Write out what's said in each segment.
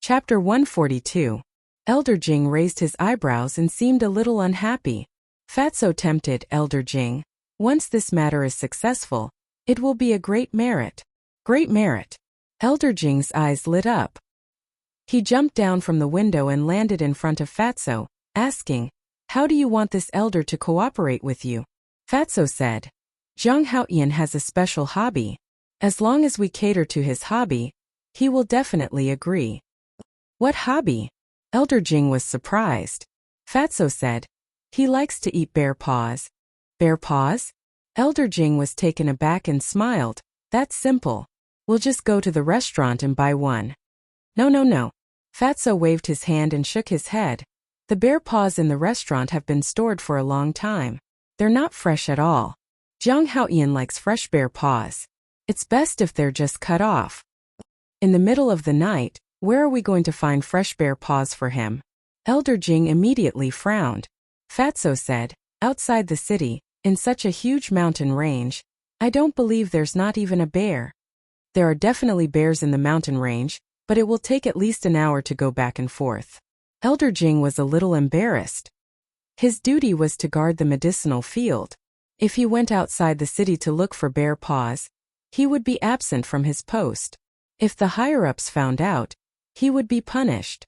Chapter 142. Elder Jing raised his eyebrows and seemed a little unhappy. Fatso tempted Elder Jing. Once this matter is successful, it will be a great merit. Great merit. Elder Jing's eyes lit up. He jumped down from the window and landed in front of Fatso, asking, "How do you want this elder to cooperate with you?" Fatso said, "Zhang Haoyan has a special hobby. As long as we cater to his hobby, he will definitely agree." "What hobby?" Elder Jing was surprised. Fatso said, "He likes to eat bear paws." "Bear paws?" Elder Jing was taken aback and smiled. "That's simple. We'll just go to the restaurant and buy one." No. Fatso waved his hand and shook his head. "The bear paws in the restaurant have been stored for a long time. They're not fresh at all. Zhang Haoyan likes fresh bear paws. It's best if they're just cut off." "In the middle of the night, where are we going to find fresh bear paws for him?" Elder Jing immediately frowned. Fatso said, "Outside the city, in such a huge mountain range, I don't believe there's not even a bear. There are definitely bears in the mountain range, but it will take at least an hour to go back and forth." Elder Jing was a little embarrassed. His duty was to guard the medicinal field. If he went outside the city to look for bear paws, he would be absent from his post. If the higher-ups found out, he would be punished.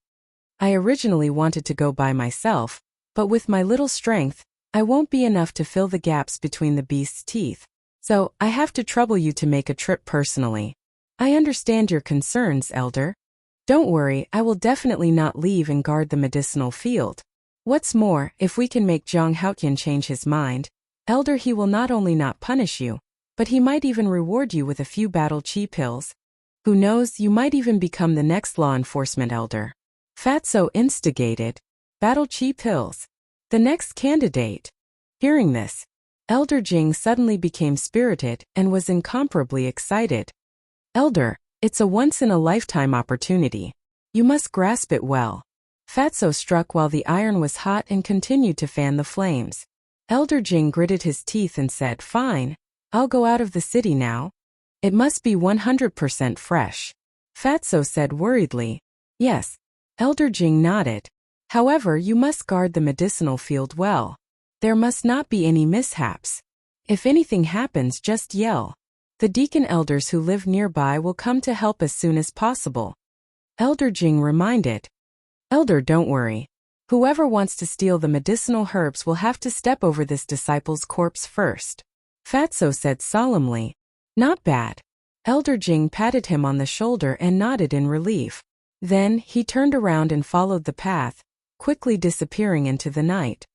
"I originally wanted to go by myself, but with my little strength, I won't be enough to fill the gaps between the beast's teeth. So, I have to trouble you to make a trip personally. I understand your concerns, Elder. Don't worry, I will definitely not leave and guard the medicinal field. What's more, if we can make Zhang Haoyan change his mind, Elder, he will not only not punish you, but he might even reward you with a few battle chi pills. Who knows, you might even become the next law enforcement elder." Fatso instigated. "Battle chi pills. The next candidate." Hearing this, Elder Jing suddenly became spirited and was incomparably excited. "Elder, it's a once-in-a-lifetime opportunity. You must grasp it well." Fatso struck while the iron was hot and continued to fan the flames. Elder Jing gritted his teeth and said, "Fine, I'll go out of the city now. It must be 100% fresh." Fatso said worriedly, "Yes." Elder Jing nodded. "However, you must guard the medicinal field well. There must not be any mishaps. If anything happens, just yell. The deacon elders who live nearby will come to help as soon as possible." Elder Jing reminded, "Elder, don't worry. Whoever wants to steal the medicinal herbs will have to step over this disciple's corpse first." Fatso said solemnly, "Not bad." Elder Jing patted him on the shoulder and nodded in relief. Then, he turned around and followed the path, quickly disappearing into the night.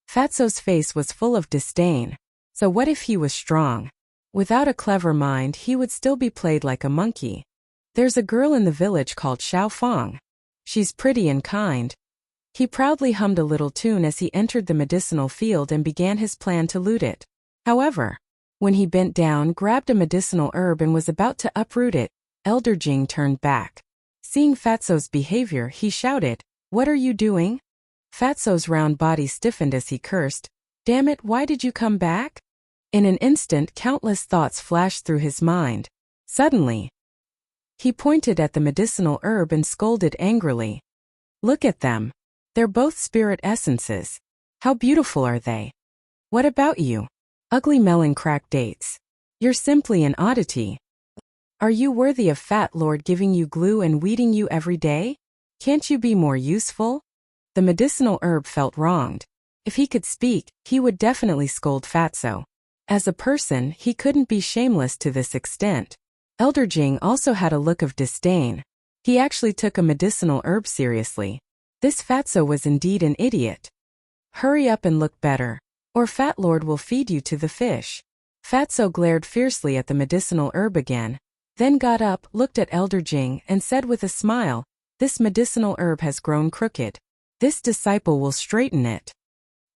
Fatso's face was full of disdain. So what if he was strong? Without a clever mind, he would still be played like a monkey. "There's a girl in the village called Xiao Fang. She's pretty and kind." He proudly hummed a little tune as he entered the medicinal field and began his plan to loot it. However, when he bent down, grabbed a medicinal herb and was about to uproot it, Elder Jing turned back. Seeing Fatso's behavior, he shouted, "What are you doing?" Fatso's round body stiffened as he cursed, "Damn it, why did you come back?" In an instant, countless thoughts flashed through his mind. Suddenly, he pointed at the medicinal herb and scolded angrily. "Look at them. They're both spirit essences. How beautiful are they? What about you? Ugly melon crack dates. You're simply an oddity. Are you worthy of Fat Lord giving you glue and weeding you every day? Can't you be more useful?" The medicinal herb felt wronged. If he could speak, he would definitely scold Fatso. As a person, he couldn't be shameless to this extent. Elder Jing also had a look of disdain. He actually took a medicinal herb seriously. This Fatso was indeed an idiot. "Hurry up and look better, or Fat Lord will feed you to the fish." Fatso glared fiercely at the medicinal herb again, then got up, looked at Elder Jing, and said with a smile, "This medicinal herb has grown crooked. This disciple will straighten it."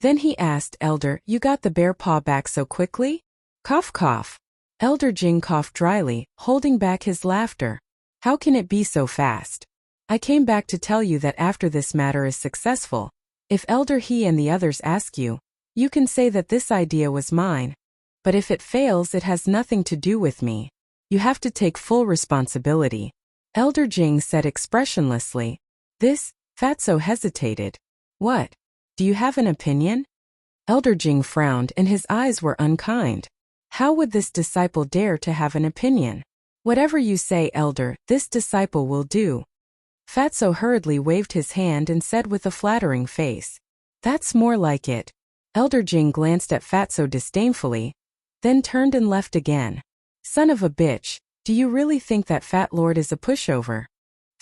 Then he asked, "Elder, you got the bear paw back so quickly?" Cough cough. Elder Jing coughed dryly, holding back his laughter. "How can it be so fast? I came back to tell you that after this matter is successful, if Elder He and the others ask you, you can say that this idea was mine. But if it fails, it has nothing to do with me. You have to take full responsibility. Elder Jing said expressionlessly. This, Fatso hesitated. What? Do you have an opinion? Elder Jing frowned and his eyes were unkind. How would this disciple dare to have an opinion? Whatever you say, Elder, this disciple will do. Fatso hurriedly waved his hand and said with a flattering face. That's more like it. Elder Jing glanced at Fatso disdainfully, then turned and left again. Son of a bitch, do you really think that Fat Lord is a pushover?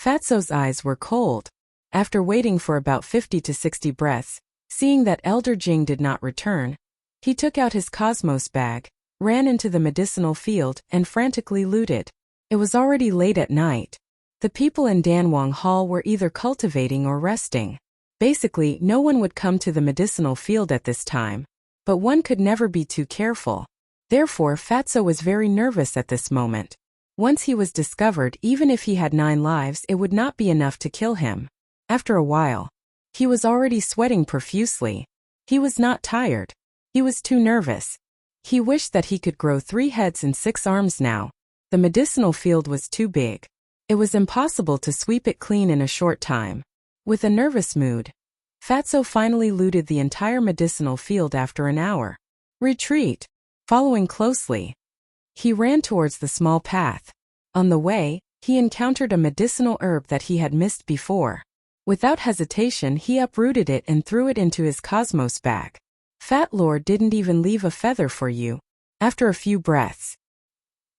Fatso's eyes were cold. After waiting for about 50 to 60 breaths, seeing that Elder Jing did not return, he took out his cosmos bag, ran into the medicinal field, and frantically looted. It was already late at night. The people in Danwang Hall were either cultivating or resting. Basically, no one would come to the medicinal field at this time. But one could never be too careful. Therefore, Fatso was very nervous at this moment. Once he was discovered, even if he had 9 lives, it would not be enough to kill him. After a while, he was already sweating profusely. He was not tired. He was too nervous. He wished that he could grow 3 heads and 6 arms now. The medicinal field was too big. It was impossible to sweep it clean in a short time. With a nervous mood, Fatso finally looted the entire medicinal field after an hour. Retreat. Following closely, he ran towards the small path. On the way, he encountered a medicinal herb that he had missed before. Without hesitation, he uprooted it and threw it into his cosmos bag. Fat Lord didn't even leave a feather for you. After a few breaths,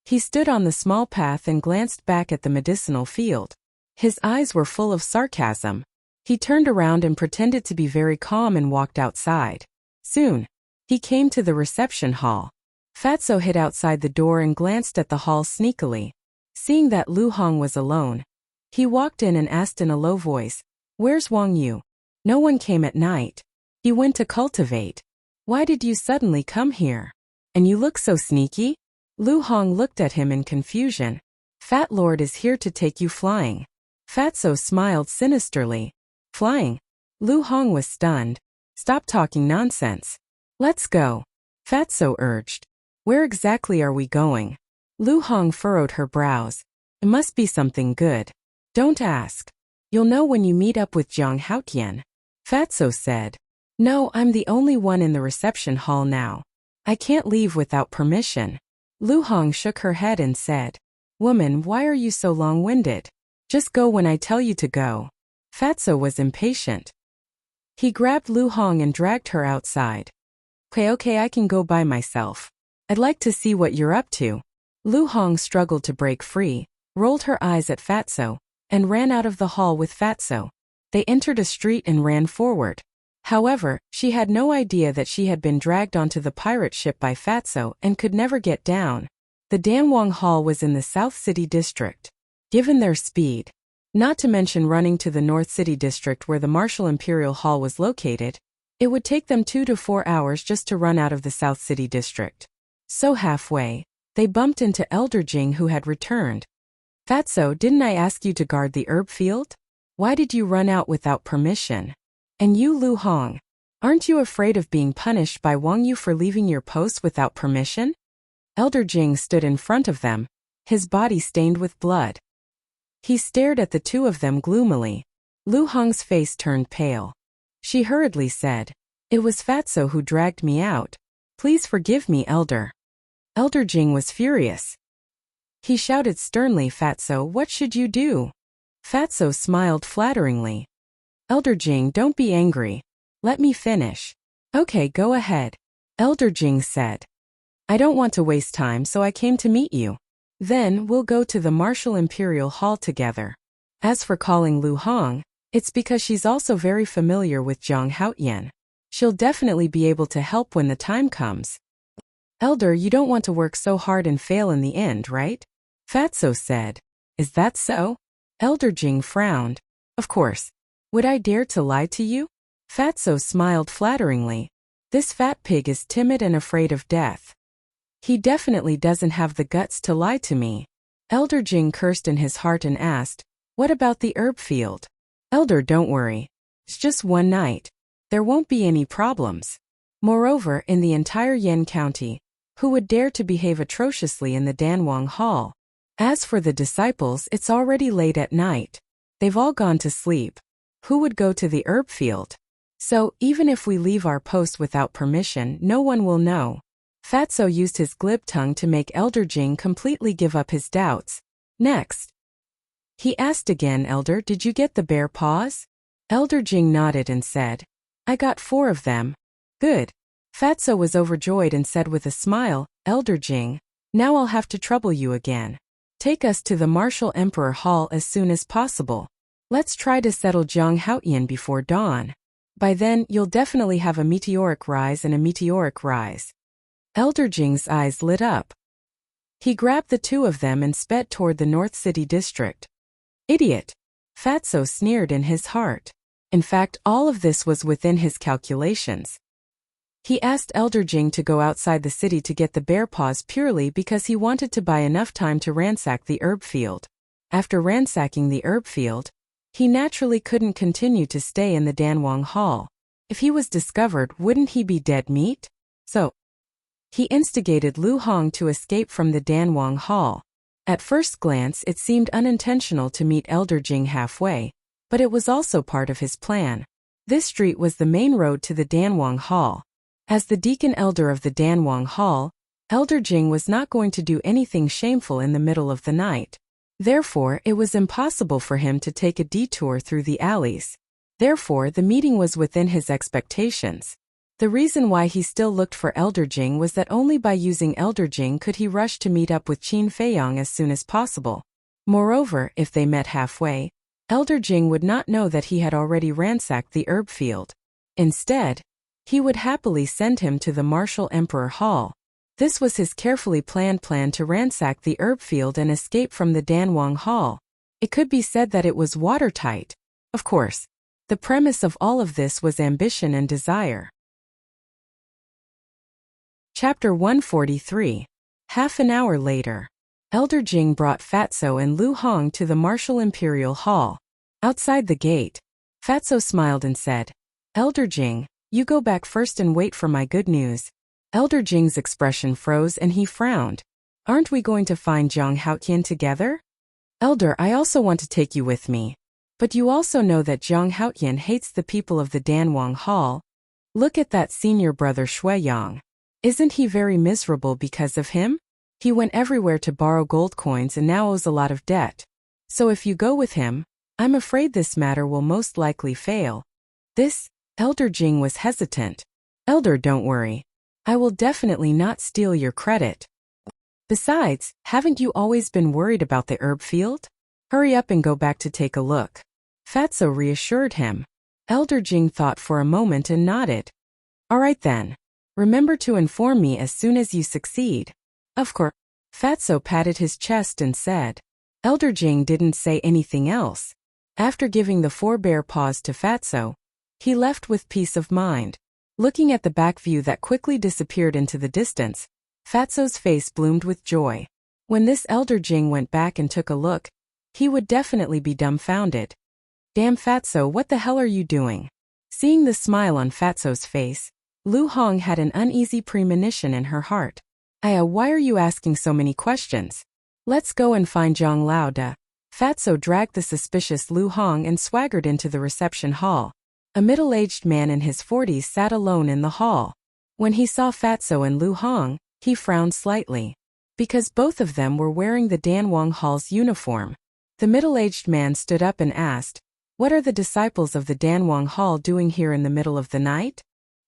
he stood on the small path and glanced back at the medicinal field. His eyes were full of sarcasm. He turned around and pretended to be very calm and walked outside. Soon, he came to the reception hall. Fatso hid outside the door and glanced at the hall sneakily. Seeing that Lu Hong was alone, he walked in and asked in a low voice, "Where's Wang Yu?" No one came at night. He went to cultivate. Why did you suddenly come here? And you look so sneaky? Lu Hong looked at him in confusion. Fat Lord is here to take you flying. Fatso smiled sinisterly. Flying? Lu Hong was stunned. Stop talking nonsense. Let's go. Fatso urged. Where exactly are we going? Lu Hong furrowed her brows. It must be something good. Don't ask. You'll know when you meet up with Jiang Haotian. Fatso said. No, I'm the only one in the reception hall now. I can't leave without permission. Lu Hong shook her head and said. Woman, why are you so long-winded? Just go when I tell you to go. Fatso was impatient. He grabbed Lu Hong and dragged her outside. Okay, I can go by myself. I'd like to see what you're up to. Lu Hong struggled to break free, rolled her eyes at Fatso, and ran out of the hall with Fatso. They entered a street and ran forward. However, she had no idea that she had been dragged onto the pirate ship by Fatso and could never get down. The Danwang Hall was in the South City District. Given their speed, not to mention running to the North City District where the Martial Imperial Hall was located, it would take them 2 to 4 hours just to run out of the South City District. So halfway, they bumped into Elder Jing who had returned. Fatso, didn't I ask you to guard the herb field? Why did you run out without permission? And you, Lu Hong, aren't you afraid of being punished by Wang Yu for leaving your post without permission? Elder Jing stood in front of them, his body stained with blood. He stared at the two of them gloomily. Lu Hong's face turned pale. She hurriedly said, It was Fatso who dragged me out. Please forgive me, Elder. Elder Jing was furious. He shouted sternly, Fatso, what should you do? Fatso smiled flatteringly. Elder Jing, don't be angry. Let me finish. Okay, go ahead. Elder Jing said. I don't want to waste time, so I came to meet you. Then, we'll go to the Martial Imperial Hall together. As for calling Lu Hong, it's because she's also very familiar with Jiang Haotian. She'll definitely be able to help when the time comes. Elder, you don't want to work so hard and fail in the end, right? Fatso said. Is that so? Elder Jing frowned. Of course. Would I dare to lie to you? Fatso smiled flatteringly. This fat pig is timid and afraid of death. He definitely doesn't have the guts to lie to me. Elder Jing cursed in his heart and asked, What about the herb field? Elder, don't worry. It's just one night. There won't be any problems. Moreover, in the entire Yen County, who would dare to behave atrociously in the Danwang Hall? As for the disciples, it's already late at night. They've all gone to sleep. Who would go to the herb field? So, even if we leave our post without permission, no one will know. Fatso used his glib tongue to make Elder Jing completely give up his doubts. Next, he asked again, Elder, did you get the bear paws? Elder Jing nodded and said, I got 4 of them. Good. Fatso was overjoyed and said with a smile, Elder Jing, now I'll have to trouble you again. Take us to the Martial Emperor Hall as soon as possible. Let's try to settle Jiang Haotian before dawn. By then, you'll definitely have a meteoric rise and a meteoric rise. Elder Jing's eyes lit up. He grabbed the 2 of them and sped toward the North City district. Idiot! Fatso sneered in his heart. In fact, all of this was within his calculations. He asked Elder Jing to go outside the city to get the bear paws purely because he wanted to buy enough time to ransack the herb field. After ransacking the herb field, he naturally couldn't continue to stay in the Danwang Hall. If he was discovered, wouldn't he be dead meat? So, he instigated Lu Hong to escape from the Danwang Hall. At first glance, it seemed unintentional to meet Elder Jing halfway, but it was also part of his plan. This street was the main road to the Danwang Hall. As the deacon elder of the Danwang Hall, Elder Jing was not going to do anything shameful in the middle of the night. Therefore, it was impossible for him to take a detour through the alleys. Therefore, the meeting was within his expectations. The reason why he still looked for Elder Jing was that only by using Elder Jing could he rush to meet up with Qin Feiyang as soon as possible. Moreover, if they met halfway, Elder Jing would not know that he had already ransacked the herb field. Instead, he would happily send him to the Martial Emperor Hall. This was his carefully planned plan to ransack the herb field and escape from the Danwang Hall. It could be said that it was watertight. Of course, the premise of all of this was ambition and desire. Chapter 143. Half an hour later, Elder Jing brought Fatso and Lu Hong to the Martial Imperial Hall. Outside the gate, Fatso smiled and said, Elder Jing, you go back first and wait for my good news. Elder Jing's expression froze and he frowned. Aren't we going to find Jiang Haotian together? Elder, I also want to take you with me. But you also know that Jiang Haotian hates the people of the Danwang Hall. Look at that senior brother Shui Yang. Isn't he very miserable because of him? He went everywhere to borrow gold coins and now owes a lot of debt. So if you go with him, I'm afraid this matter will most likely fail. Elder Jing was hesitant. Elder, don't worry. I will definitely not steal your credit. Besides, haven't you always been worried about the herb field? Hurry up and go back to take a look. Fatso reassured him. Elder Jing thought for a moment and nodded. All right then. Remember to inform me as soon as you succeed. Of course. Fatso patted his chest and said. Elder Jing didn't say anything else. After giving the 4 bear paws to Fatso, he left with peace of mind. Looking at the back view that quickly disappeared into the distance, Fatso's face bloomed with joy. When this Elder Jing went back and took a look, he would definitely be dumbfounded. Damn Fatso, what the hell are you doing? Seeing the smile on Fatso's face, Lu Hong had an uneasy premonition in her heart. Aya, why are you asking so many questions? Let's go and find Zhang Lao Da. Fatso dragged the suspicious Lu Hong and swaggered into the reception hall. A middle-aged man in his 40s sat alone in the hall. When he saw Fatso and Lu Hong, he frowned slightly. Because both of them were wearing the Danwang Hall's uniform. The middle-aged man stood up and asked, What are the disciples of the Danwang Hall doing here in the middle of the night?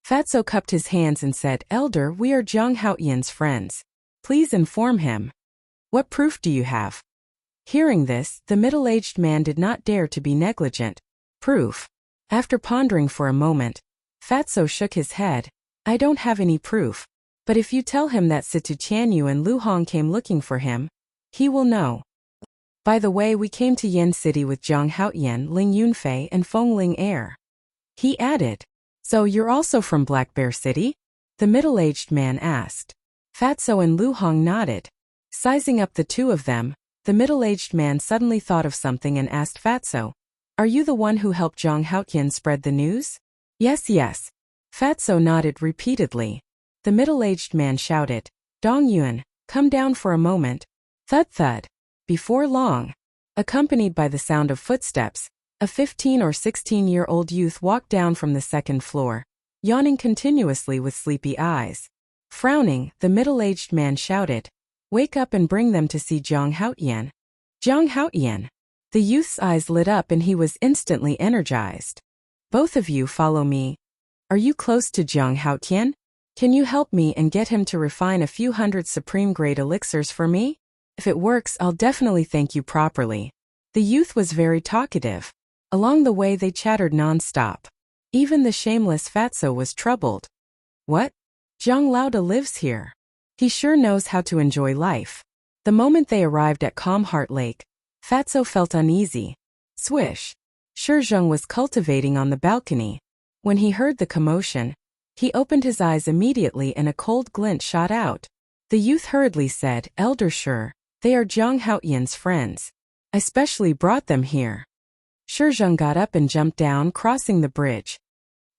Fatso cupped his hands and said, Elder, we are Jiang Haotian's friends. Please inform him. What proof do you have? Hearing this, the middle-aged man did not dare to be negligent. Proof. After pondering for a moment, Fatso shook his head. I don't have any proof. But if you tell him that Situ Tianyu and Lu Hong came looking for him, he will know. By the way, we came to Yen City with Jiang Haotian, Ling Yunfei, and Feng Ling Air. He added. So you're also from Black Bear City? The middle-aged man asked. Fatso and Lu Hong nodded. Sizing up the 2 of them, the middle-aged man suddenly thought of something and asked Fatso, Are you the one who helped Jiang Haotian spread the news? Yes. Fatso nodded repeatedly. The middle-aged man shouted, Dong Yuan, come down for a moment. Thud thud. Before long, accompanied by the sound of footsteps, a 15 or 16-year-old youth walked down from the second floor, yawning continuously with sleepy eyes. Frowning, the middle-aged man shouted, "Wake up and bring them to see Zhang Haotian." Zhang Haotian. The youth's eyes lit up and he was instantly energized. "Both of you follow me. Are you close to Zhang Haotian? Can you help me and get him to refine a few hundred supreme-grade elixirs for me? If it works, I'll definitely thank you properly." The youth was very talkative. Along the way they chattered non-stop. Even the shameless Fatso was troubled. "What? Zhang Laoda lives here. He sure knows how to enjoy life." The moment they arrived at Calm Heart Lake, Fatso felt uneasy. Swish! Shizheng was cultivating on the balcony. When he heard the commotion, he opened his eyes immediately and a cold glint shot out. The youth hurriedly said, "Elder Shi, they are Zhang Haotian's friends. I specially brought them here." Shizheng got up and jumped down, crossing the bridge.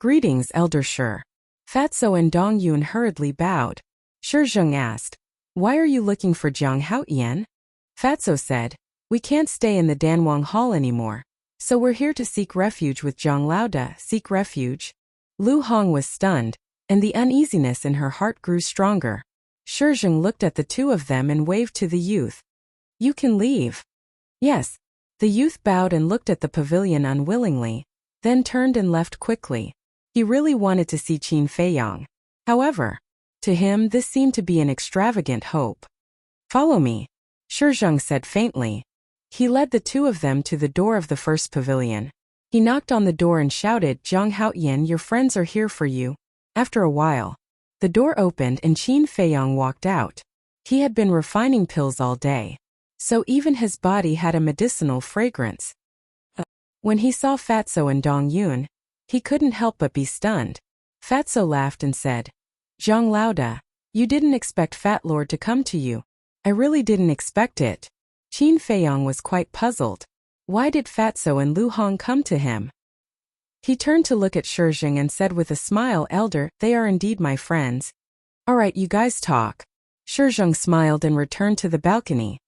"Greetings, Elder Shi." Fatso and Dong Yun hurriedly bowed. Shizheng asked, "Why are you looking for Zhang Haotian?" Fatso said, "We can't stay in the Danwang Hall anymore, so we're here to seek refuge with Zhang Laoda." Seek refuge? Lu Hong was stunned, and the uneasiness in her heart grew stronger. Shizheng looked at the two of them and waved to the youth. "You can leave." "Yes." The youth bowed and looked at the pavilion unwillingly, then turned and left quickly. He really wanted to see Qin Feiyang. However, to him this seemed to be an extravagant hope. "Follow me," Shizheng said faintly. He led the two of them to the door of the first pavilion. He knocked on the door and shouted, "Zhang Haotian, your friends are here for you." After a while, the door opened and Qin Feiyang walked out. He had been refining pills all day, so even his body had a medicinal fragrance. When he saw Fatso and Dong Yun, he couldn't help but be stunned. Fatso laughed and said, "Zhang Laoda, you didn't expect Fat Lord to come to you." "I really didn't expect it." Qin Feiyang was quite puzzled. Why did Fatso and Lu Hong come to him? He turned to look at Shizheng and said with a smile, "Elder, they are indeed my friends." "All right, you guys talk." Shizheng smiled and returned to the balcony.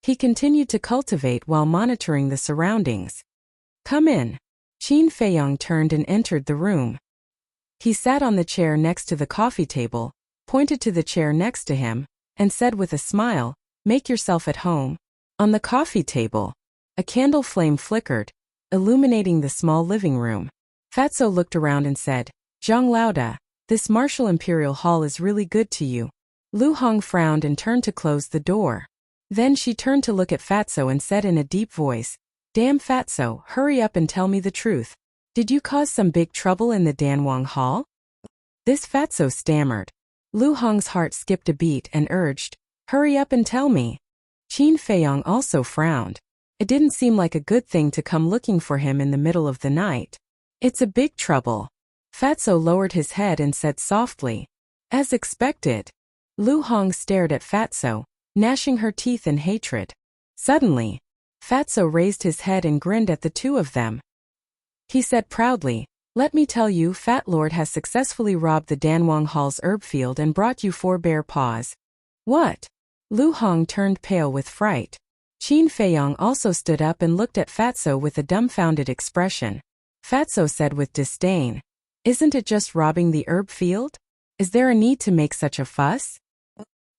He continued to cultivate while monitoring the surroundings. "Come in." Qin Feiyang turned and entered the room. He sat on the chair next to the coffee table, pointed to the chair next to him, and said with a smile, "Make yourself at home." On the coffee table, a candle flame flickered, illuminating the small living room. Fatso looked around and said, "Zhang Laoda, this martial imperial hall is really good to you." Lu Hong frowned and turned to close the door. Then she turned to look at Fatso and said in a deep voice, "Damn Fatso, hurry up and tell me the truth. Did you cause some big trouble in the Danwang Hall?" This Fatso stammered. Lu Hong's heart skipped a beat and urged, "Hurry up and tell me." Qin Feiyang also frowned. It didn't seem like a good thing to come looking for him in the middle of the night. "It's a big trouble." Fatso lowered his head and said softly, "As expected." Lu Hong stared at Fatso, gnashing her teeth in hatred. Suddenly, Fatso raised his head and grinned at the two of them. He said proudly, "Let me tell you, Fat Lord has successfully robbed the Danwang Hall's herb field and brought you 4 bear paws." "What?" Lu Hong turned pale with fright. Qin Feiyang also stood up and looked at Fatso with a dumbfounded expression. Fatso said with disdain, "Isn't it just robbing the herb field? Is there a need to make such a fuss?"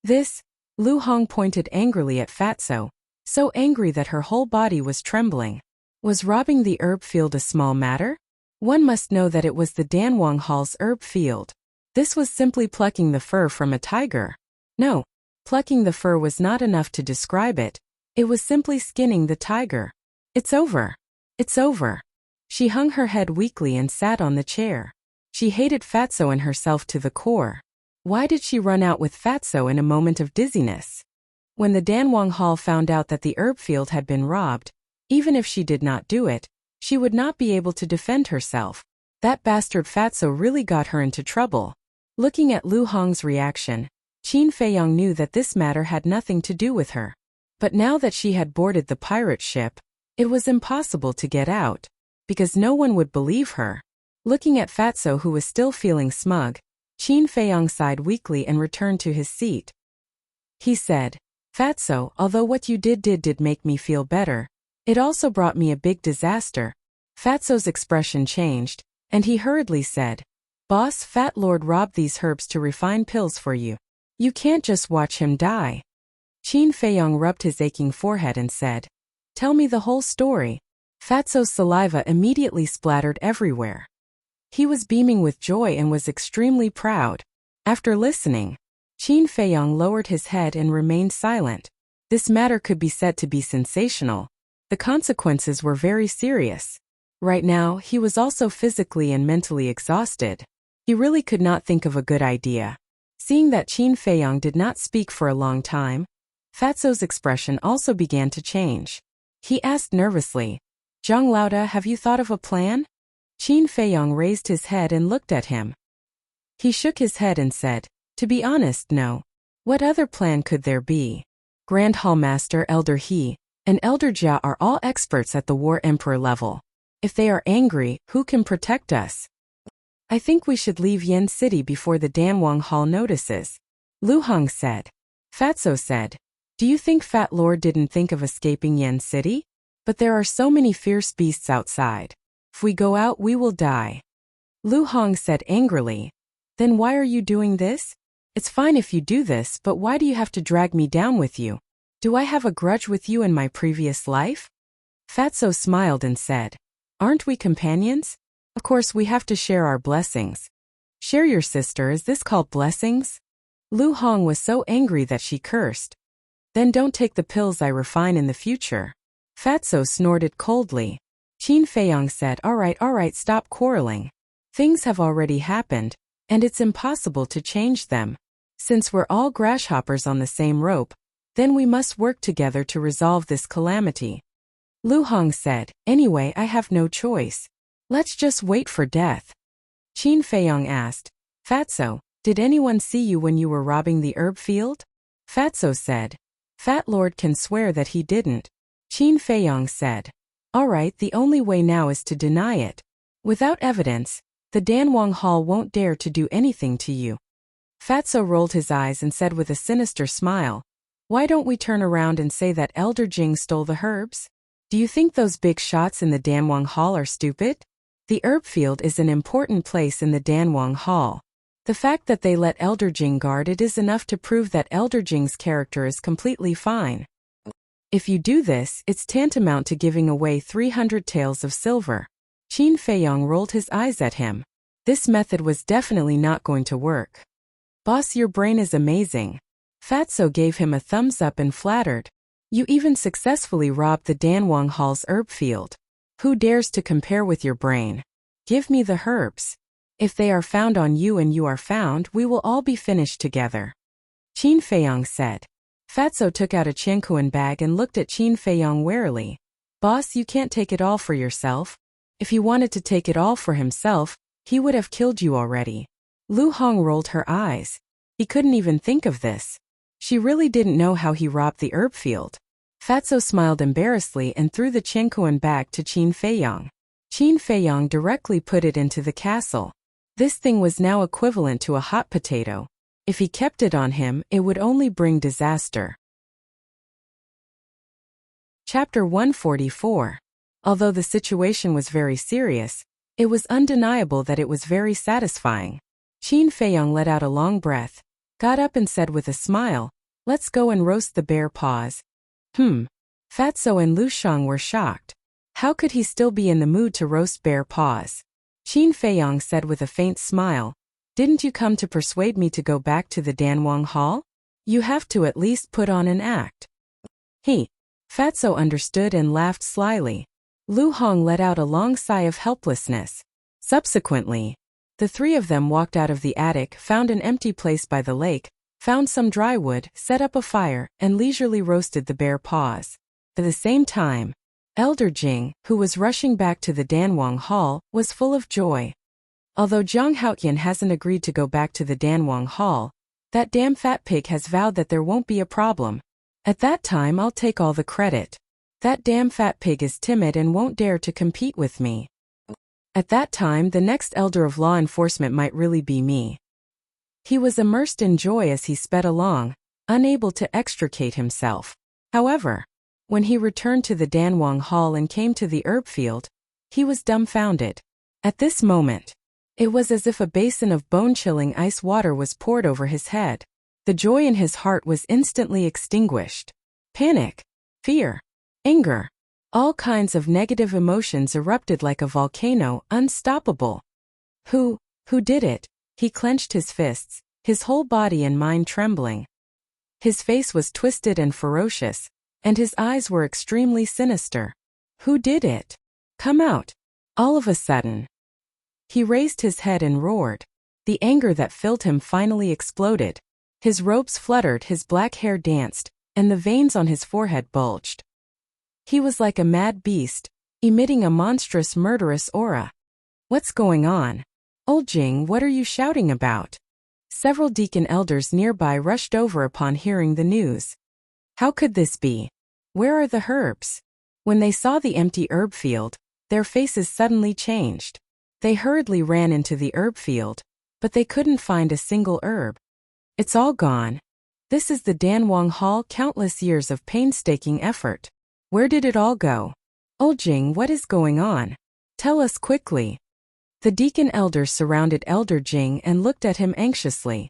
This, Lu Hong pointed angrily at Fatso, so angry that her whole body was trembling. Was robbing the herb field a small matter? One must know that it was the Danwang Hall's herb field. This was simply plucking the fur from a tiger. No, plucking the fur was not enough to describe it. It was simply skinning the tiger. "It's over. It's over." She hung her head weakly and sat on the chair. She hated Fatso and herself to the core. Why did she run out with Fatso in a moment of dizziness? When the Danwang Hall found out that the herb field had been robbed, even if she did not do it, she would not be able to defend herself. That bastard Fatso really got her into trouble. Looking at Lu Hong's reaction, Qin Feiyang knew that this matter had nothing to do with her. But now that she had boarded the pirate ship, it was impossible to get out, because no one would believe her. Looking at Fatso, who was still feeling smug, Qin Feiyang sighed weakly and returned to his seat. He said, Fatso, although what you did make me feel better, it also brought me a big disaster. Fatso's expression changed, and he hurriedly said, Boss, Fat Lord robbed these herbs to refine pills for you. You can't just watch him die. Qin Feiyong rubbed his aching forehead and said, Tell me the whole story. Fatso's saliva immediately splattered everywhere. He was beaming with joy and was extremely proud. After listening, Qin Feiyong lowered his head and remained silent. This matter could be said to be sensational. The consequences were very serious. Right now, he was also physically and mentally exhausted. He really could not think of a good idea. Seeing that Qin Feiyong did not speak for a long time, Fatso's expression also began to change. He asked nervously, Zhang Laoda, have you thought of a plan? Qin Feiyong raised his head and looked at him. He shook his head and said, To be honest, no. What other plan could there be? Grand Hall Master Elder He and Elder Jia are all experts at the War Emperor level. If they are angry, who can protect us? I think we should leave Yen City before the Danwang Hall notices. Lu Hong said. Fatso said, Do you think Fat Lord didn't think of escaping Yen City? But there are so many fierce beasts outside. If we go out, we will die. Lu Hong said angrily. Then why are you doing this? It's fine if you do this, but why do you have to drag me down with you? Do I have a grudge with you in my previous life? Fatso smiled and said, Aren't we companions? Of course we have to share our blessings. Share your sister, is this called blessings? Lu Hong was so angry that she cursed. Then don't take the pills I refine in the future. Fatso snorted coldly. Qin Feiyong said, All right, stop quarreling. Things have already happened, and it's impossible to change them. Since we're all grasshoppers on the same rope, then we must work together to resolve this calamity. Lu Hong said, Anyway, I have no choice. Let's just wait for death. Qin Feiyong asked, Fatso, did anyone see you when you were robbing the herb field? Fatso said, Fat Lord can swear that he didn't. Qin Feiyong said, All right, the only way now is to deny it. Without evidence, the Danwang Hall won't dare to do anything to you. Fatso rolled his eyes and said with a sinister smile, Why don't we turn around and say that Elder Jing stole the herbs? Do you think those big shots in the Danwang Hall are stupid? The herb field is an important place in the Danwang Hall. The fact that they let Elder Jing guard it is enough to prove that Elder Jing's character is completely fine. If you do this, it's tantamount to giving away 300 taels of silver. Qin Feiyong rolled his eyes at him. This method was definitely not going to work. Boss, your brain is amazing. Fatso gave him a thumbs up and flattered. You even successfully robbed the Danwang Hall's herb field. Who dares to compare with your brain? Give me the herbs. If they are found on you and you are found, we will all be finished together. Qin Feiyong said. Fatso took out a Qiankuan bag and looked at Qin Feiyong warily. Boss, you can't take it all for yourself. If he wanted to take it all for himself, he would have killed you already. Lu Hong rolled her eyes. He couldn't even think of this. She really didn't know how he robbed the herb field. Fatso smiled embarrassedly and threw the Qiankuan bag to Qin Feiyong. Qin Feiyong directly put it into the castle. This thing was now equivalent to a hot potato. If he kept it on him, it would only bring disaster. Chapter 144. Although the situation was very serious, it was undeniable that it was very satisfying. Qin Feiyong let out a long breath, got up and said with a smile, Let's go and roast the bear paws. Fatso and Lu Shang were shocked. How could he still be in the mood to roast bear paws? Qin Feiyong said with a faint smile, Didn't you come to persuade me to go back to the Danwang Hall? You have to at least put on an act. Fatso understood and laughed slyly. Lu Hong let out a long sigh of helplessness. Subsequently, the three of them walked out of the attic, found an empty place by the lake, found some dry wood, set up a fire, and leisurely roasted the bear paws. At the same time, Elder Jing, who was rushing back to the Danwang Hall, was full of joy. Although Zhang Haotian hasn't agreed to go back to the Danwang Hall, that damn fat pig has vowed that there won't be a problem. At that time I'll take all the credit. That damn fat pig is timid and won't dare to compete with me. At that time the next elder of law enforcement might really be me. He was immersed in joy as he sped along, unable to extricate himself. However, when he returned to the Danwang Hall and came to the herb field, he was dumbfounded. At this moment, it was as if a basin of bone-chilling ice water was poured over his head. The joy in his heart was instantly extinguished. Panic, fear, anger, all kinds of negative emotions erupted like a volcano, unstoppable. Who did it? He clenched his fists, his whole body and mind trembling. His face was twisted and ferocious, and his eyes were extremely sinister. Who did it? Come out! All of a sudden, he raised his head and roared. The anger that filled him finally exploded. His robes fluttered, his black hair danced, and the veins on his forehead bulged. He was like a mad beast, emitting a monstrous murderous aura. What's going on? Old Jing, what are you shouting about? Several deacon elders nearby rushed over upon hearing the news. How could this be? Where are the herbs? When they saw the empty herb field, their faces suddenly changed. They hurriedly ran into the herb field, but they couldn't find a single herb. It's all gone. This is the Danwang Hall, countless years of painstaking effort. Where did it all go? Old Jing, what is going on? Tell us quickly. The deacon elders surrounded Elder Jing and looked at him anxiously.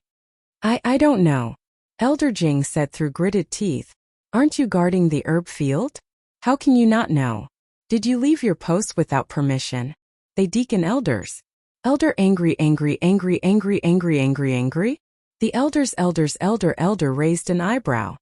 I don't know. Elder Jing said through gritted teeth. Aren't you guarding the herb field? How can you not know? Did you leave your post without permission? They deacon elders. Elder angry. The elder raised an eyebrow.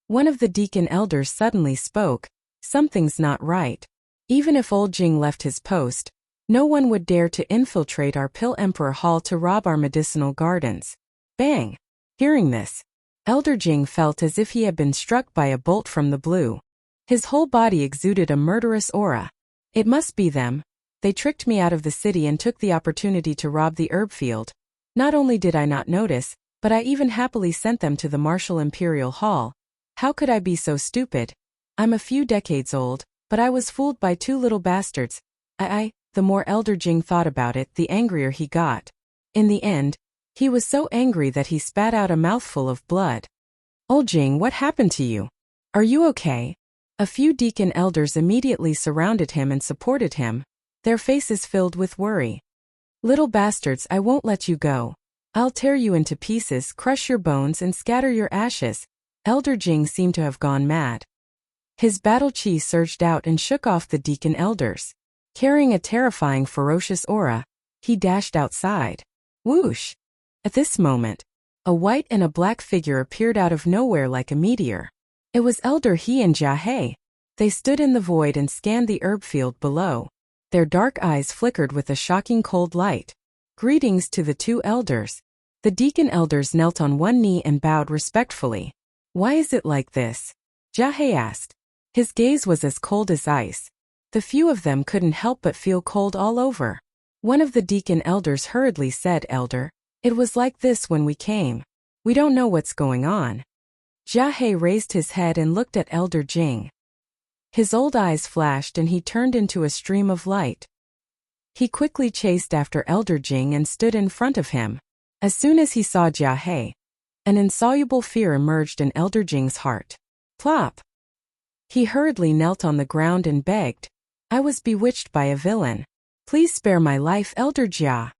One of the deacon elders suddenly spoke. Something's not right. Even if old Jing left his post, no one would dare to infiltrate our Pill Emperor Hall to rob our medicinal gardens. Bang! Hearing this, Elder Jing felt as if he had been struck by a bolt from the blue. His whole body exuded a murderous aura. It must be them. They tricked me out of the city and took the opportunity to rob the herb field. Not only did I not notice, but I even happily sent them to the Martial Imperial Hall. How could I be so stupid? I'm a few decades old, but I was fooled by two little bastards. The more Elder Jing thought about it, the angrier he got. In the end, he was so angry that he spat out a mouthful of blood. Old Jing, what happened to you? Are you okay? A few deacon elders immediately surrounded him and supported him, their faces filled with worry. Little bastards, I won't let you go. I'll tear you into pieces, crush your bones and scatter your ashes. Elder Jing seemed to have gone mad. His battle chi surged out and shook off the deacon elders. Carrying a terrifying, ferocious aura, he dashed outside. Whoosh! At this moment, a white and a black figure appeared out of nowhere like a meteor. It was Elder He and Jia He. They stood in the void and scanned the herb field below. Their dark eyes flickered with a shocking cold light. Greetings to the two elders. The deacon elders knelt on one knee and bowed respectfully. Why is it like this? Jia He asked. His gaze was as cold as ice. The few of them couldn't help but feel cold all over. One of the deacon elders hurriedly said, Elder, it was like this when we came. We don't know what's going on. Jia He raised his head and looked at Elder Jing. His old eyes flashed and he turned into a stream of light. He quickly chased after Elder Jing and stood in front of him. As soon as he saw Jia He, an insoluble fear emerged in Elder Jing's heart. Plop! He hurriedly knelt on the ground and begged, I was bewitched by a villain. Please spare my life, Elder Jia.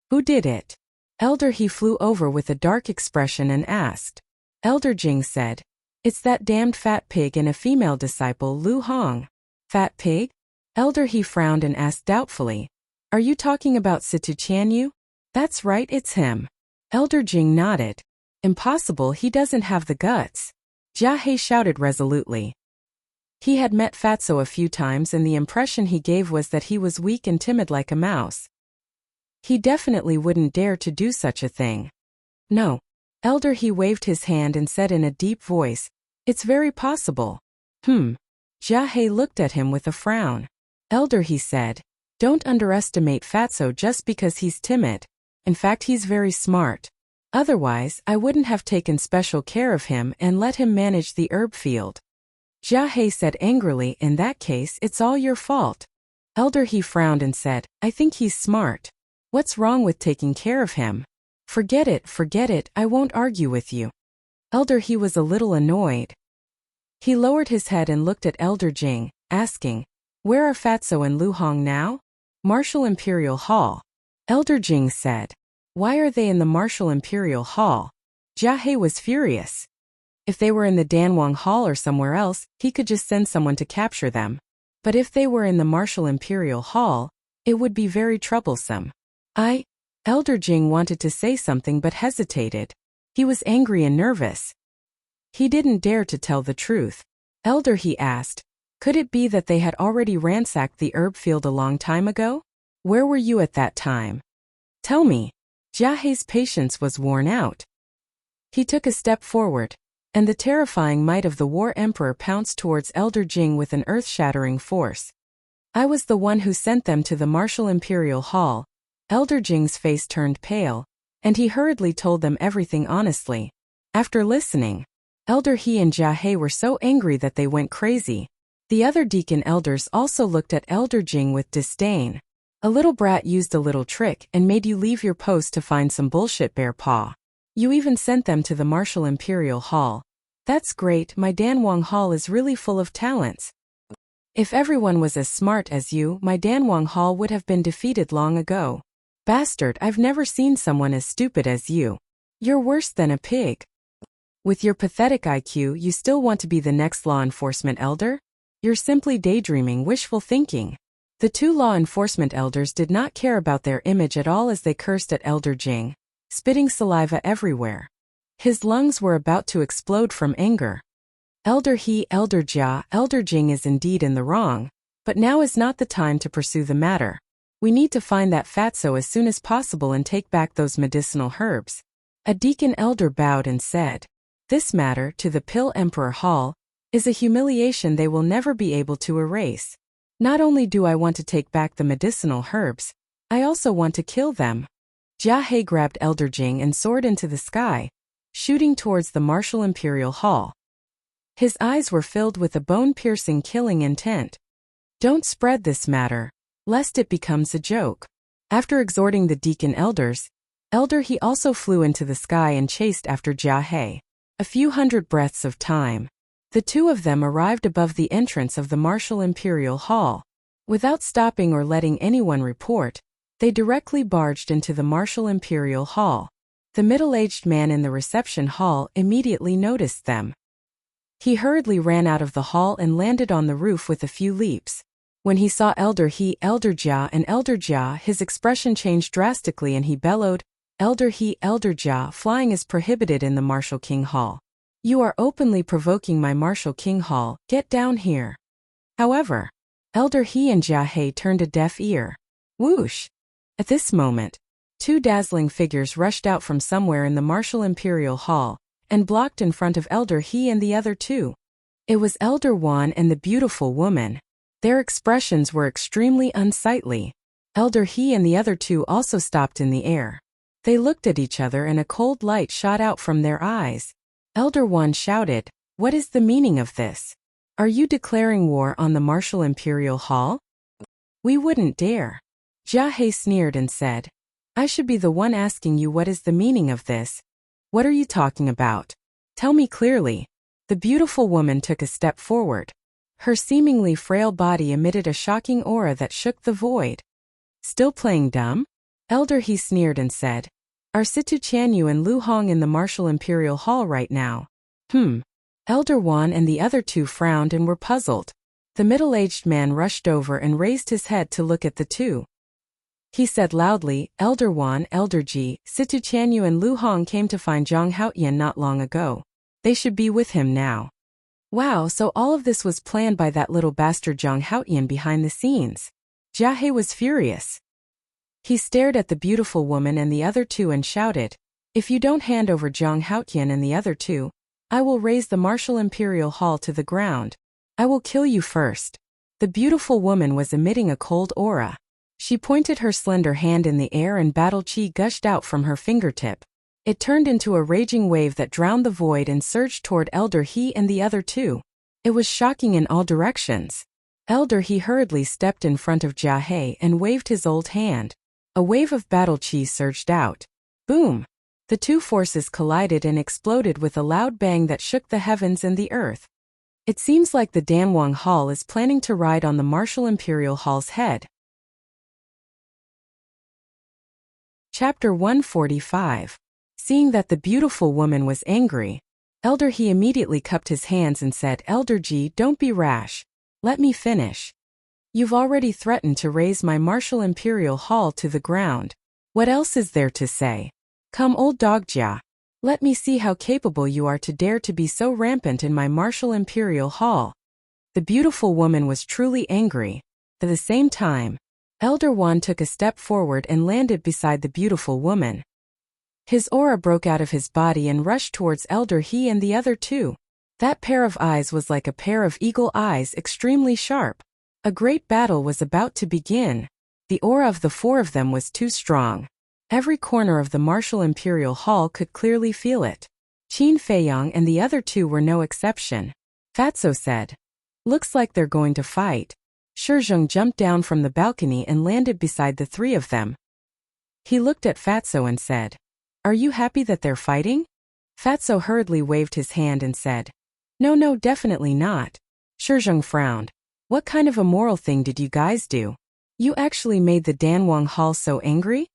Who did it? Elder He flew over with a dark expression and asked. Elder Jing said, it's that damned fat pig and a female disciple, Lu Hong. Fat pig? Elder He frowned and asked doubtfully, are you talking about Situ Qianyu? That's right, it's him. Elder Jing nodded. Impossible, he doesn't have the guts. Jia He shouted resolutely. He had met Fatso a few times and the impression he gave was that he was weak and timid like a mouse. He definitely wouldn't dare to do such a thing. No. Elder He waved his hand and said in a deep voice, it's very possible. Jia He looked at him with a frown. Elder He said, don't underestimate Fatso just because he's timid. In fact, he's very smart. Otherwise, I wouldn't have taken special care of him and let him manage the herb field. Jia He said angrily, in that case, it's all your fault. Elder He frowned and said, I think he's smart. What's wrong with taking care of him? Forget it, I won't argue with you. Elder He was a little annoyed. He lowered his head and looked at Elder Jing, asking, "Where are Fatso and Lu Hong now?" "Martial Imperial Hall." Elder Jing said. "Why are they in the Martial Imperial Hall?" Jia He was furious. If they were in the Danwang Hall or somewhere else, he could just send someone to capture them. But if they were in the Martial Imperial Hall, it would be very troublesome. Elder Jing wanted to say something but hesitated. He was angry and nervous. He didn't dare to tell the truth. Elder He asked, "Could it be that they had already ransacked the herb field a long time ago? Where were you at that time? Tell me." Jia He's patience was worn out. He took a step forward, and the terrifying might of the War Emperor pounced towards Elder Jing with an earth-shattering force. "I was the one who sent them to the Martial Imperial Hall." Elder Jing's face turned pale, and he hurriedly told them everything honestly. After listening, Elder He and Jia He were so angry that they went crazy. The other deacon elders also looked at Elder Jing with disdain. "A little brat used a little trick and made you leave your post to find some bullshit, bear paw. You even sent them to the Martial Imperial Hall. That's great, my Danwang Hall is really full of talents. If everyone was as smart as you, my Danwang Hall would have been defeated long ago. Bastard, I've never seen someone as stupid as you. You're worse than a pig. With your pathetic IQ, you still want to be the next law enforcement elder? You're simply daydreaming, wishful thinking." The two law enforcement elders did not care about their image at all as they cursed at Elder Jing, spitting saliva everywhere. His lungs were about to explode from anger. "Elder He, Elder Jia, Elder Jing is indeed in the wrong, but now is not the time to pursue the matter. We need to find that Fatso as soon as possible and take back those medicinal herbs." A deacon elder bowed and said, "This matter, to the Pill Emperor Hall, is a humiliation they will never be able to erase. Not only do I want to take back the medicinal herbs, I also want to kill them." Jia He grabbed Elder Jing and soared into the sky, shooting towards the Martial Imperial Hall. His eyes were filled with a bone-piercing killing intent. "Don't spread this matter, lest it becomes a joke." After exhorting the deacon elders, Elder He also flew into the sky and chased after Jia He. A few hundred breaths of time. The two of them arrived above the entrance of the Martial Imperial Hall. Without stopping or letting anyone report, they directly barged into the Martial Imperial Hall. The middle-aged man in the reception hall immediately noticed them. He hurriedly ran out of the hall and landed on the roof with a few leaps. When he saw Elder He, Elder Jia, and Elder Jia, his expression changed drastically and he bellowed, "Elder He, Elder Jia, flying is prohibited in the Martial King Hall. You are openly provoking my Martial King Hall, get down here." However, Elder He and Jia He turned a deaf ear. Whoosh! At this moment, two dazzling figures rushed out from somewhere in the Martial Imperial Hall, and blocked in front of Elder He and the other two. It was Elder Wan and the beautiful woman. Their expressions were extremely unsightly. Elder He and the other two also stopped in the air. They looked at each other and a cold light shot out from their eyes. Elder Wan shouted, "What is the meaning of this? Are you declaring war on the Martial Imperial Hall?" "We wouldn't dare." Jia He sneered and said, "I should be the one asking you what is the meaning of this. What are you talking about? Tell me clearly." The beautiful woman took a step forward. Her seemingly frail body emitted a shocking aura that shook the void. "Still playing dumb?" Elder He sneered and said, "Are Situ Chanyu and Lu Hong in the Martial Imperial Hall right now?" Elder Wan and the other two frowned and were puzzled. The middle-aged man rushed over and raised his head to look at the two. He said loudly, "Elder Wan, Elder Ji, Situ Chanyu and Lu Hong came to find Zhang Haotian not long ago. They should be with him now." Wow, so all of this was planned by that little bastard Zhang Haotian behind the scenes. Jia He was furious. He stared at the beautiful woman and the other two and shouted, "If you don't hand over Zhang Haotian and the other two, I will raise the Martial Imperial Hall to the ground. I will kill you first." The beautiful woman was emitting a cold aura. She pointed her slender hand in the air and battle chi gushed out from her fingertip. It turned into a raging wave that drowned the void and surged toward Elder He and the other two. It was shocking in all directions. Elder He hurriedly stepped in front of Jia He and waved his old hand. A wave of battle chi surged out. Boom! The two forces collided and exploded with a loud bang that shook the heavens and the earth. It seems like the Danwang Hall is planning to ride on the Martial Imperial Hall's head. Chapter 145. Seeing that the beautiful woman was angry, Elder He immediately cupped his hands and said, "Elder Ji, don't be rash. Let me finish. You've already threatened to raise my Martial Imperial Hall to the ground. What else is there to say? Come, old dog Jia. Let me see how capable you are to dare to be so rampant in my Martial Imperial Hall." The beautiful woman was truly angry. At the same time, Elder Wan took a step forward and landed beside the beautiful woman. His aura broke out of his body and rushed towards Elder He and the other two. That pair of eyes was like a pair of eagle eyes, extremely sharp. A great battle was about to begin. The aura of the four of them was too strong. Every corner of the Martial Imperial Hall could clearly feel it. Qin Feiyang and the other two were no exception. Fatso said, "Looks like they're going to fight." Shizheng jumped down from the balcony and landed beside the three of them. He looked at Fatso and said, "Are you happy that they're fighting?" Fatso hurriedly waved his hand and said, No, definitely not." Shizheng frowned. "What kind of immoral thing did you guys do? You actually made the Danwang Hall so angry?"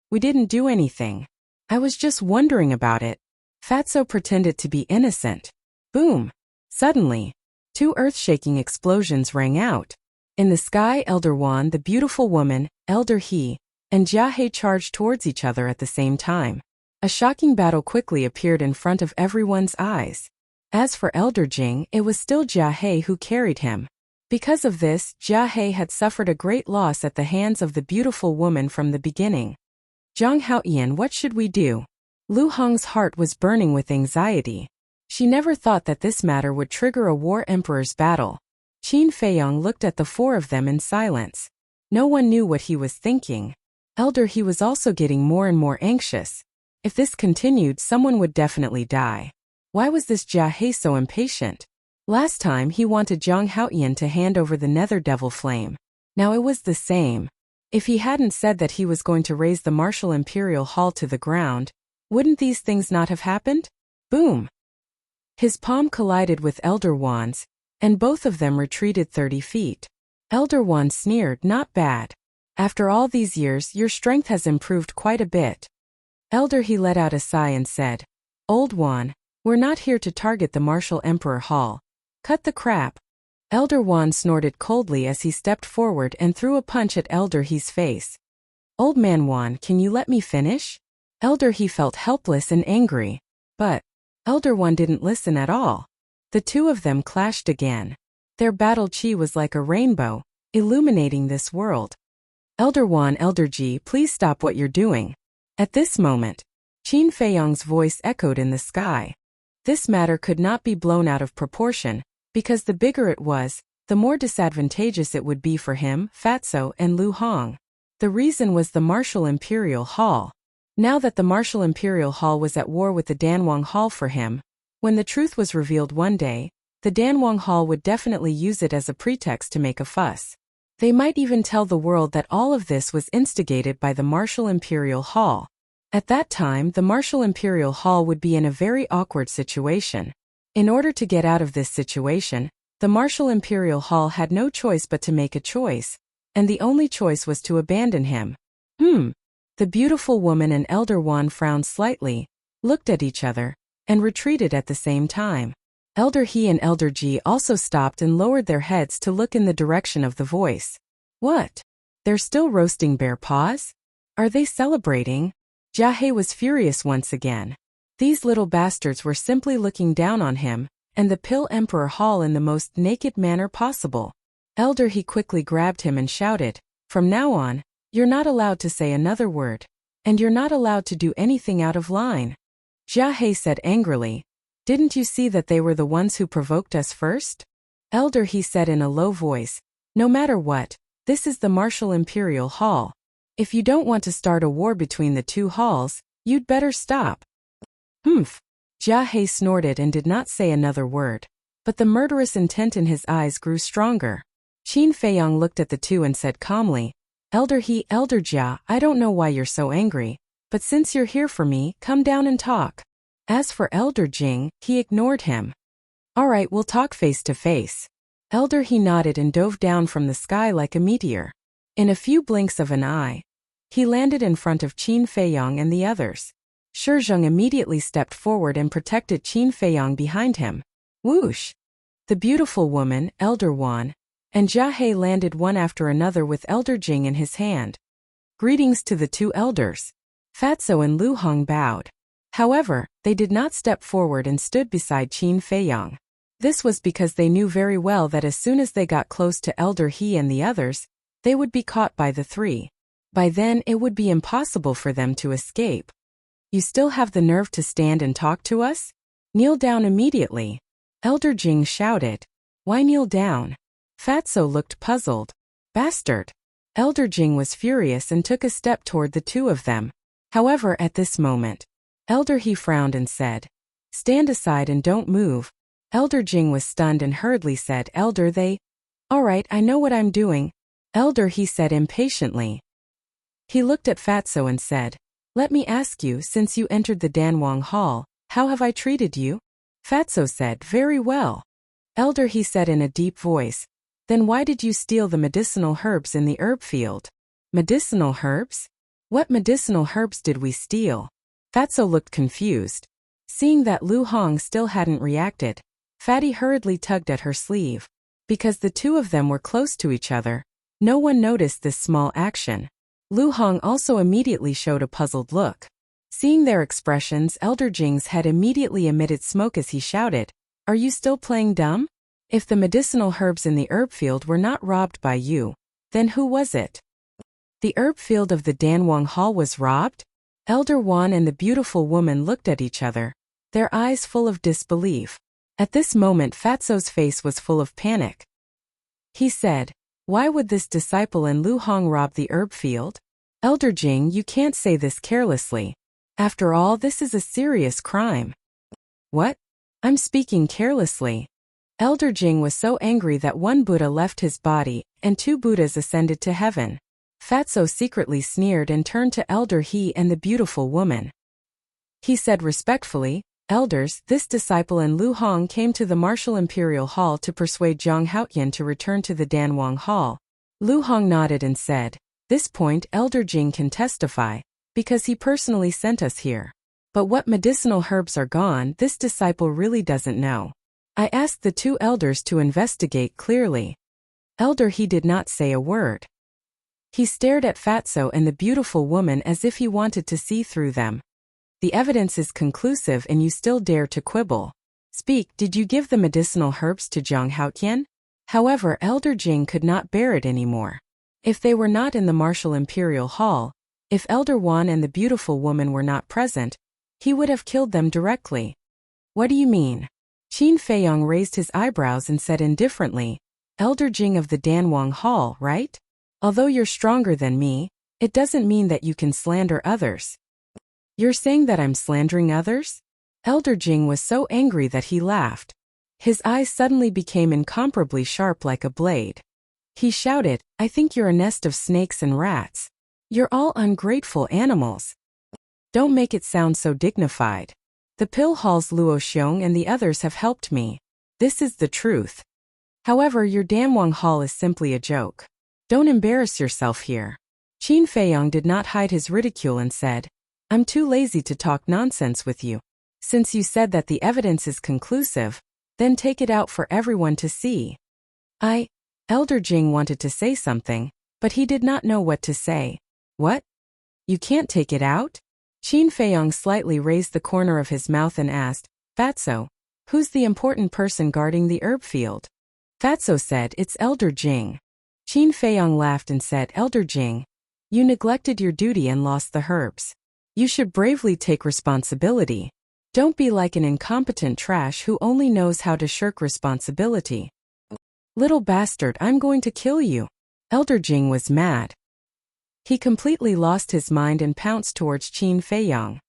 "We didn't do anything. I was just wondering about it." Fatso pretended to be innocent. Boom! Suddenly, two earth-shaking explosions rang out. In the sky, Elder Wan, the beautiful woman, Elder He, and Jia He charged towards each other at the same time. A shocking battle quickly appeared in front of everyone's eyes. As for Elder Jing, it was still Jia He who carried him. Because of this, Jia He had suffered a great loss at the hands of the beautiful woman from the beginning. "Zhang Haoyan, what should we do?" Lu Hong's heart was burning with anxiety. She never thought that this matter would trigger a war emperor's battle. Qin Feiyang looked at the four of them in silence. No one knew what he was thinking. Elder He was also getting more and more anxious. If this continued, someone would definitely die. Why was this Jia He so impatient? Last time he wanted Zhang Haoyan to hand over the Nether Devil Flame. Now it was the same. If he hadn't said that he was going to raise the Martial Imperial Hall to the ground, wouldn't these things not have happened? Boom! His palm collided with Elder Wan's, and both of them retreated 30 feet. Elder Wan sneered, "Not bad. After all these years, your strength has improved quite a bit." Elder He let out a sigh and said, "Old Wan, we're not here to target the Martial Emperor Hall. Cut the crap." Elder Wan snorted coldly as he stepped forward and threw a punch at Elder He's face. "Old man Wan, can you let me finish?" Elder He felt helpless and angry. But Elder Wan didn't listen at all. The two of them clashed again. Their battle chi was like a rainbow, illuminating this world. "Elder Wan, Elder Ji, please stop what you're doing." At this moment, Qin Feiyang's voice echoed in the sky. This matter could not be blown out of proportion, because the bigger it was, the more disadvantageous it would be for him, Fatso, and Lu Hong. The reason was the Martial Imperial Hall. Now that the Martial Imperial Hall was at war with the Danwang Hall for him, when the truth was revealed one day, the Danwang Hall would definitely use it as a pretext to make a fuss. They might even tell the world that all of this was instigated by the Martial Imperial Hall. At that time, the Martial Imperial Hall would be in a very awkward situation. In order to get out of this situation, the Martial Imperial Hall had no choice but to make a choice, and the only choice was to abandon him. The beautiful woman and Elder Wan frowned slightly, looked at each other, and retreated at the same time. Elder He and Elder Ji also stopped and lowered their heads to look in the direction of the voice. What? They're still roasting bear paws? Are they celebrating? Jia He was furious once again. These little bastards were simply looking down on him, and the Pill Emperor Hall in the most naked manner possible. Elder He quickly grabbed him and shouted, "From now on, you're not allowed to say another word, and you're not allowed to do anything out of line." Jia He said angrily, "Didn't you see that they were the ones who provoked us first?" Elder He said in a low voice, "No matter what, this is the Martial Imperial Hall. If you don't want to start a war between the two halls, you'd better stop." Jia He snorted and did not say another word, but the murderous intent in his eyes grew stronger. Qin Feiyang looked at the two and said calmly, "Elder He, Elder Jia, I don't know why you're so angry, But since you're here for me, come down and talk. As for Elder Jing, he ignored him. All right, we'll talk face to face. Elder He nodded and dove down from the sky like a meteor. In a few blinks of an eye, he landed in front of Qin Feiyong and the others. Shizheng immediately stepped forward and protected Qin Feiyong behind him. Whoosh! The beautiful woman, Elder Wan, and Jia He landed one after another with Elder Jing in his hand. Greetings to the two elders. Fatso and Lu Hong bowed. However, they did not step forward and stood beside Qin Feiyong. This was because they knew very well that as soon as they got close to Elder He and the others, they would be caught by the three. By then it would be impossible for them to escape. You still have the nerve to stand and talk to us? Kneel down immediately. Elder Jing shouted. Why kneel down? Fatso looked puzzled. Bastard. Elder Jing was furious and took a step toward the two of them. However, at this moment, Elder He frowned and said, Stand aside and don't move. Elder Jing was stunned and hurriedly said, Elder they. All right, I know what I'm doing. Elder He said impatiently. He looked at Fatso and said, Let me ask you, since you entered the Danwang Hall, how have I treated you? Fatso said, Very well. Elder He said in a deep voice, Then why did you steal the medicinal herbs in the herb field? Medicinal herbs? What medicinal herbs did we steal? Fatso looked confused. Seeing that Lu Hong still hadn't reacted, Fatty hurriedly tugged at her sleeve. Because the two of them were close to each other, no one noticed this small action. Lu Hong also immediately showed a puzzled look. Seeing their expressions, Elder Jing's head immediately emitted smoke as he shouted, Are you still playing dumb? If the medicinal herbs in the herb field were not robbed by you, then who was it? The herb field of the Danwang Hall was robbed? Elder Wan and the beautiful woman looked at each other, their eyes full of disbelief. At this moment Fatso's face was full of panic. He said, Why would this disciple and Lu Hong rob the herb field? Elder Jing, you can't say this carelessly. After all, this is a serious crime. What? I'm speaking carelessly. Elder Jing was so angry that one Buddha left his body, and two Buddhas ascended to heaven. Fatso secretly sneered and turned to Elder He and the beautiful woman. He said respectfully, Elders, this disciple and Lu Hong came to the Martial Imperial Hall to persuade Zhang Haotian to return to the Danwang Hall. Lu Hong nodded and said, This point Elder Jing can testify, because he personally sent us here. But what medicinal herbs are gone, this disciple really doesn't know. I asked the two elders to investigate clearly. Elder He did not say a word. He stared at Fatso and the beautiful woman as if he wanted to see through them. The evidence is conclusive and you still dare to quibble. Speak, did you give the medicinal herbs to Zhang Haotian? However, Elder Jing could not bear it anymore. If they were not in the Martial Imperial Hall, if Elder Wan and the beautiful woman were not present, he would have killed them directly. What do you mean? Qin Feiyong raised his eyebrows and said indifferently, Elder Jing of the Danwang Hall, right? Although you're stronger than me, it doesn't mean that you can slander others. You're saying that I'm slandering others? Elder Jing was so angry that he laughed. His eyes suddenly became incomparably sharp like a blade. He shouted, I think you're a nest of snakes and rats. You're all ungrateful animals. Don't make it sound so dignified. The Pill Hall's Luo Xiong and the others have helped me. This is the truth. However, your Danwang Hall is simply a joke. Don't embarrass yourself here. Qin Feiyong did not hide his ridicule and said, I'm too lazy to talk nonsense with you. Since you said that the evidence is conclusive, then take it out for everyone to see. Elder Jing wanted to say something, but he did not know what to say. What? You can't take it out? Qin Feiyong slightly raised the corner of his mouth and asked, Fatso, who's the important person guarding the herb field? Fatso said, It's Elder Jing. Qin Feiyong laughed and said, Elder Jing, you neglected your duty and lost the herbs. You should bravely take responsibility. Don't be like an incompetent trash who only knows how to shirk responsibility. Little bastard, I'm going to kill you. Elder Jing was mad. He completely lost his mind and pounced towards Qin Feiyong.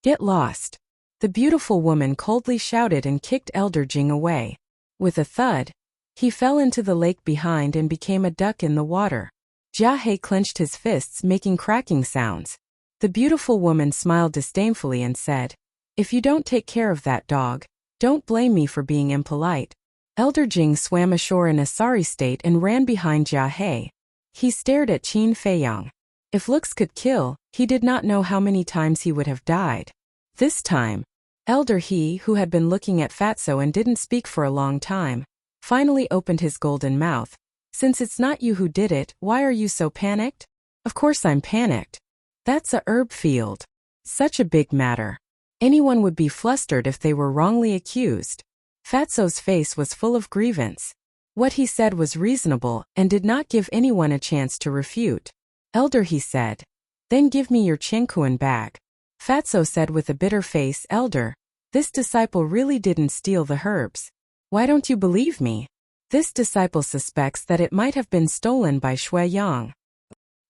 Get lost. The beautiful woman coldly shouted and kicked Elder Jing away. With a thud, he fell into the lake behind and became a duck in the water. Jia He clenched his fists making cracking sounds. The beautiful woman smiled disdainfully and said, "If you don't take care of that dog, don't blame me for being impolite." Elder Jing swam ashore in a sorry state and ran behind Jia He. He stared at Qin Feiyang. If looks could kill, he did not know how many times he would have died. This time, Elder He, who had been looking at Fatso and didn't speak for a long time, finally opened his golden mouth. "Since it's not you who did it, why are you so panicked?" "Of course I'm panicked. That's a herb field. Such a big matter. Anyone would be flustered if they were wrongly accused." Fatso's face was full of grievance. What he said was reasonable and did not give anyone a chance to refute. "Elder," he said, "then give me your Qingkuan bag." Fatso said with a bitter face, "Elder, this disciple really didn't steal the herbs. Why don't you believe me? This disciple suspects that it might have been stolen by Shui Yang."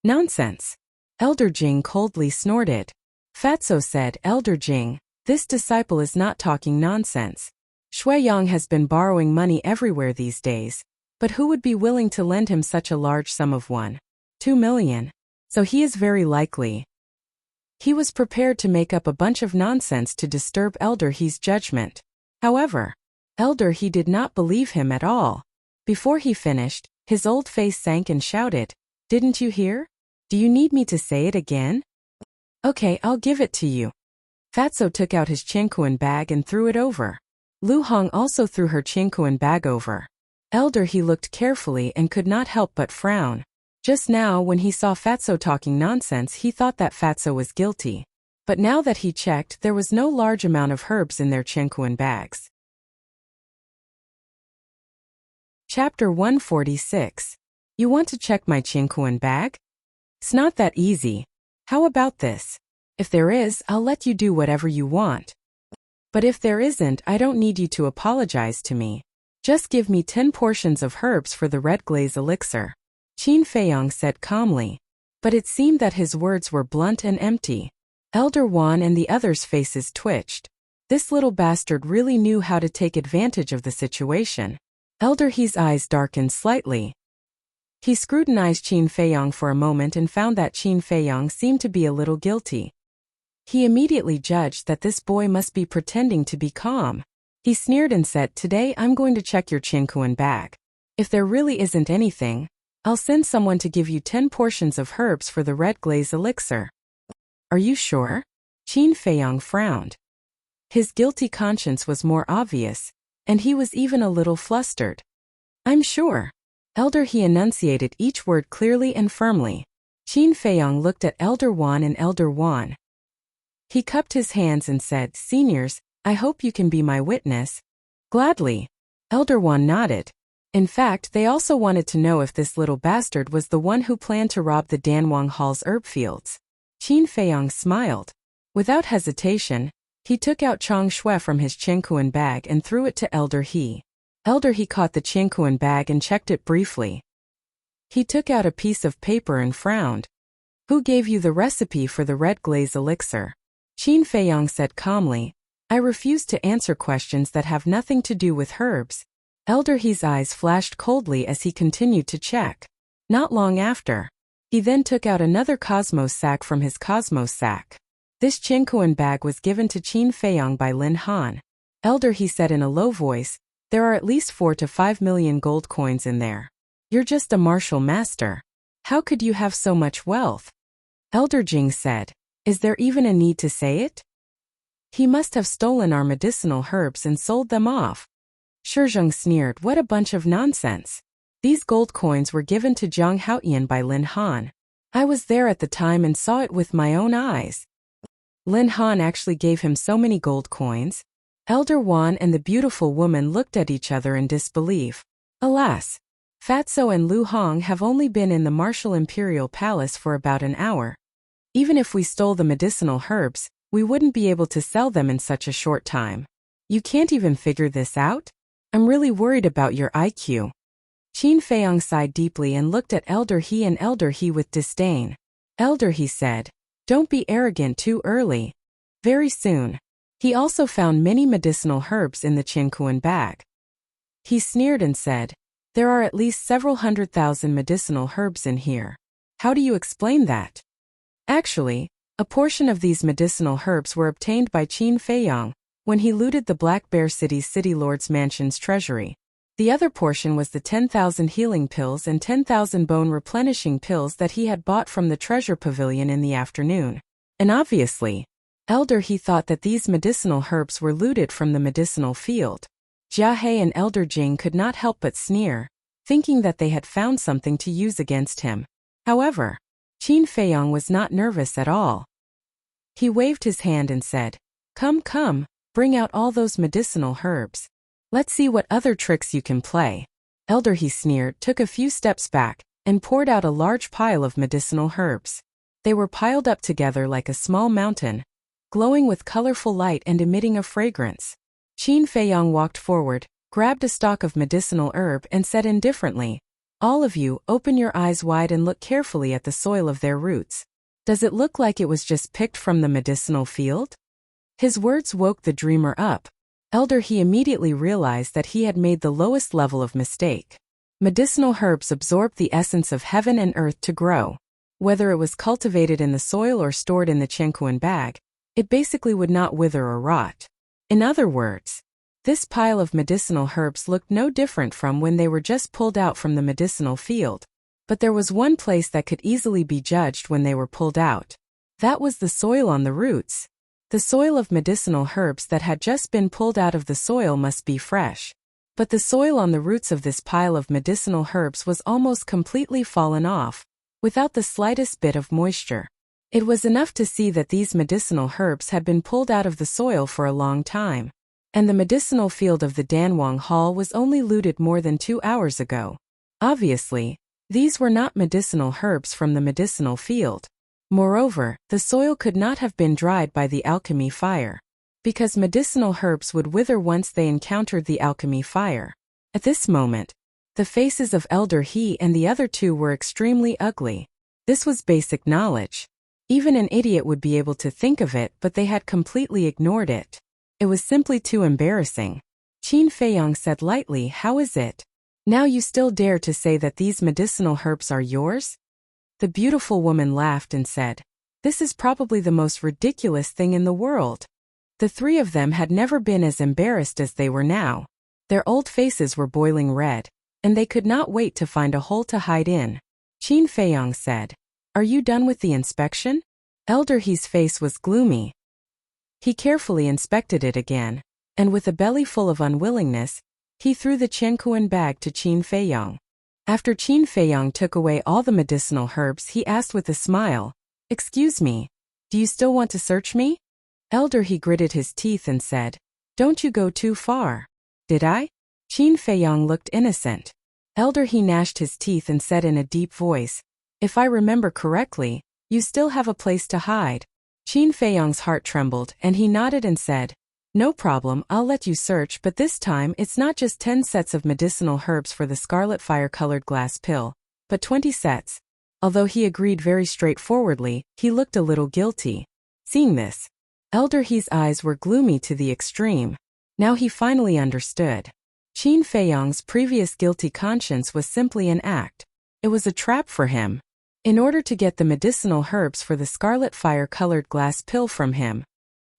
"Nonsense." Elder Jing coldly snorted. Fatso said, "Elder Jing, this disciple is not talking nonsense. Shui Yang has been borrowing money everywhere these days, but who would be willing to lend him such a large sum of 2 million? So he is very likely." He was prepared to make up a bunch of nonsense to disturb Elder He's judgment. However, Elder He did not believe him at all. Before he finished, his old face sank and shouted, "Didn't you hear? Do you need me to say it again?" "Okay, I'll give it to you." Fatso took out his Qingkuan bag and threw it over. Lu Hong also threw her Qingkuan bag over. Elder He looked carefully and could not help but frown. Just now when he saw Fatso talking nonsense he thought that Fatso was guilty. But now that he checked there was no large amount of herbs in their Qingkuan bags. Chapter 146. You want to check my Qingkuan bag? It's not that easy. How about this? If there is, I'll let you do whatever you want. But if there isn't, I don't need you to apologize to me. Just give me 10 portions of herbs for the red glaze elixir. Qin Feiyang said calmly. But it seemed that his words were blunt and empty. Elder Wan and the others' faces twitched. This little bastard really knew how to take advantage of the situation. Elder He's eyes darkened slightly. He scrutinized Qin Feiyang for a moment and found that Qin Feiyang seemed to be a little guilty. He immediately judged that this boy must be pretending to be calm. He sneered and said, "Today I'm going to check your Qingkuan bag. If there really isn't anything, I'll send someone to give you 10 portions of herbs for the red glaze elixir." "Are you sure?" Qin Feiyang frowned. His guilty conscience was more obvious, and he was even a little flustered. "I'm sure." Elder He enunciated each word clearly and firmly. Qin Feiyang looked at Elder Wan and Elder Wan. He cupped his hands and said, "Seniors, I hope you can be my witness." "Gladly." Elder Wan nodded. In fact, they also wanted to know if this little bastard was the one who planned to rob the Danwang Hall's herb fields. Qin Feiyang smiled. Without hesitation, he took out Chong Shui from his Qingkuan bag and threw it to Elder He. Elder He caught the Qingkuan bag and checked it briefly. He took out a piece of paper and frowned. "Who gave you the recipe for the red glaze elixir?" Qin Feiyang said calmly, "I refuse to answer questions that have nothing to do with herbs." Elder He's eyes flashed coldly as he continued to check. Not long after, he then took out another Cosmos sack from his Cosmos sack. This Qingkuan bag was given to Qin Feiyang by Lin Han. Elder He said in a low voice, "There are at least 4 to 5 million gold coins in there. You're just a martial master. How could you have so much wealth?" Elder Jing said, "Is there even a need to say it? He must have stolen our medicinal herbs and sold them off." Shizheng sneered, "What a bunch of nonsense. These gold coins were given to Zhang Haotian by Lin Han. I was there at the time and saw it with my own eyes." Lin Han actually gave him so many gold coins? Elder Wan and the beautiful woman looked at each other in disbelief. Alas! Fatso and Lu Hong have only been in the Martial Imperial Palace for about an hour. Even if we stole the medicinal herbs, we wouldn't be able to sell them in such a short time. You can't even figure this out? I'm really worried about your IQ. Qin Feiyang sighed deeply and looked at Elder He and Elder He with disdain. Elder He said, "Don't be arrogant too early." Very soon, he also found many medicinal herbs in the Qingkuan bag. He sneered and said, "There are at least several 100,000 medicinal herbs in here. How do you explain that?" Actually, A portion of these medicinal herbs were obtained by Qin Feiyang when he looted the Black Bear City's city lord's mansion's treasury. The other portion was the 10,000 healing pills and 10,000 bone replenishing pills that he had bought from the treasure pavilion in the afternoon. And obviously, Elder He thought that these medicinal herbs were looted from the medicinal field. Jia He and Elder Jing could not help but sneer, thinking that they had found something to use against him. However, Qin Feiyang was not nervous at all. He waved his hand and said, "Come, come, bring out all those medicinal herbs. Let's see what other tricks you can play." Elder He sneered, took a few steps back, and poured out a large pile of medicinal herbs. They were piled up together like a small mountain, glowing with colorful light and emitting a fragrance. Qin Feiyang walked forward, grabbed a stalk of medicinal herb and said indifferently, "All of you, open your eyes wide and look carefully at the soil of their roots. Does it look like it was just picked from the medicinal field?" His words woke the dreamer up. Elder He immediately realized that he had made the lowest level of mistake. Medicinal herbs absorb the essence of heaven and earth to grow. Whether it was cultivated in the soil or stored in the Qianquan bag, it basically would not wither or rot. In other words, this pile of medicinal herbs looked no different from when they were just pulled out from the medicinal field. But there was one place that could easily be judged when they were pulled out. That was the soil on the roots. The soil of medicinal herbs that had just been pulled out of the soil must be fresh. But the soil on the roots of this pile of medicinal herbs was almost completely fallen off, without the slightest bit of moisture. It was enough to see that these medicinal herbs had been pulled out of the soil for a long time. And the medicinal field of the Danwang Hall was only looted more than 2 hours ago. Obviously, these were not medicinal herbs from the medicinal field. Moreover, the soil could not have been dried by the alchemy fire, because medicinal herbs would wither once they encountered the alchemy fire. At this moment, the faces of Elder He and the other two were extremely ugly. This was basic knowledge. Even an idiot would be able to think of it, but they had completely ignored it. It was simply too embarrassing. Qin Feiyang said lightly, "How is it? Now you still dare to say that these medicinal herbs are yours?" The beautiful woman laughed and said, "This is probably the most ridiculous thing in the world." The three of them had never been as embarrassed as they were now. Their old faces were boiling red, and they could not wait to find a hole to hide in. Qin Feiyang said, "Are you done with the inspection?" Elder He's face was gloomy. He carefully inspected it again, and with a belly full of unwillingness, he threw the Qianquan bag to Qin Feiyang. After Qin Feiyang took away all the medicinal herbs, he asked with a smile, "Excuse me, do you still want to search me?" Elder He gritted his teeth and said, "Don't you go too far." "Did I?" Qin Feiyang looked innocent. Elder He gnashed his teeth and said in a deep voice, "If I remember correctly, you still have a place to hide." Qin Feiyang's heart trembled and he nodded and said, "No problem, I'll let you search, but this time it's not just 10 sets of medicinal herbs for the scarlet fire-colored glass pill, but 20 sets. Although he agreed very straightforwardly, he looked a little guilty. Seeing this, Elder He's eyes were gloomy to the extreme. Now he finally understood. Qin Feiyang's previous guilty conscience was simply an act. It was a trap for him. In order to get the medicinal herbs for the scarlet fire-colored glass pill from him,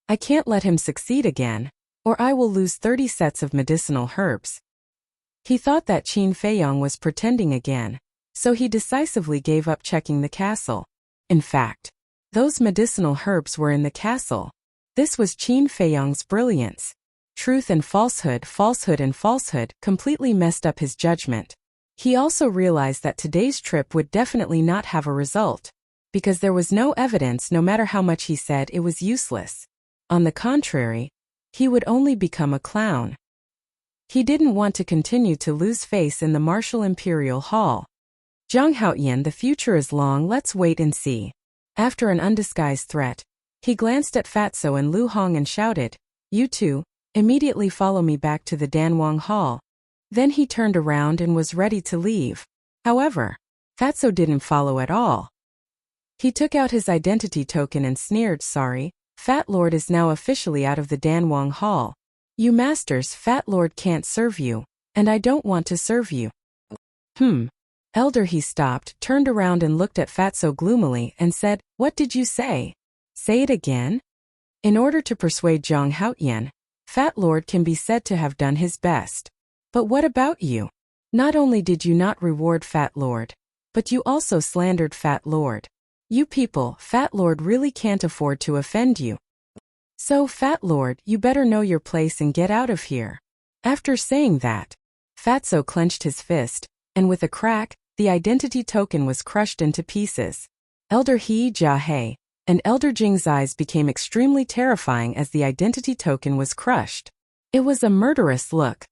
I can't let him succeed again, or I will lose 30 sets of medicinal herbs. He thought that Qin Feiyang was pretending again, so he decisively gave up checking the castle. In fact, those medicinal herbs were in the castle. This was Qin Feiyang's brilliance. Truth and falsehood, falsehood and falsehood completely messed up his judgment. He also realized that today's trip would definitely not have a result, because there was no evidence. No matter how much he said, it was useless. On the contrary, he would only become a clown. He didn't want to continue to lose face in the martial imperial hall. Zhang Haoyan, the future is long, let's wait and see. After an undisguised threat, he glanced at Fatso and Lu Hong and shouted, "You two, immediately follow me back to the Danwang Hall." Then he turned around and was ready to leave. However, Fatso didn't follow at all. He took out his identity token and sneered, "Sorry, Fat Lord is now officially out of the Danwang Hall. You masters, Fat Lord can't serve you, and I don't want to serve you." Elder He stopped, turned around and looked at Fatso gloomily and said, "What did you say?" Say it again? In order to persuade Zhang Haotian, Fat Lord can be said to have done his best. But what about you? Not only did you not reward Fat Lord, but you also slandered Fat Lord. You people, Fat Lord really can't afford to offend you. So, Fat Lord, you better know your place and get out of here. After saying that, Fatso clenched his fist, and with a crack, the identity token was crushed into pieces. Elder He Jia and Elder Jing's eyes became extremely terrifying as the identity token was crushed. It was a murderous look.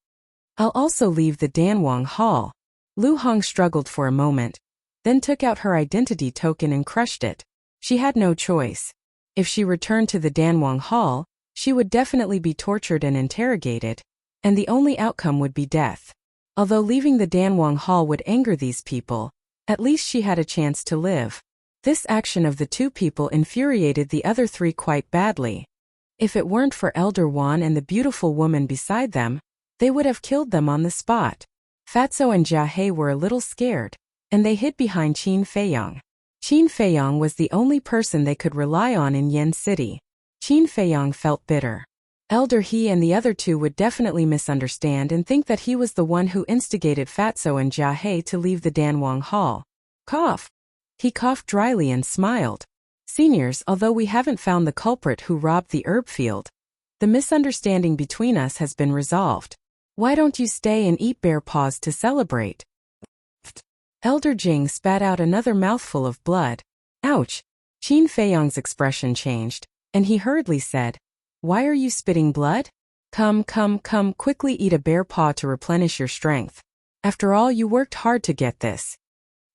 I'll also leave the Danwang Hall. Lu Hong struggled for a moment, then took out her identity token and crushed it. She had no choice. If she returned to the Danwang Hall, she would definitely be tortured and interrogated, and the only outcome would be death. Although leaving the Danwang Hall would anger these people, at least she had a chance to live. This action of the two people infuriated the other three quite badly. If it weren't for Elder Wan and the beautiful woman beside them, they would have killed them on the spot. Fatso and Jia He were a little scared, and they hid behind Qin Feiyang. Qin Feiyang was the only person they could rely on in Yen City. Qin Feiyang felt bitter. Elder He and the other two would definitely misunderstand and think that he was the one who instigated Fatso and Jia He to leave the Danwang Hall. Cough. He coughed dryly and smiled. Seniors, although we haven't found the culprit who robbed the herb field, the misunderstanding between us has been resolved. Why don't you stay and eat bear paws to celebrate? Elder Jing spat out another mouthful of blood. Ouch! Qin Feiyang's expression changed, and he hurriedly said, "Why are you spitting blood? Come, quickly eat a bear paw to replenish your strength. After all, you worked hard to get this."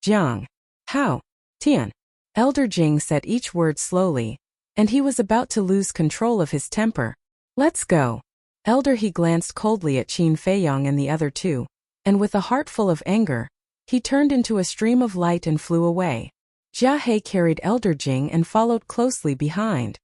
Jiang. How? Tian. Elder Jing said each word slowly, and he was about to lose control of his temper. Let's go. Elder He glanced coldly at Qin Feiyang and the other two, and with a heart full of anger, he turned into a stream of light and flew away. Jia He carried Elder Jing and followed closely behind.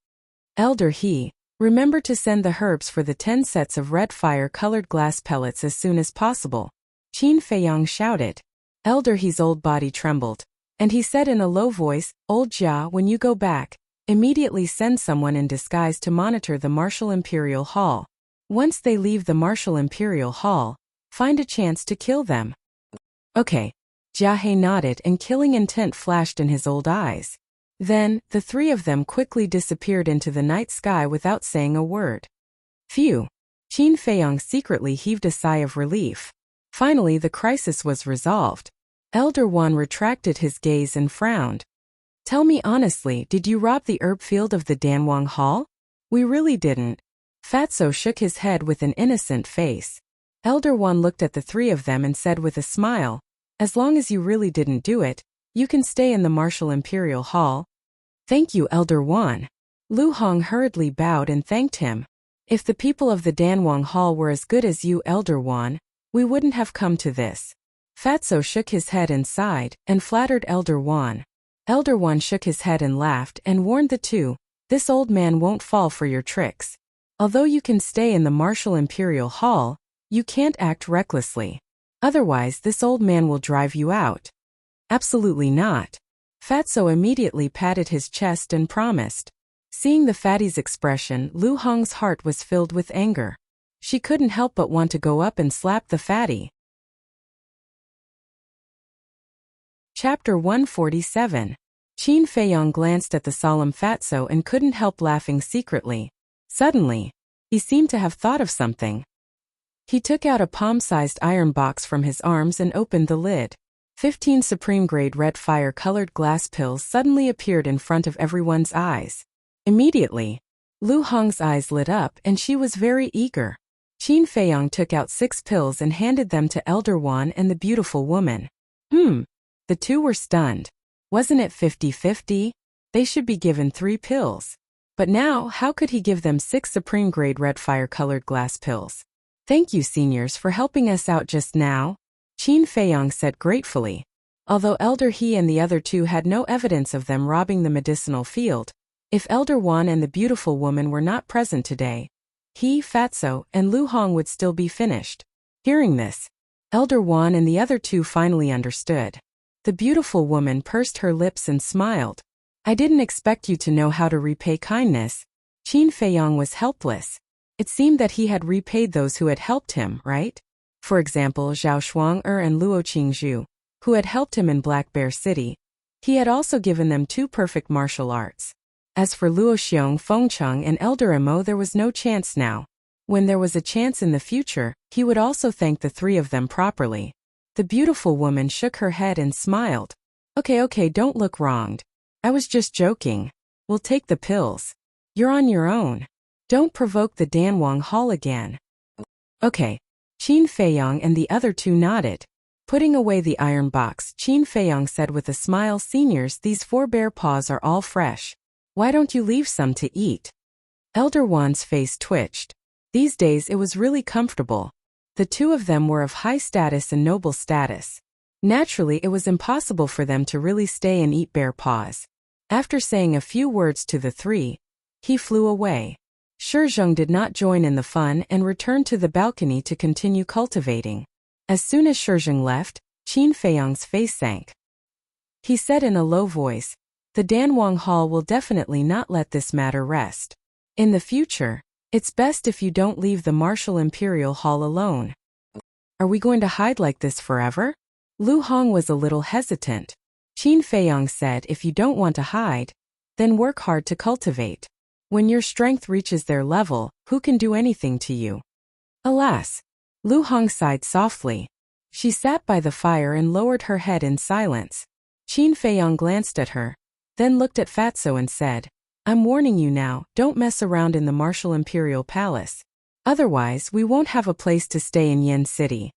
Elder He, remember to send the herbs for the 10 sets of red fire-colored glass pellets as soon as possible. Qin Feiyang shouted. Elder He's old body trembled, and he said in a low voice, "Old Jia, when you go back, immediately send someone in disguise to monitor the Martial Imperial Hall. Once they leave the Martial Imperial Hall, find a chance to kill them." Okay. Jia He nodded and killing intent flashed in his old eyes. Then, the three of them quickly disappeared into the night sky without saying a word. Phew. Qin Feiyang secretly heaved a sigh of relief. Finally, the crisis was resolved. Elder Wan retracted his gaze and frowned. Tell me honestly, did you rob the herb field of the Danwang Hall? We really didn't. Fatso shook his head with an innocent face. Elder Wan looked at the three of them and said with a smile, "As long as you really didn't do it, you can stay in the Martial Imperial Hall." Thank you, Elder Wan. Lu Hong hurriedly bowed and thanked him. If the people of the Danwang Hall were as good as you, Elder Wan, we wouldn't have come to this. Fatso shook his head and sighed, and flattered Elder Wan. Elder Wan shook his head and laughed and warned the two, "This old man won't fall for your tricks. Although you can stay in the Martial Imperial Hall, you can't act recklessly. Otherwise, this old man will drive you out." Absolutely not. Fatso immediately patted his chest and promised. Seeing the fatty's expression, Lu Hong's heart was filled with anger. She couldn't help but want to go up and slap the fatty. Chapter 147. Qin Feiyang glanced at the solemn Fatso and couldn't help laughing secretly. Suddenly, he seemed to have thought of something. He took out a palm-sized iron box from his arms and opened the lid. 15 supreme-grade red fire-colored glass pills suddenly appeared in front of everyone's eyes. Immediately, Lu Hong's eyes lit up and she was very eager. Qin Feiyang took out 6 pills and handed them to Elder Wan and the beautiful woman. The two were stunned. Wasn't it 50-50? They should be given 3 pills. But now, how could he give them 6 supreme-grade red fire-colored glass pills? Thank you, seniors, for helping us out just now, Qin Feiyang said gratefully. Although Elder He and the other two had no evidence of them robbing the medicinal field, if Elder Wan and the beautiful woman were not present today, he, Fatso, and Lu Hong would still be finished. Hearing this, Elder Wan and the other two finally understood. The beautiful woman pursed her lips and smiled. I didn't expect you to know how to repay kindness. Qin Feiyang was helpless. It seemed that he had repaid those who had helped him, right? For example, Zhao Shuang-er and Luo Qingzhu, who had helped him in Black Bear City. He had also given them 2 perfect martial arts. As for Luo Xiong, Fengcheng, and Elder Mo, there was no chance now. When there was a chance in the future, he would also thank the 3 of them properly. The beautiful woman shook her head and smiled. Okay, don't look wronged. I was just joking. We'll take the pills. You're on your own. Don't provoke the Danwang Hall again. Okay. Qin Feiyang and the other 2 nodded. Putting away the iron box, Qin Feiyang said with a smile, "Seniors, these 4 bear paws are all fresh. Why don't you leave some to eat?" Elder Wan's face twitched. These days it was really comfortable. The 2 of them were of high status and noble status. Naturally, it was impossible for them to really stay and eat bear paws. After saying a few words to the 3, he flew away. Shizheng did not join in the fun and returned to the balcony to continue cultivating. As soon as Shizheng left, Qin Feiyang's face sank. He said in a low voice, "The Danwang Hall will definitely not let this matter rest. In the future, it's best if you don't leave the Martial Imperial Hall alone." "Are we going to hide like this forever?" Lu Hong was a little hesitant. Qin Feiyang said, "If you don't want to hide, then work hard to cultivate. When your strength reaches their level, who can do anything to you?" Alas! Lu Hong sighed softly. She sat by the fire and lowered her head in silence. Qin Feiyang glanced at her, then looked at Fatso and said, "I'm warning you now, don't mess around in the Martial Imperial Palace. Otherwise, we won't have a place to stay in Yen City."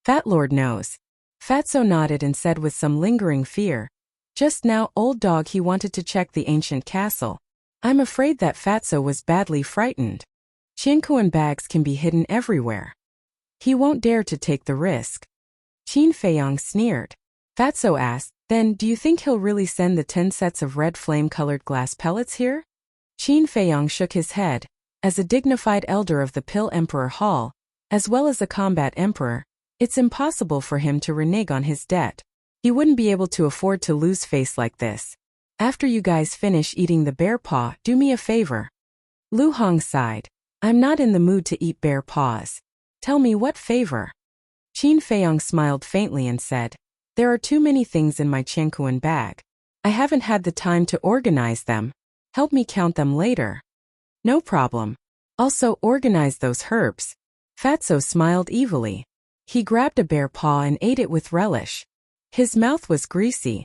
"Fat Lord knows." Fatso nodded and said with some lingering fear, "Just now, old dog, he wanted to check the ancient castle. I'm afraid that Fatso was badly frightened. Qinkuan bags can be hidden everywhere. He won't dare to take the risk." Qin Feiyang sneered. Fatso asked, "Then, do you think he'll really send the 10 sets of red flame-colored glass pellets here?" Qin Feiyang shook his head. As a dignified elder of the Pill Emperor Hall, as well as a combat emperor, it's impossible for him to renege on his debt. He wouldn't be able to afford to lose face like this. "After you guys finish eating the bear paw, do me a favor." Lu Hong sighed. "I'm not in the mood to eat bear paws. Tell me what favor." Qin Feiyang smiled faintly and said, "There are too many things in my Qiankuan bag. I haven't had the time to organize them. Help me count them later." "No problem. Also, organize those herbs." Fatso smiled evilly. He grabbed a bear paw and ate it with relish. His mouth was greasy.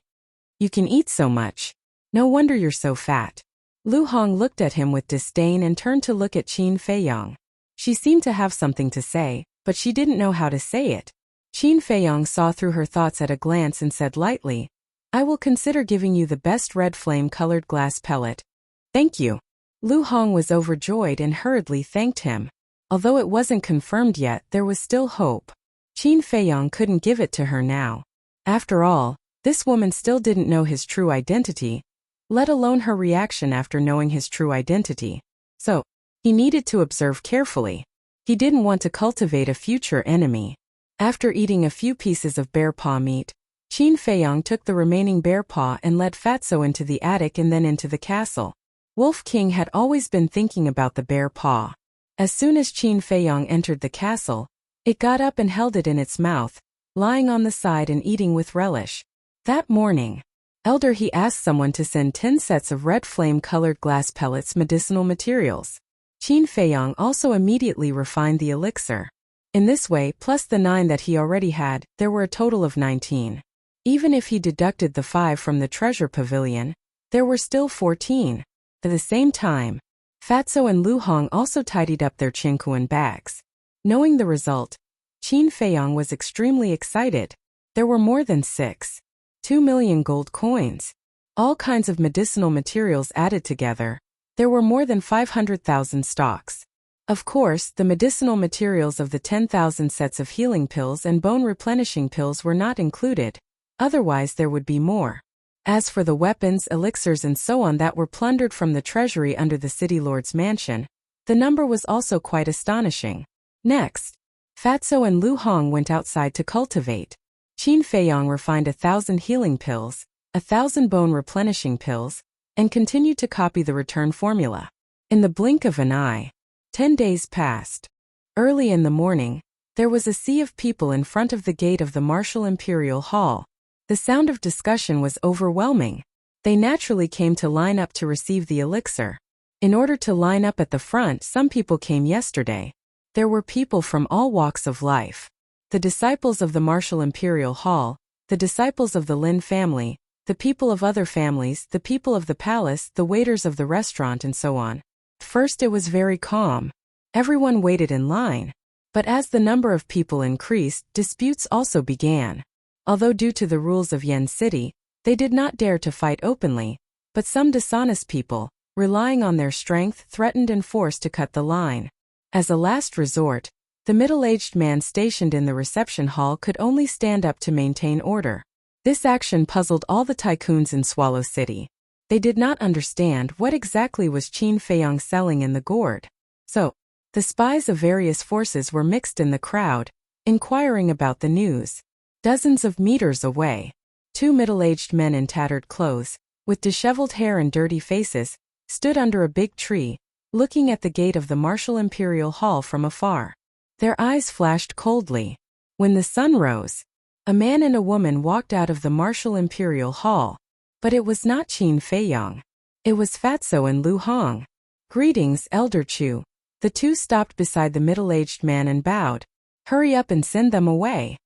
"You can eat so much. No wonder you're so fat." Lu Hong looked at him with disdain and turned to look at Qin Feiyang. She seemed to have something to say, but she didn't know how to say it. Qin Feiyang saw through her thoughts at a glance and said lightly, "I will consider giving you the best red flame-colored glass pellet." "Thank you." Lu Hong was overjoyed and hurriedly thanked him. Although it wasn't confirmed yet, there was still hope. Qin Feiyang couldn't give it to her now. After all, this woman still didn't know his true identity, let alone her reaction after knowing his true identity. So, he needed to observe carefully. He didn't want to cultivate a future enemy. After eating a few pieces of bear paw meat, Qin Feiyang took the remaining bear paw and led Fatso into the attic and then into the castle. Wolf King had always been thinking about the bear paw. As soon as Qin Feiyang entered the castle, it got up and held it in its mouth, lying on the side and eating with relish. That morning, Elder He asked someone to send 10 sets of red flame-colored glass pellets medicinal materials. Qin Feiyang also immediately refined the elixir. In this way, plus the 9 that he already had, there were a total of 19. Even if he deducted the 5 from the treasure pavilion, there were still 14. At the same time, Fatso and Lu Hong also tidied up their Qinkuan bags. Knowing the result, Qin Feiyang was extremely excited. There were more than 2 million gold coins. All kinds of medicinal materials added together. There were more than 500,000 stocks. Of course, the medicinal materials of the 10,000 sets of healing pills and bone replenishing pills were not included. Otherwise there would be more. As for the weapons, elixirs and so on that were plundered from the treasury under the city lord's mansion, the number was also quite astonishing. Next, Fatso and Lu Hong went outside to cultivate. Qin Feiyang refined 1,000 healing pills, 1,000 bone replenishing pills, and continued to copy the return formula. In the blink of an eye, 10 days passed. Early in the morning, there was a sea of people in front of the gate of the Martial Imperial Hall. The sound of discussion was overwhelming. They naturally came to line up to receive the elixir. In order to line up at the front, some people came yesterday. There were people from all walks of life. The disciples of the Martial Imperial Hall, the disciples of the Lin family, the people of other families, the people of the palace, the waiters of the restaurant, and so on. First it was very calm. Everyone waited in line. But as the number of people increased, disputes also began. Although due to the rules of Yen City, they did not dare to fight openly, but some dishonest people, relying on their strength, threatened and forced to cut the line. As a last resort, the middle-aged man stationed in the reception hall could only stand up to maintain order. This action puzzled all the tycoons in Swallow City. They did not understand what exactly was Qin Feiyong selling in the gourd. So, the spies of various forces were mixed in the crowd, inquiring about the news. Dozens of meters away, two middle-aged men in tattered clothes, with disheveled hair and dirty faces, stood under a big tree, looking at the gate of the Martial Imperial Hall from afar. Their eyes flashed coldly. When the sun rose, a man and a woman walked out of the Martial Imperial Hall. But it was not Qin Feiyong. It was Fatso and Lu Hong. "Greetings, Elder Chu." The two stopped beside the middle-aged man and bowed. "Hurry up and send them away."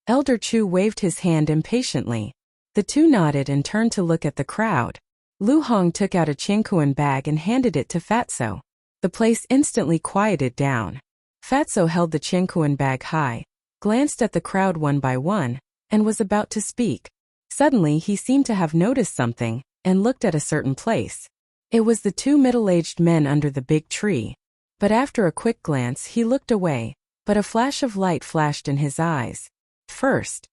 Elder Chu waved his hand impatiently. The two nodded and turned to look at the crowd. Lu Hong took out a Qianquan bag and handed it to Fatso. The place instantly quieted down. Fatso held the Qianquan bag high, glanced at the crowd one by one, and was about to speak. Suddenly he seemed to have noticed something, and looked at a certain place. It was the two middle-aged men under the big tree. But after a quick glance he looked away, but a flash of light flashed in his eyes. First,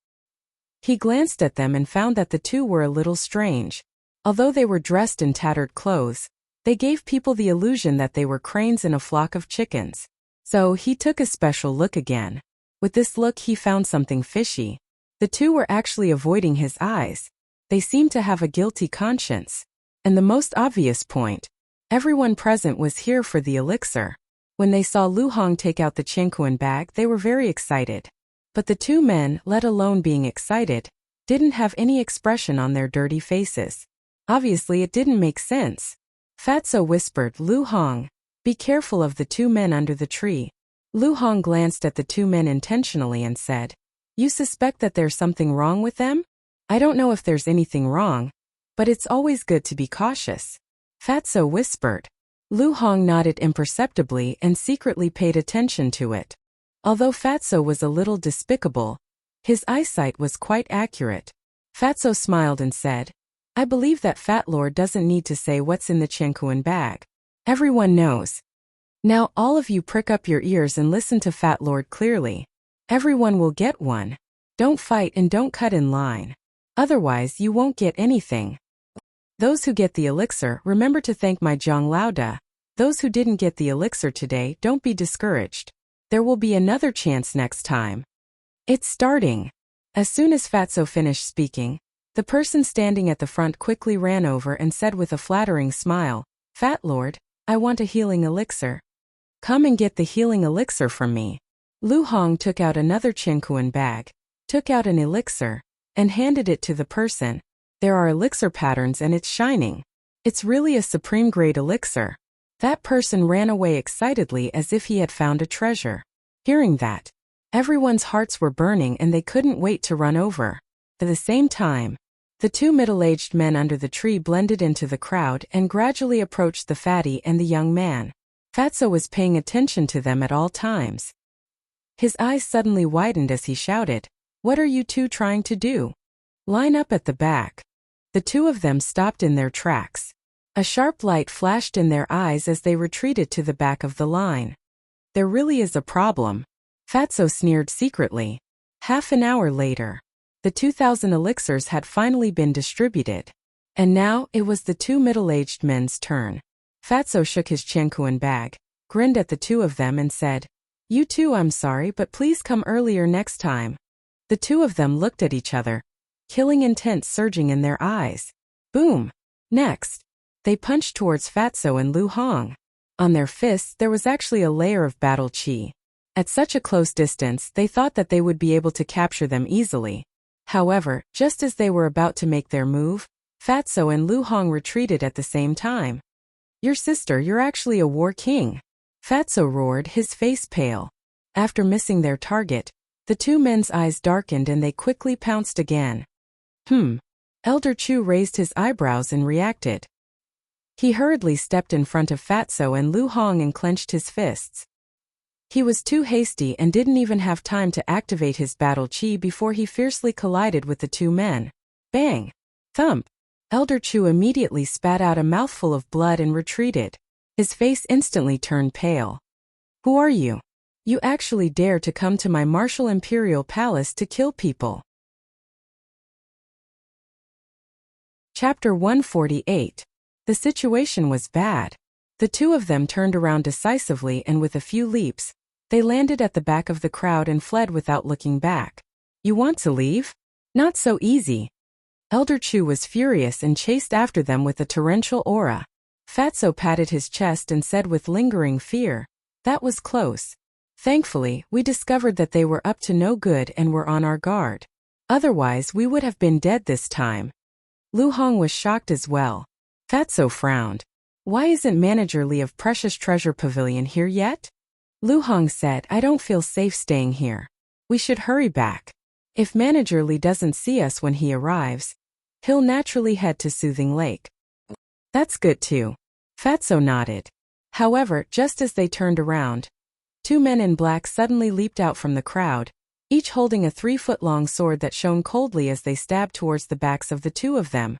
he glanced at them and found that the two were a little strange. Although they were dressed in tattered clothes, they gave people the illusion that they were cranes in a flock of chickens. So he took a special look again. With this look he found something fishy. The two were actually avoiding his eyes. They seemed to have a guilty conscience. And the most obvious point, everyone present was here for the elixir. When they saw Lu Hong take out the Qianquan bag, they were very excited. But the two men, let alone being excited, didn't have any expression on their dirty faces. Obviously it didn't make sense. Fatso whispered, "Lu Hong, be careful of the two men under the tree." Lu Hong glanced at the two men intentionally and said, "You suspect that there's something wrong with them?" "I don't know if there's anything wrong, but it's always good to be cautious," Fatso whispered. Lu Hong nodded imperceptibly and secretly paid attention to it. Although Fatso was a little despicable, his eyesight was quite accurate. Fatso smiled and said, "I believe that Fat Lord doesn't need to say what's in the Qianquan bag. Everyone knows. Now all of you prick up your ears and listen to Fat Lord clearly. Everyone will get one. Don't fight and don't cut in line. Otherwise you won't get anything. Those who get the elixir, remember to thank my Zhang Laoda. Those who didn't get the elixir today, don't be discouraged. There will be another chance next time. It's starting." As soon as Fatso finished speaking, the person standing at the front quickly ran over and said with a flattering smile, "Fat Lord, I want a healing elixir. Come and get the healing elixir from me." Lu Hong took out another Qianquan bag, took out an elixir, and handed it to the person. "There are elixir patterns and it's shining. It's really a supreme grade elixir." That person ran away excitedly as if he had found a treasure. Hearing that, everyone's hearts were burning and they couldn't wait to run over. At the same time, the two middle-aged men under the tree blended into the crowd and gradually approached the fatty and the young man. Fatso was paying attention to them at all times. His eyes suddenly widened as he shouted, "What are you two trying to do? Line up at the back." The two of them stopped in their tracks. A sharp light flashed in their eyes as they retreated to the back of the line. "There really is a problem," Fatso sneered secretly. Half an hour later, the 2,000 elixirs had finally been distributed. And now it was the two middle-aged men's turn. Fatso shook his Qianquan bag, grinned at the two of them and said, "You two, I'm sorry, but please come earlier next time." The two of them looked at each other. killing intent surging in their eyes. Boom! Next, they punched towards Fatso and Lu Hong. On their fists there was actually a layer of battle chi. At such a close distance they thought that they would be able to capture them easily. However, just as they were about to make their move, Fatso and Lu Hong retreated at the same time. "Your sister, you're actually a war king," Fatso roared, his face pale. After missing their target, the two men's eyes darkened and they quickly pounced again. Elder Chu raised his eyebrows and reacted. He hurriedly stepped in front of Fatso and Lu Hong and clenched his fists. He was too hasty and didn't even have time to activate his battle chi before he fiercely collided with the two men. Bang! Thump! Elder Chu immediately spat out a mouthful of blood and retreated. His face instantly turned pale. "Who are you? You actually dare to come to my martial imperial palace to kill people?" Chapter 148. The situation was bad. The two of them turned around decisively and with a few leaps, they landed at the back of the crowd and fled without looking back. "You want to leave? Not so easy." Elder Chu was furious and chased after them with a torrential aura. Fatso patted his chest and said with lingering fear, "That was close. Thankfully, we discovered that they were up to no good and were on our guard. Otherwise, we would have been dead this time." Lu Hong was shocked as well. Fatso frowned. "Why isn't Manager Li of Precious Treasure Pavilion here yet?" Lu Hong said, "I don't feel safe staying here. We should hurry back. If Manager Li doesn't see us when he arrives, he'll naturally head to Soothing Lake." "That's good too." Fatso nodded. However, just as they turned around, two men in black suddenly leaped out from the crowd, each holding a 3-foot-long sword that shone coldly as they stabbed towards the backs of the two of them.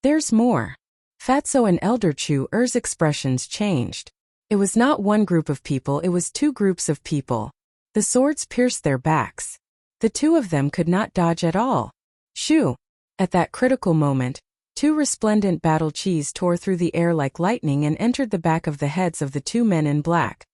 "There's more." Fatso and Elder Chu's expressions changed. It was not one group of people, it was two groups of people. The swords pierced their backs. The two of them could not dodge at all. Shoo! At that critical moment, two resplendent battle chis tore through the air like lightning and entered the back of the heads of the two men in black.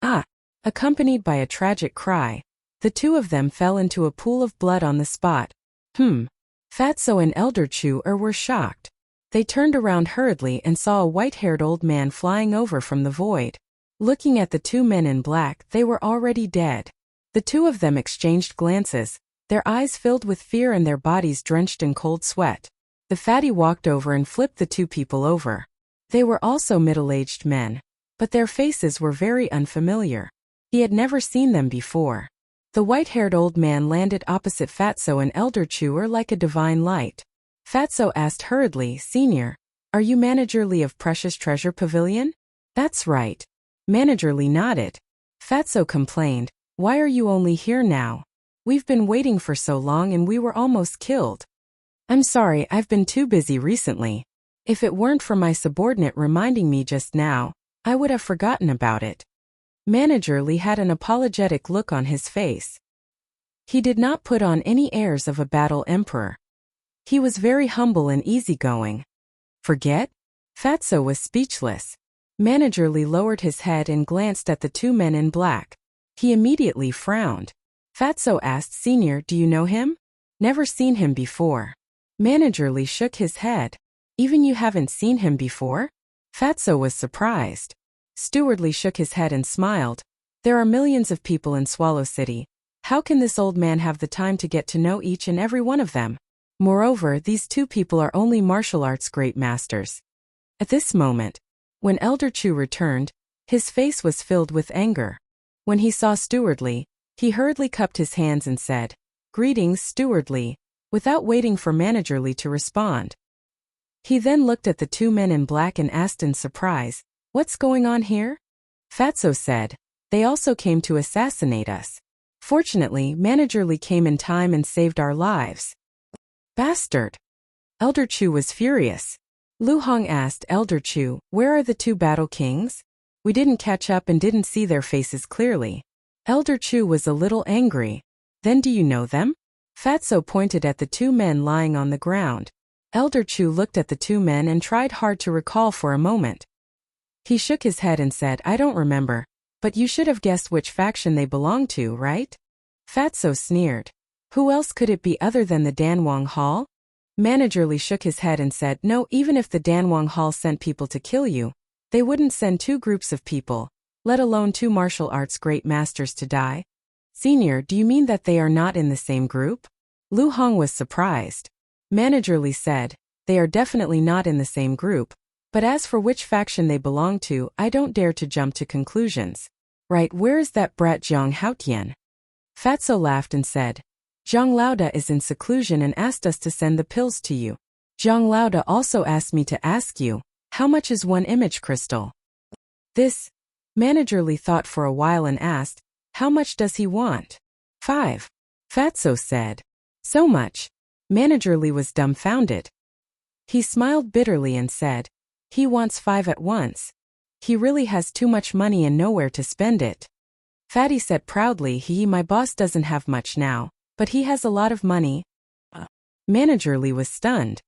"Ah!" Accompanied by a tragic cry, the two of them fell into a pool of blood on the spot. Fatso and Elder Chu were shocked. They turned around hurriedly and saw a white-haired old man flying over from the void. Looking at the two men in black, they were already dead. The two of them exchanged glances, their eyes filled with fear and their bodies drenched in cold sweat. The fatty walked over and flipped the two people over. They were also middle-aged men, but their faces were very unfamiliar. He had never seen them before. The white-haired old man landed opposite Fatso and Elder Chu like a divine light. Fatso asked hurriedly, "Senior, are you Manager Li of Precious Treasure Pavilion?" "That's right." Manager Li nodded. Fatso complained, "Why are you only here now? We've been waiting for so long and we were almost killed." "I'm sorry, I've been too busy recently. If it weren't for my subordinate reminding me just now, I would have forgotten about it." Manager Li had an apologetic look on his face. He did not put on any airs of a battle emperor. He was very humble and easygoing. "Forget?" Fatso was speechless. Manager Li lowered his head and glanced at the two men in black. He immediately frowned. Fatso asked, "Senior, do you know him?" "Never seen him before." Manager Li shook his head. "Even you haven't seen him before?" Fatso was surprised. Steward Li shook his head and smiled. "There are millions of people in Swallow City. How can this old man have the time to get to know each and every one of them? Moreover, these two people are only martial arts great masters." At this moment, when Elder Chu returned, his face was filled with anger. When he saw Steward Li, he hurriedly cupped his hands and said, "Greetings, Steward Li," without waiting for Manager Li to respond. He then looked at the two men in black and asked in surprise, "What's going on here?" Fatso said, "They also came to assassinate us. Fortunately, Manager Li came in time and saved our lives." "Bastard!" Elder Chu was furious. Lu Hong asked Elder Chu, "Where are the two battle kings? We didn't catch up and didn't see their faces clearly." Elder Chu was a little angry. "Then do you know them?" Fatso pointed at the two men lying on the ground. Elder Chu looked at the two men and tried hard to recall for a moment. He shook his head and said, "I don't remember, but you should have guessed which faction they belong to, right?" Fatso sneered. Who else could it be other than the Danwang Hall? Manager Li shook his head and said, no, even if the Danwang Hall sent people to kill you, they wouldn't send two groups of people, let alone two martial arts great masters to die. Senior, do you mean that they are not in the same group? Lu Hong was surprised. Manager Li said, they are definitely not in the same group, but as for which faction they belong to, I don't dare to jump to conclusions. Right, where is that brat Zhang Haotian? Fatso laughed and said, Zhang Laoda is in seclusion and asked us to send the pills to you. Zhang Laoda also asked me to ask you, how much is one image crystal? This. Manager Li thought for a while and asked, how much does he want? 5. Fatso said. So much. Manager Li was dumbfounded. He smiled bitterly and said, he wants 5 at once. He really has too much money and nowhere to spend it. Fatty said proudly, my boss doesn't have much now, but he has a lot of money. Manager Li was stunned.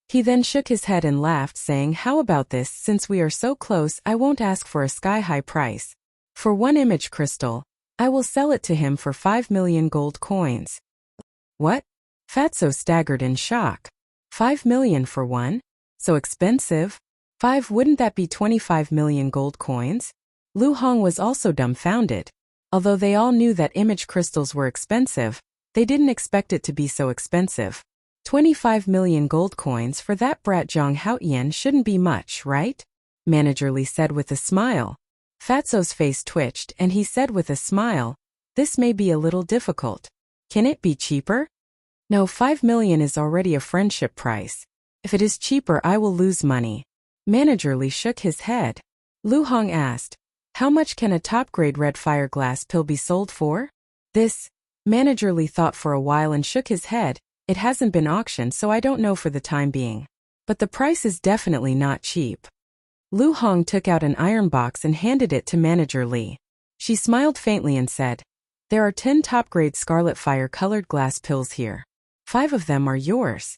He then shook his head and laughed, saying, how about this, since we are so close, I won't ask for a sky-high price. For one image crystal, I will sell it to him for 5 million gold coins. What? Fatso staggered in shock. 5 million for one? So expensive? 5, wouldn't that be 25 million gold coins? Lu Hong was also dumbfounded. Although they all knew that image crystals were expensive, they didn't expect it to be so expensive. 25 million gold coins for that brat Zhang Haotian shouldn't be much, right? Manager Li said with a smile. Fatso's face twitched and he said with a smile, this may be a little difficult. Can it be cheaper? No, 5 million is already a friendship price. If it is cheaper, I will lose money. Manager Li shook his head. Lu Hong asked, how much can a top-grade red fire glass pill be sold for? This. Manager Li thought for a while and shook his head. It hasn't been auctioned, so I don't know for the time being. But the price is definitely not cheap. Lu Hong took out an iron box and handed it to Manager Li. She smiled faintly and said, there are 10 top-grade scarlet fire-colored glass pills here. 5 of them are yours.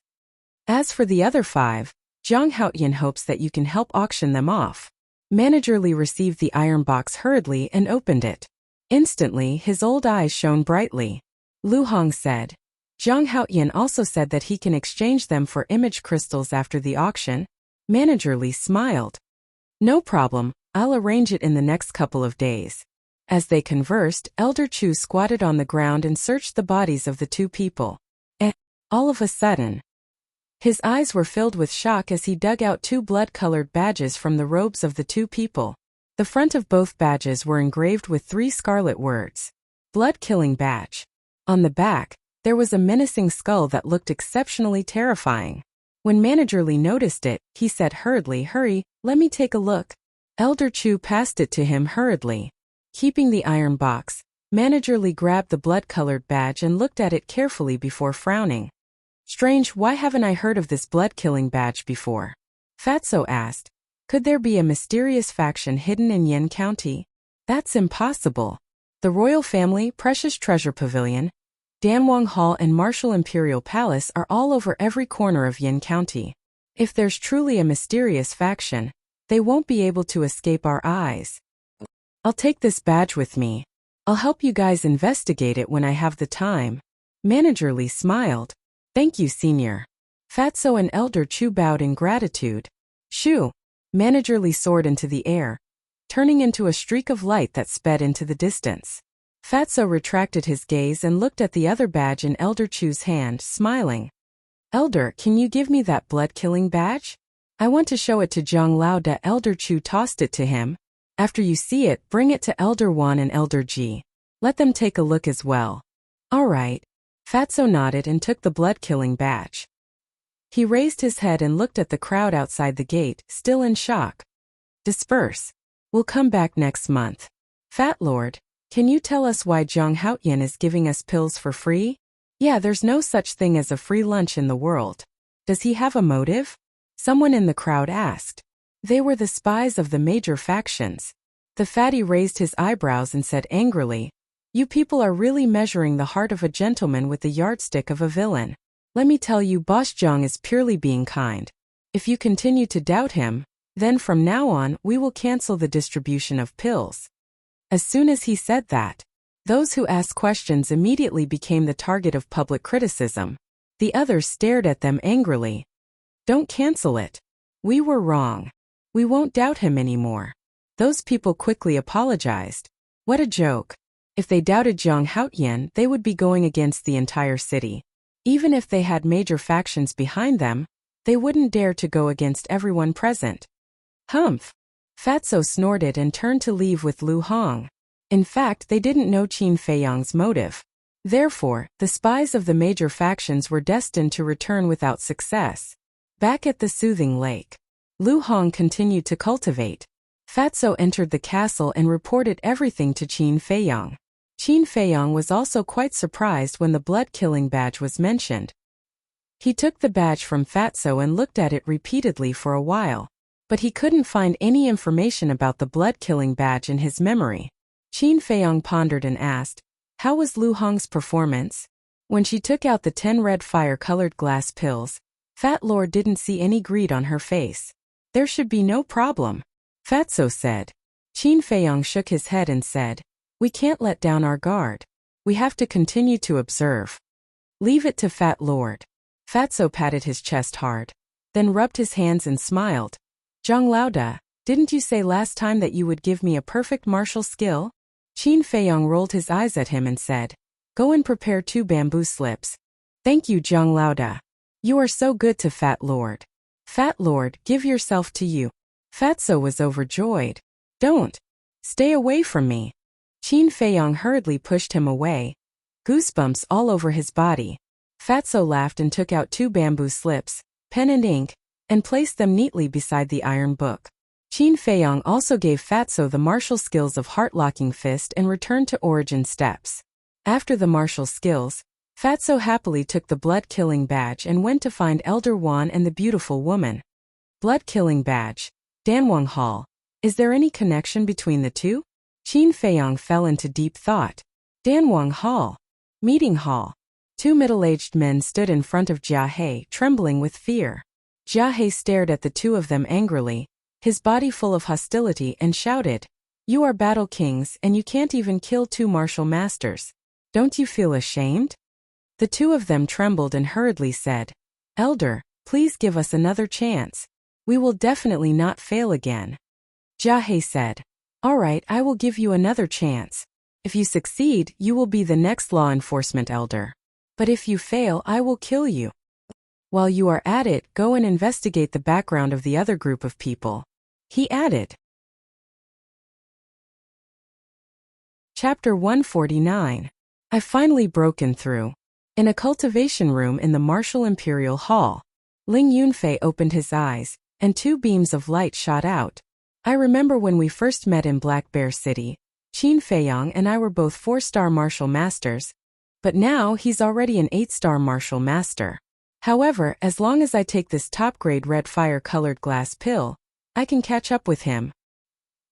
As for the other 5, Zhang Haotian hopes that you can help auction them off. Manager Li received the iron box hurriedly and opened it. Instantly, his old eyes shone brightly. Lu Hong said, Zhang Haotian also said that he can exchange them for image crystals after the auction. Manager Li smiled. No problem, I'll arrange it in the next couple of days. As they conversed, Elder Chu squatted on the ground and searched the bodies of the two people. All of a sudden, his eyes were filled with shock as he dug out 2 blood-colored badges from the robes of the two people. The front of both badges were engraved with 3 scarlet words. Blood-killing badge. On the back, there was a menacing skull that looked exceptionally terrifying. When Manager Li noticed it, he said hurriedly, hurry, let me take a look. Elder Chu passed it to him hurriedly. Keeping the iron box, Manager Li grabbed the blood-colored badge and looked at it carefully before frowning. Strange, why haven't I heard of this blood-killing badge before? Fatso asked. Could there be a mysterious faction hidden in Yin County? That's impossible. The royal family, Precious Treasure Pavilion, Danwang Hall and Martial Imperial Palace are all over every corner of Yin County. If there's truly a mysterious faction, they won't be able to escape our eyes. I'll take this badge with me. I'll help you guys investigate it when I have the time. Manager Li smiled. Thank you, Senior. Fatso and Elder Chu bowed in gratitude. Shoo! Manager Li soared into the air, turning into a streak of light that sped into the distance. Fatso retracted his gaze and looked at the other badge in Elder Chu's hand, smiling. Elder, can you give me that blood-killing badge? I want to show it to Zhang Laoda. Elder Chu tossed it to him. After you see it, bring it to Elder Wan and Elder Ji. Let them take a look as well. All right. Fatso nodded and took the blood-killing badge. He raised his head and looked at the crowd outside the gate, still in shock. Disperse. We'll come back next month. Fat Lord, can you tell us why Zhang Haotian is giving us pills for free? Yeah, there's no such thing as a free lunch in the world. Does he have a motive? Someone in the crowd asked. They were the spies of the major factions. The fatty raised his eyebrows and said angrily, you people are really measuring the heart of a gentleman with the yardstick of a villain. Let me tell you, Boss Zhang is purely being kind. If you continue to doubt him, then from now on we will cancel the distribution of pills. As soon as he said that, Those who asked questions immediately became the target of public criticism. The others stared at them angrily. Don't cancel it. We were wrong. We won't doubt him anymore. Those people quickly apologized. What a joke. If they doubted Zhang Haotian, they would be going against the entire city. Even if they had major factions behind them, they wouldn't dare to go against everyone present. Humph! Fatso snorted and turned to leave with Lu Hong. In fact, they didn't know Qin Feiyang's motive. Therefore, the spies of the major factions were destined to return without success. Back at the soothing lake, Lu Hong continued to cultivate. Fatso entered the castle and reported everything to Qin Feiyang. Qin Feiyang was also quite surprised when the blood-killing badge was mentioned. He took the badge from Fatso and looked at it repeatedly for a while, but he couldn't find any information about the blood-killing badge in his memory. Qin Feiyang pondered and asked, "How was Lu Hong's performance?" When she took out the 10 red fire-colored glass pills, Fat Lord didn't see any greed on her face. There should be no problem, Fatso said. Qin Feiyang shook his head and said, "We can't let down our guard. We have to continue to observe." "Leave it to Fat Lord." Fatso patted his chest hard, then rubbed his hands and smiled. "Zhang Laoda, didn't you say last time that you would give me a perfect martial skill?" Qin Feiyang rolled his eyes at him and said, "Go and prepare 2 bamboo slips." "Thank you, Zhang Laoda. You are so good to Fat Lord." "Fat Lord, give yourself to you." Fatso was overjoyed. "Don't. Stay away from me." Qin Feiyang hurriedly pushed him away. Goosebumps all over his body. Fatso laughed and took out 2 bamboo slips, pen and ink, and placed them neatly beside the iron book. Qin Feiyang also gave Fatso the martial skills of heart-locking fist and returned to origin steps. After the martial skills, Fatso happily took the blood-killing badge and went to find Elder Wan and the beautiful woman. Blood-killing badge. Danwang Hall. Is there any connection between the two? Qin Feiyang fell into deep thought. Danwang Hall. Meeting hall. 2 middle-aged men stood in front of Jia He, trembling with fear. Jia He stared at the 2 of them angrily, his body full of hostility, and shouted, "You are battle kings and you can't even kill 2 martial masters. Don't you feel ashamed?" The 2 of them trembled and hurriedly said, "Elder, please give us another chance. We will definitely not fail again." Jia He said, "All right, I will give you another chance. If you succeed, you will be the next law enforcement elder. But if you fail, I will kill you. While you are at it, go and investigate the background of the other group of people," he added. Chapter 149. I've finally broken through. In a cultivation room in the Martial Imperial Hall, Ling Yunfei opened his eyes, and 2 beams of light shot out. "I remember when we first met in Black Bear City, Qin Feiyang and I were both 4-star martial masters, but now he's already an 8-star martial master. However, as long as I take this top-grade red fire-colored glass pill, I can catch up with him."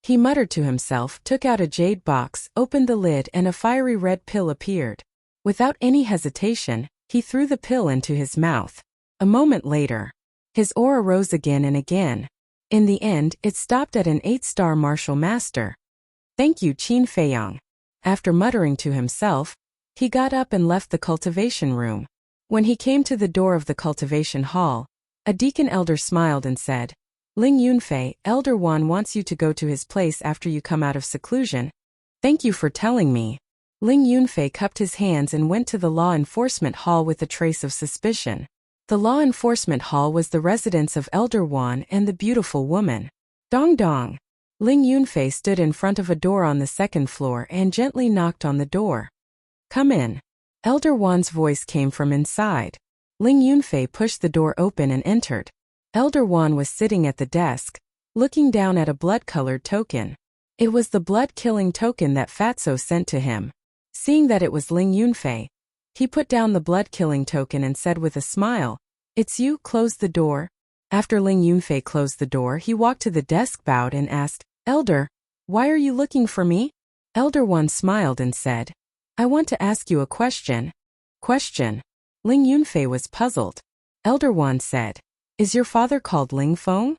He muttered to himself, took out a jade box, opened the lid, and a fiery red pill appeared. Without any hesitation, he threw the pill into his mouth. A moment later, his aura rose again and again. In the end, it stopped at an 8-star martial master. "Thank you, Qin Feiyang." After muttering to himself, he got up and left the cultivation room. When he came to the door of the cultivation hall, a deacon elder smiled and said, "Ling Yunfei, Elder Wan wants you to go to his place after you come out of seclusion." "Thank you for telling me." Ling Yunfei cupped his hands and went to the law enforcement hall with a trace of suspicion. The law enforcement hall was the residence of Elder Wan and the beautiful woman. Dong dong. Ling Yunfei stood in front of a door on the 2nd floor and gently knocked on the door. "Come in." Elder Wan's voice came from inside. Ling Yunfei pushed the door open and entered. Elder Wan was sitting at the desk, looking down at a blood-colored token. It was the blood-killing token that Fatso sent to him. Seeing that it was Ling Yunfei, he put down the blood-killing token and said with a smile, "It's you, close the door." After Ling Yunfei closed the door, he walked to the desk, bowed, and asked, "Elder, why are you looking for me?" Elder Wan smiled and said, "I want to ask you a question." "Question?" Ling Yunfei was puzzled. Elder Wan said, "Is your father called Ling Feng?"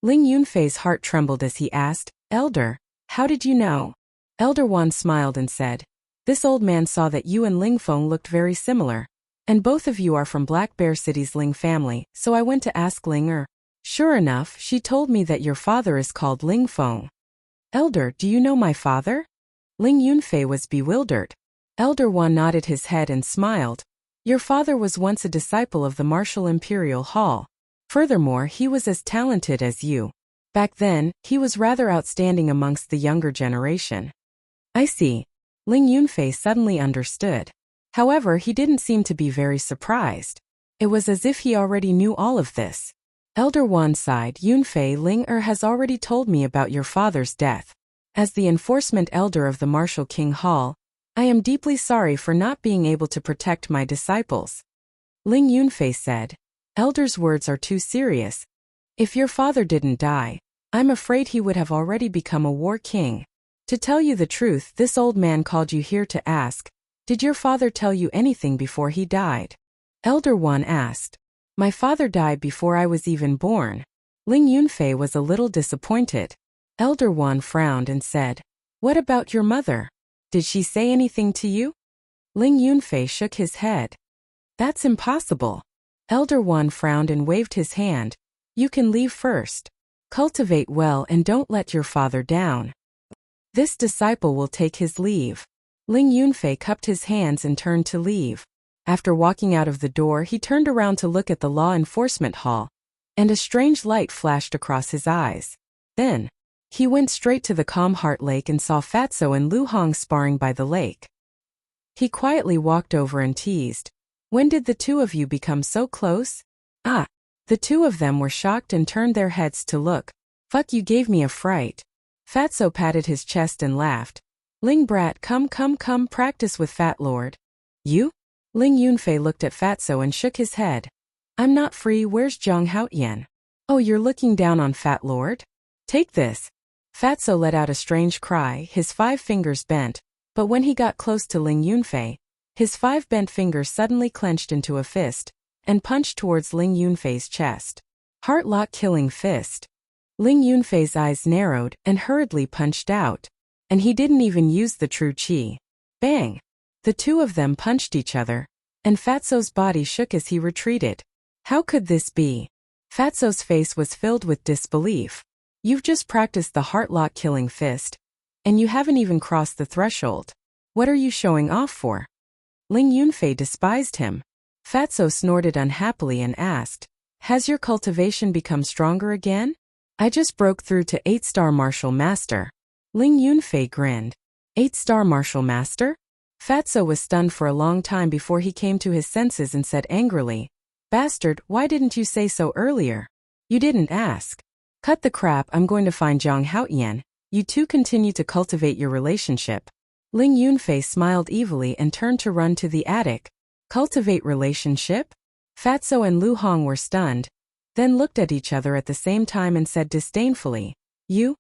Ling Yunfei's heart trembled as he asked, "Elder, how did you know?" Elder Wan smiled and said, This old man saw that you and Ling Feng looked very similar, and both of you are from Black Bear City's Ling family, so I went to ask Ling Er. Sure enough, she told me that your father is called Ling Feng. Elder, do you know my father? Ling Yunfei was bewildered. Elder Wan nodded his head and smiled. Your father was once a disciple of the Martial Imperial Hall. Furthermore, he was as talented as you. Back then, he was rather outstanding amongst the younger generation. I see. Ling Yunfei suddenly understood. However, he didn't seem to be very surprised. It was as if he already knew all of this. Elder Wan sighed. Yunfei, Ling Er has already told me about your father's death. As the enforcement elder of the Martial King Hall, I am deeply sorry for not being able to protect my disciples. Ling Yunfei said, Elder's words are too serious. If your father didn't die, I'm afraid he would have already become a war king. To tell you the truth, this old man called you here to ask, did your father tell you anything before he died? Elder Wan asked. My father died before I was even born. Ling Yunfei was a little disappointed. Elder Wan frowned and said, what about your mother? Did she say anything to you? Ling Yunfei shook his head. That's impossible. Elder Wan frowned and waved his hand. You can leave first. Cultivate well and don't let your father down. This disciple will take his leave. Ling Yunfei cupped his hands and turned to leave. After walking out of the door, he turned around to look at the law enforcement hall, and a strange light flashed across his eyes. Then, he went straight to the Calm Heart Lake and saw Fatso and Lu Hong sparring by the lake. He quietly walked over and teased, when did the two of you become so close? Ah! The two of them were shocked and turned their heads to look. Fuck, you gave me a fright. Fatso patted his chest and laughed. Ling brat, come practice with Fat Lord. You? Ling Yunfei looked at Fatso and shook his head. I'm not free, where's Zhang Haotian? Oh, you're looking down on Fat Lord? Take this. Fatso let out a strange cry, his 5 fingers bent, but when he got close to Ling Yunfei, his 5 bent fingers suddenly clenched into a fist, and punched towards Ling Yunfei's chest. Heart-lock killing fist. Ling Yunfei's eyes narrowed and hurriedly punched out, and he didn't even use the true chi. Bang! The two of them punched each other, and Fatso's body shook as he retreated. How could this be? Fatso's face was filled with disbelief. You've just practiced the heart-lock killing fist, and you haven't even crossed the threshold. What are you showing off for? Ling Yunfei despised him. Fatso snorted unhappily and asked, has your cultivation become stronger again? I just broke through to 8-star Martial Master. Ling Yunfei grinned. 8-star Martial Master? Fatso was stunned for a long time before he came to his senses and said angrily, bastard, why didn't you say so earlier? You didn't ask. Cut the crap, I'm going to find Zhang Haotian. You two continue to cultivate your relationship. Ling Yunfei smiled evilly and turned to run to the attic. Cultivate relationship? Fatso and Lu Hong were stunned, then looked at each other at the same time and said disdainfully, you?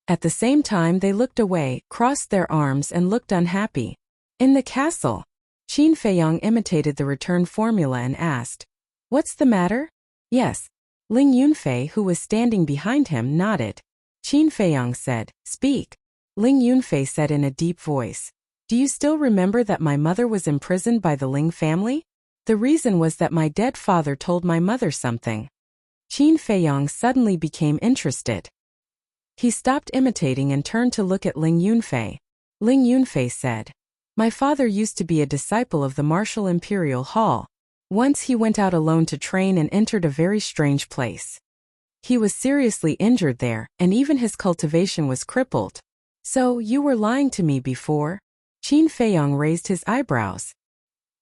At the same time they looked away, crossed their arms and looked unhappy. In the castle, Qin Feiyang imitated the return formula and asked, what's the matter? Yes. Ling Yunfei, who was standing behind him, nodded. Qin Feiyang said, speak. Ling Yunfei said in a deep voice, do you still remember that my mother was imprisoned by the Ling family? The reason was that my dead father told my mother something. Qin Feiyang suddenly became interested. He stopped imitating and turned to look at Ling Yunfei. Ling Yunfei said, my father used to be a disciple of the Martial Imperial Hall. Once he went out alone to train and entered a very strange place. He was seriously injured there, and even his cultivation was crippled. So, you were lying to me before? Qin Feiyang raised his eyebrows.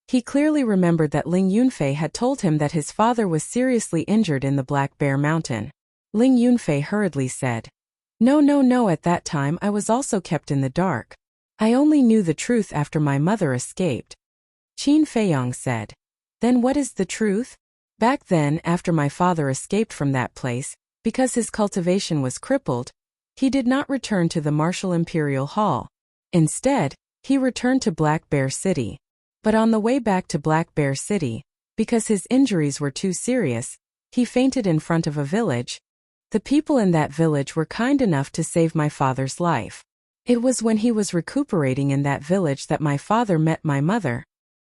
He clearly remembered that Ling Yunfei had told him that his father was seriously injured in the Black Bear Mountain. Ling Yunfei hurriedly said, no, at that time I was also kept in the dark. I only knew the truth after my mother escaped. Qin Feiyang said, then what is the truth? Back then, after my father escaped from that place, because his cultivation was crippled, he did not return to the Martial Imperial Hall. Instead, he returned to Black Bear City. But on the way back to Black Bear City, because his injuries were too serious, he fainted in front of a village. The people in that village were kind enough to save my father's life. It was when he was recuperating in that village that my father met my mother.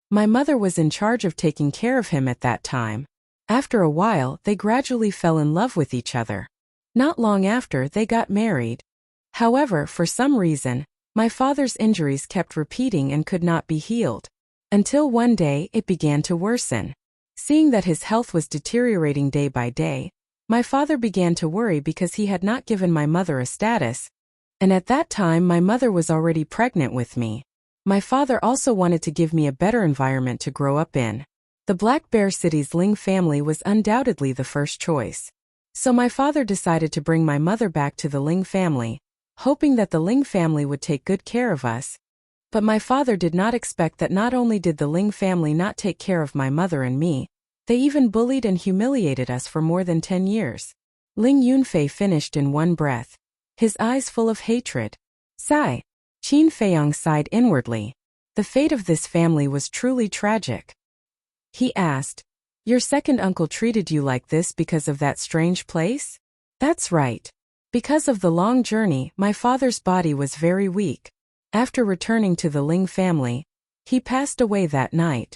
My mother was in charge of taking care of him at that time. After a while, they gradually fell in love with each other. Not long after, they got married. However, for some reason, my father's injuries kept repeating and could not be healed. Until one day, it began to worsen. Seeing that his health was deteriorating day by day, my father began to worry because he had not given my mother a status, and at that time my mother was already pregnant with me. My father also wanted to give me a better environment to grow up in. The Black Bear City's Ling family was undoubtedly the first choice. So my father decided to bring my mother back to the Ling family, hoping that the Ling family would take good care of us. But my father did not expect that not only did the Ling family not take care of my mother and me, they even bullied and humiliated us for more than 10 years. Ling Yunfei finished in one breath, his eyes full of hatred. Sigh. Qin Feiyong sighed inwardly. The fate of this family was truly tragic. He asked, "Your second uncle treated you like this because of that strange place?" "That's right. Because of the long journey, my father's body was very weak. After returning to the Ling family, he passed away that night.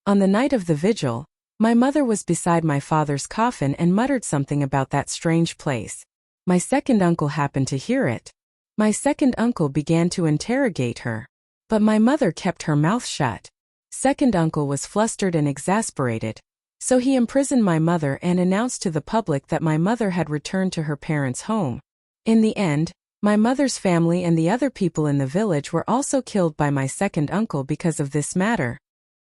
On the night of the vigil, my mother was beside my father's coffin and muttered something about that strange place. My second uncle happened to hear it. My second uncle began to interrogate her, but my mother kept her mouth shut. Second uncle was flustered and exasperated, so he imprisoned my mother and announced to the public that my mother had returned to her parents' home. In the end, my mother's family and the other people in the village were also killed by my second uncle because of this matter."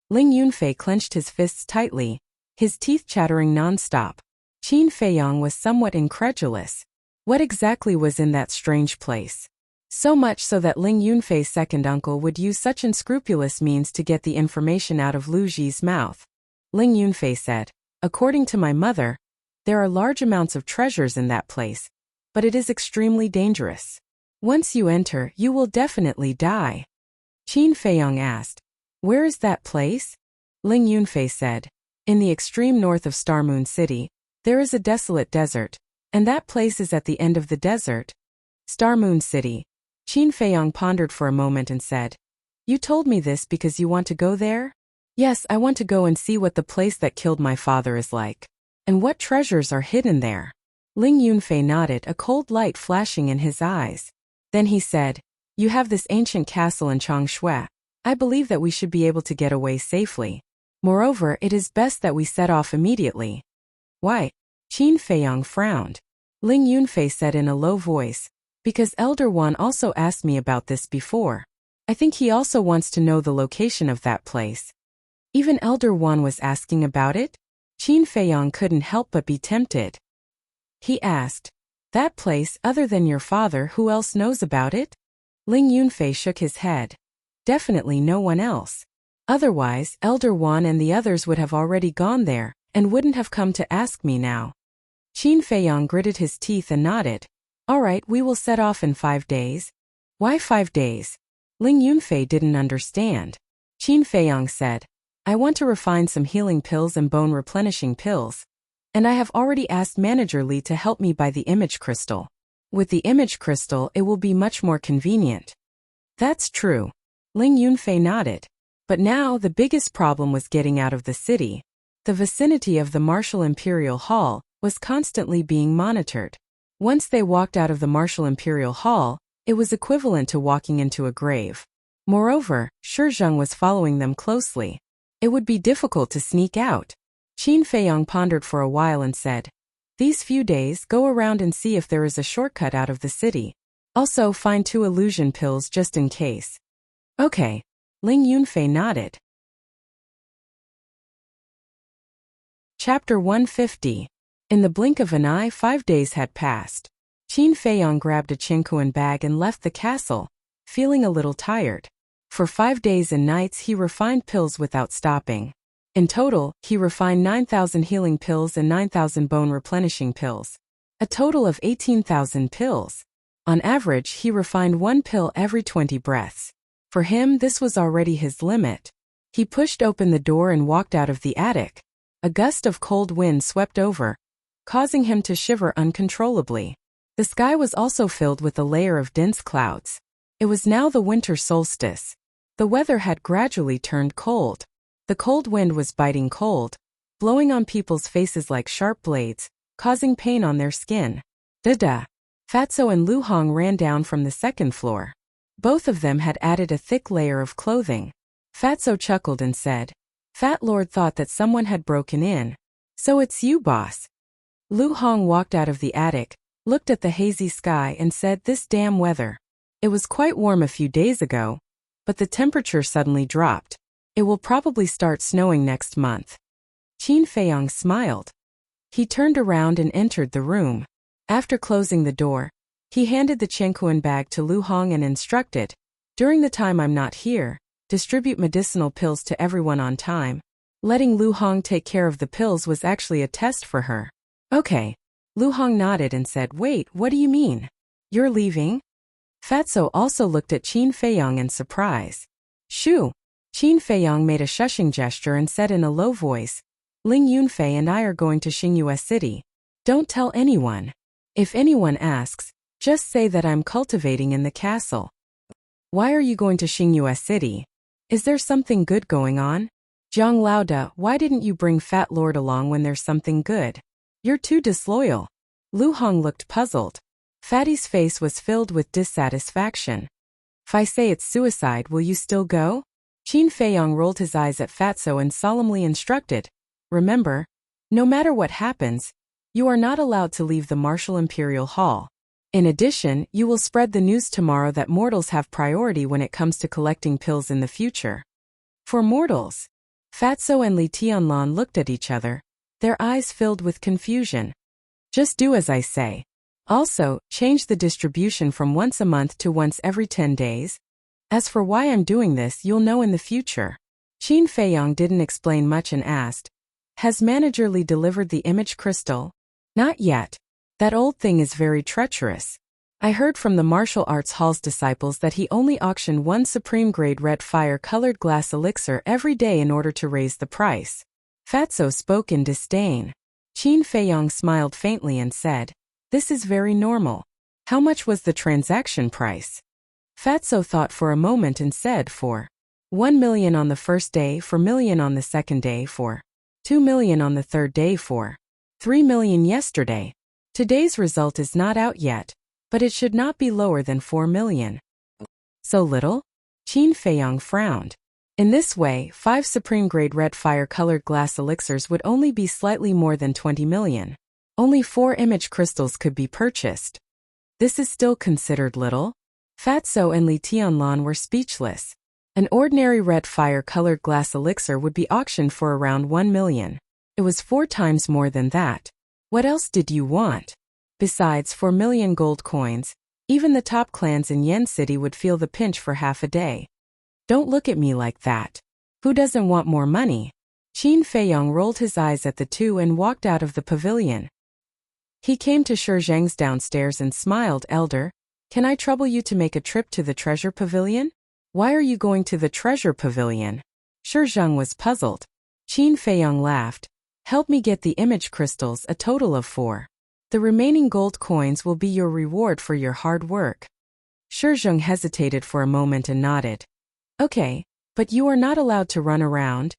Ling Yunfei clenched his fists tightly, his teeth chattering non-stop. Qin Feiyong was somewhat incredulous. What exactly was in that strange place? So much so that Ling Yunfei's second uncle would use such unscrupulous means to get the information out of Lu Ji's mouth. Ling Yunfei said, "According to my mother, there are large amounts of treasures in that place, but it is extremely dangerous. Once you enter, you will definitely die." Qin Feiyong asked, "Where is that place?" Ling Yunfei said, "In the extreme north of Star Moon City, there is a desolate desert, and that place is at the end of the desert." Star Moon City. Qin Feiyong pondered for a moment and said, "You told me this because you want to go there?" "Yes, I want to go and see what the place that killed my father is like, and what treasures are hidden there." Ling Yunfei nodded, a cold light flashing in his eyes. Then he said, "You have this ancient castle in Changshui. I believe that we should be able to get away safely. Moreover, it is best that we set off immediately." "Why?" Qin Feiyong frowned. Ling Yunfei said in a low voice, "Because Elder Wan also asked me about this before. I think he also wants to know the location of that place." Even Elder Wan was asking about it? Qin Feiyong couldn't help but be tempted. He asked, "That place, other than your father, who else knows about it?" Ling Yunfei shook his head. "Definitely no one else. Otherwise, Elder Wan and the others would have already gone there, and wouldn't have come to ask me now." Qin Feiyong gritted his teeth and nodded. "All right, we will set off in 5 days." "Why 5 days?" Ling Yunfei didn't understand. Qin Feiyong said, "I want to refine some healing pills and bone replenishing pills. And I have already asked Manager Li to help me buy the image crystal. With the image crystal, it will be much more convenient." "That's true." Ling Yunfei nodded. But now the biggest problem was getting out of the city. The vicinity of the Martial Imperial Hall was constantly being monitored. Once they walked out of the Martial Imperial Hall, it was equivalent to walking into a grave. Moreover, Shizheng was following them closely. It would be difficult to sneak out. Qin Feiyong pondered for a while and said, "These few days, go around and see if there is a shortcut out of the city. Also find 2 illusion pills just in case." "Okay." Ling Yunfei nodded. Chapter 150. In the blink of an eye, 5 days had passed. Qin Feiyong grabbed a Qingkuan bag and left the castle, feeling a little tired. For 5 days and nights he refined pills without stopping. In total, he refined 9,000 healing pills and 9,000 bone replenishing pills. A total of 18,000 pills. On average, he refined 1 pill every 20 breaths. For him, this was already his limit. He pushed open the door and walked out of the attic. A gust of cold wind swept over, causing him to shiver uncontrollably. The sky was also filled with a layer of dense clouds. It was now the winter solstice. The weather had gradually turned cold. The cold wind was biting cold, blowing on people's faces like sharp blades, causing pain on their skin. Da-da. Fatso and Lu Hong ran down from the second floor. Both of them had added a thick layer of clothing. Fatso chuckled and said, "Fat Lord thought that someone had broken in. So it's you, boss." Lu Hong walked out of the attic, looked at the hazy sky and said, "This damn weather. It was quite warm a few days ago, but the temperature suddenly dropped. It will probably start snowing next month." Qin Feiyong smiled. He turned around and entered the room. After closing the door, he handed the Qianquan bag to Lu Hong and instructed, "During the time I'm not here, distribute medicinal pills to everyone on time." Letting Lu Hong take care of the pills was actually a test for her. "Okay." Lu Hong nodded and said, "Wait, what do you mean? You're leaving?" Fatso also looked at Qin Feiyong in surprise. "Shoo!" Qin Feiyong made a shushing gesture and said in a low voice, "Ling Yunfei and I are going to Xingyue City. Don't tell anyone. If anyone asks, just say that I'm cultivating in the castle." "Why are you going to Xingyue City? Is there something good going on?" "Jiang Laoda, why didn't you bring Fat Lord along when there's something good? You're too disloyal." Lu Hong looked puzzled. Fatty's face was filled with dissatisfaction. "If I say it's suicide, will you still go?" Qin Feiyong rolled his eyes at Fatso and solemnly instructed, "Remember, no matter what happens, you are not allowed to leave the Martial Imperial Hall. In addition, you will spread the news tomorrow that mortals have priority when it comes to collecting pills in the future." "For mortals?" Fatso and Li Tianlan looked at each other, their eyes filled with confusion. "Just do as I say. Also, change the distribution from once a month to once every 10 days. As for why I'm doing this, you'll know in the future." Qin Feiyong didn't explain much and asked, "Has Manager Li delivered the image crystal?" "Not yet. That old thing is very treacherous. I heard from the martial arts hall's disciples that he only auctioned one supreme-grade red fire-colored glass elixir every day in order to raise the price." Fatso spoke in disdain. Qin Feiyong smiled faintly and said, "This is very normal. How much was the transaction price?" Fatso thought for a moment and said, "For 1 million on the first day, 4 million on the second day, for 2 million on the third day, for 3 million yesterday. Today's result is not out yet, but it should not be lower than 4 million. "So little?" Qin Feiyong frowned. In this way, 5 supreme-grade red fire-colored glass elixirs would only be slightly more than 20 million. Only 4 image crystals could be purchased. This is still considered little? Fatso and Li Tianlan were speechless. An ordinary red fire-colored glass elixir would be auctioned for around 1 million. It was 4 times more than that. What else did you want? Besides 4 million gold coins, even the top clans in Yen City would feel the pinch for half a day. Don't look at me like that. Who doesn't want more money? Qin Feiyong rolled his eyes at the two and walked out of the pavilion. He came to Shi Zheng's downstairs and smiled. "Elder, can I trouble you to make a trip to the treasure pavilion?" "Why are you going to the treasure pavilion?" Shi Zheng was puzzled. Qin Feiyong laughed. "Help me get the image crystals, a total of 4. The remaining gold coins will be your reward for your hard work." Shi Zheng hesitated for a moment and nodded. "Okay, but you are not allowed to run around.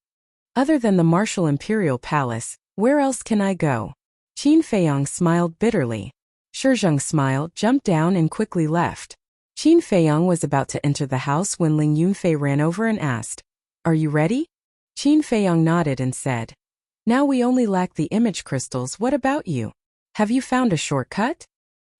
Other than the Martial Imperial Palace, where else can I go?" Qin Feiyong smiled bitterly. Shi Zheng smiled, jumped down and quickly left. Qin Feiyong was about to enter the house when Ling Yunfei ran over and asked, "Are you ready?" Qin Feiyong nodded and said, "Now we only lack the image crystals. What about you? Have you found a shortcut?"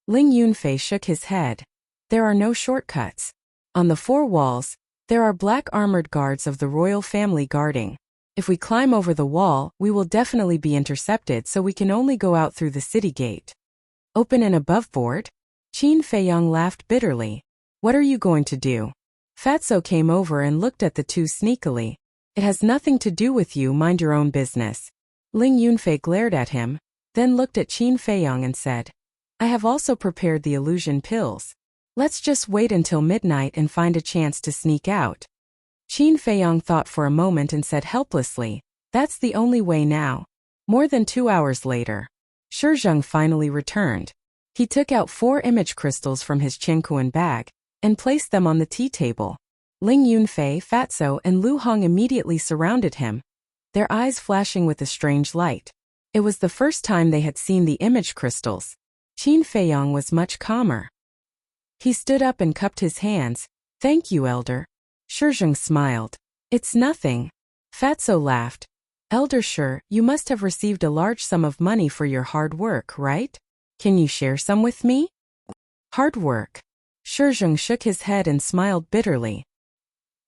Ling Yunfei shook his head. "There are no shortcuts. On the 4 walls, there are black armored guards of the royal family guarding. If we climb over the wall, we will definitely be intercepted, so we can only go out through the city gate." "Open an above-board?" Qin Feiyong laughed bitterly. "What are you going to do?" Fatso came over and looked at the two sneakily. "It has nothing to do with you, mind your own business." Ling Yunfei glared at him, then looked at Qin Feiyong and said, "I have also prepared the illusion pills. Let's just wait until midnight and find a chance to sneak out." Qin Feiyong thought for a moment and said helplessly, "That's the only way now." More than 2 hours later, Shi Zheng finally returned. He took out 4 image crystals from his Qianquan bag, and placed them on the tea table. Ling Yunfei, Fatso, and Lu Hong immediately surrounded him, their eyes flashing with a strange light. It was the first time they had seen the image crystals. Qin Feiyong was much calmer. He stood up and cupped his hands. "Thank you, Elder." Shizheng smiled. "It's nothing." Fatso laughed. "Elder Shi, you must have received a large sum of money for your hard work, right? Can you share some with me?" "Hard work?" Shizheng shook his head and smiled bitterly.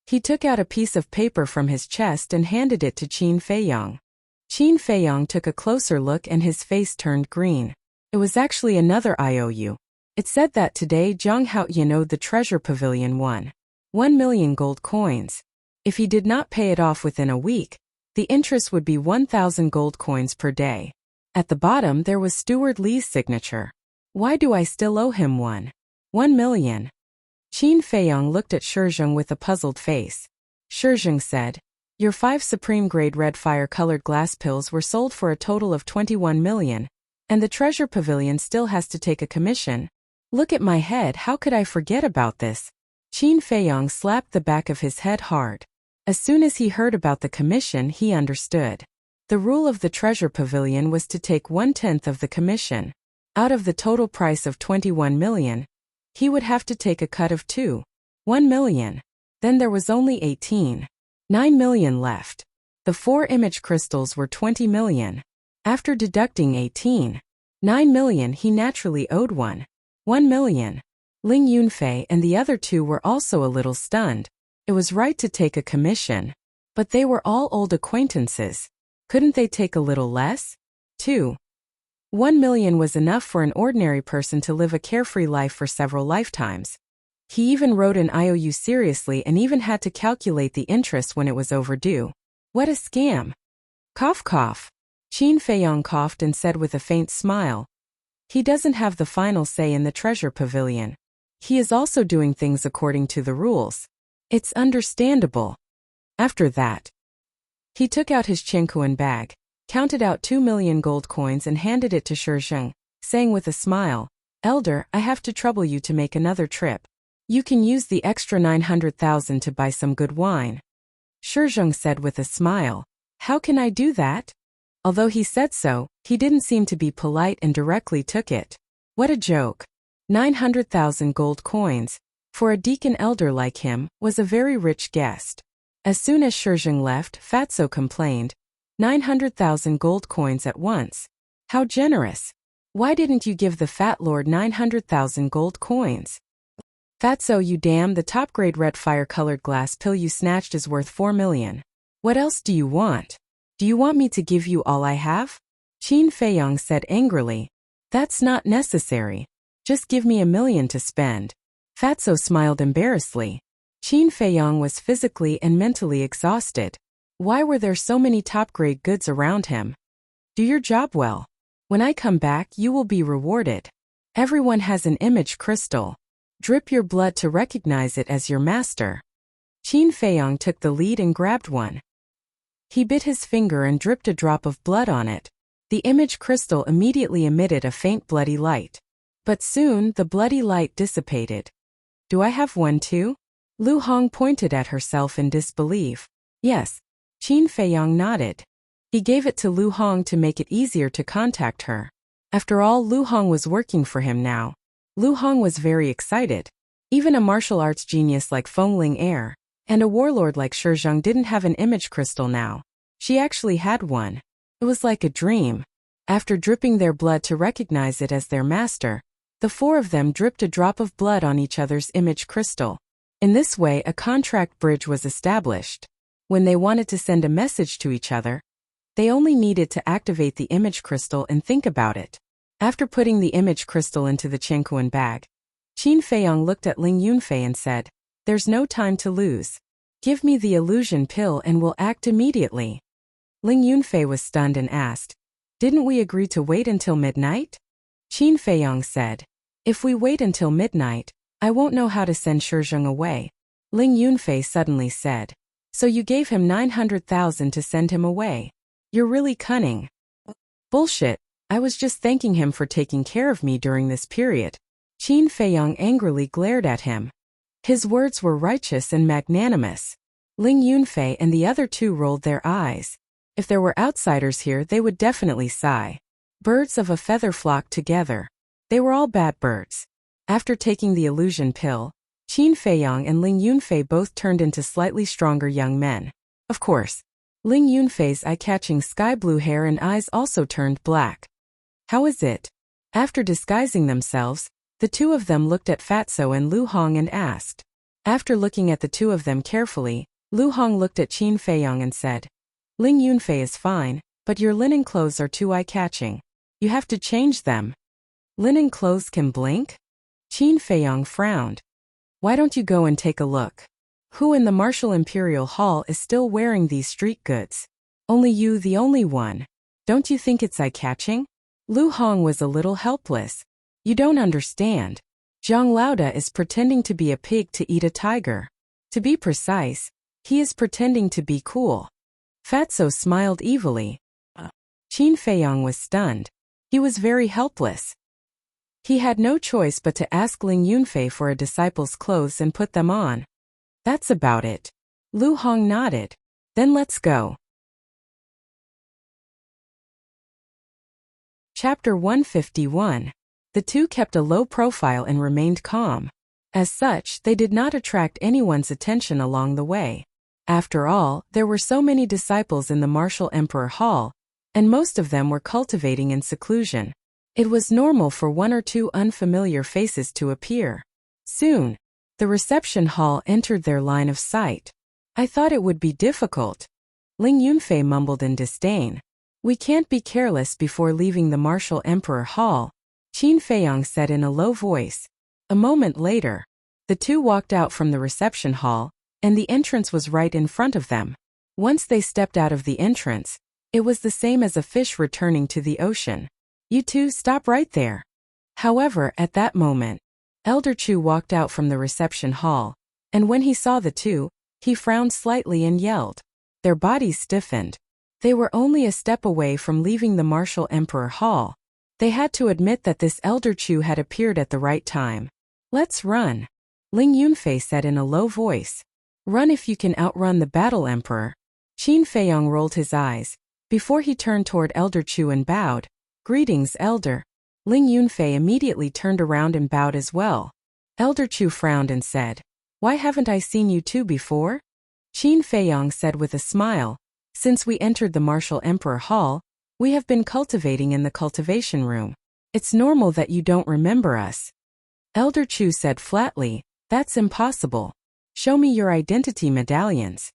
He took out a piece of paper from his chest and handed it to Qin Feiyong. Qin Feiyong took a closer look and his face turned green. It was actually another IOU. It said that today Zhang Haoyan owed the treasure pavilion 1 million gold coins. If he did not pay it off within a week, the interest would be 1,000 gold coins per day. At the bottom there was Steward Li's signature. Why do I still owe him 1 million? Qin Feiyong looked at Shizheng with a puzzled face. Shizheng said, "Your 5 supreme-grade red fire-colored glass pills were sold for a total of 21 million, and the treasure pavilion still has to take a commission. Look at my head, how could I forget about this?" Qin Feiyong slapped the back of his head hard. As soon as he heard about the commission, he understood. The rule of the treasure pavilion was to take 1/10 of the commission. Out of the total price of 21 million, he would have to take a cut of 1 million. Then there was only 9 million left. The 4 image crystals were 20 million. After deducting 9 million, he naturally owed 1 million. Ling Yunfei and the other 2 were also a little stunned. It was right to take a commission. But they were all old acquaintances. Couldn't they take a little less? 1 million was enough for an ordinary person to live a carefree life for several lifetimes. He even wrote an IOU seriously and even had to calculate the interest when it was overdue. What a scam! Cough cough. Qin Feiyong coughed and said with a faint smile. He doesn't have the final say in the treasure pavilion. He is also doing things according to the rules. It's understandable. After that, he took out his Qinkuan bag, counted out 2 million gold coins and handed it to Shizheng, saying with a smile, "Elder, I have to trouble you to make another trip. You can use the extra 900,000 to buy some good wine." Shizheng said with a smile, "How can I do that?" Although he said so, he didn't seem to be polite and directly took it. What a joke. 900,000 gold coins, for a deacon elder like him, was a very rich guest. As soon as Shizheng left, Fatso complained, 900,000 gold coins at once. How generous. Why didn't you give the fat lord 900,000 gold coins? Fatso, you damn, the top-grade red fire-colored glass pill you snatched is worth 4 million. What else do you want? Do you want me to give you all I have? Qin Feiyong said angrily. That's not necessary. Just give me 1 million to spend. Fatso smiled embarrassedly. Qin Feiyong was physically and mentally exhausted. Why were there so many top-grade goods around him? Do your job well. When I come back, you will be rewarded. Everyone has an image crystal. Drip your blood to recognize it as your master. Qin Feiyong took the lead and grabbed one. He bit his finger and dripped a drop of blood on it. The image crystal immediately emitted a faint bloody light. But soon, the bloody light dissipated. Do I have one too? Lu Hong pointed at herself in disbelief. Yes. Qin Feiyong nodded. He gave it to Lu Hong to make it easier to contact her. After all, Lu Hong was working for him now. Lu Hong was very excited. Even a martial arts genius like Feng Ling Er and a warlord like Shizheng didn't have an image crystal now. She actually had one. It was like a dream. After dripping their blood to recognize it as their master, the 4 of them dripped a drop of blood on each other's image crystal. In this way, a contract bridge was established. When they wanted to send a message to each other, they only needed to activate the image crystal and think about it. After putting the image crystal into the Qinkuan bag, Qin Feiyong looked at Ling Yunfei and said, "There's no time to lose. Give me the illusion pill and we'll act immediately." Ling Yunfei was stunned and asked, "Didn't we agree to wait until midnight?" Qin Feiyong said, "If we wait until midnight, I won't know how to send Shizheng away." Ling Yunfei suddenly said, "So you gave him 900,000 to send him away? You're really cunning." "Bullshit. I was just thanking him for taking care of me during this period." Qin Feiyong angrily glared at him. His words were righteous and magnanimous. Ling Yunfei and the other two rolled their eyes. If there were outsiders here, they would definitely sigh. Birds of a feather flock together. They were all bad birds. After taking the illusion pill, Qin Feiyang and Ling Yunfei both turned into slightly stronger young men. Of course, Ling Yunfei's eye-catching sky-blue hair and eyes also turned black. How is it? After disguising themselves, the two of them looked at Fatso and Lu Hong and asked. After looking at the two of them carefully, Lu Hong looked at Qin Feiyang and said, Ling Yunfei is fine, but your linen clothes are too eye-catching. You have to change them. Linen clothes can blink? Qin Feiyang frowned. Why don't you go and take a look? Who in the Martial Imperial Hall is still wearing these street goods? Only you, the only one. Don't you think it's eye-catching? Lu Hong was a little helpless. You don't understand. Zhang Laoda is pretending to be a pig to eat a tiger. To be precise, he is pretending to be cool. Fatso smiled evilly. Qin Feiyang was stunned. He was very helpless. He had no choice but to ask Ling Yunfei for a disciple's clothes and put them on. That's about it. Lu Hong nodded. Then let's go. Chapter 151. The two kept a low profile and remained calm. As such, they did not attract anyone's attention along the way. After all, there were so many disciples in the Martial Emperor Hall, and most of them were cultivating in seclusion. It was normal for one or two unfamiliar faces to appear. Soon, the reception hall entered their line of sight. I thought it would be difficult. Ling Yunfei mumbled in disdain. We can't be careless before leaving the Martial Emperor Hall, Qin Feiyang said in a low voice. A moment later, the two walked out from the reception hall, and the entrance was right in front of them. Once they stepped out of the entrance, it was the same as a fish returning to the ocean. You two stop right there. However, at that moment, Elder Chu walked out from the reception hall, and when he saw the two, he frowned slightly and yelled. Their bodies stiffened. They were only a step away from leaving the Martial Emperor Hall. They had to admit that this Elder Chu had appeared at the right time. Let's run, Ling Yunfei said in a low voice. Run if you can outrun the Battle Emperor. Qin Feiyang rolled his eyes, before he turned toward Elder Chu and bowed. Greetings, Elder. Ling Yunfei immediately turned around and bowed as well. Elder Chu frowned and said, Why haven't I seen you two before? Qin Feiyang said with a smile, Since we entered the Martial Emperor Hall, we have been cultivating in the cultivation room. It's normal that you don't remember us. Elder Chu said flatly, That's impossible. Show me your identity medallions.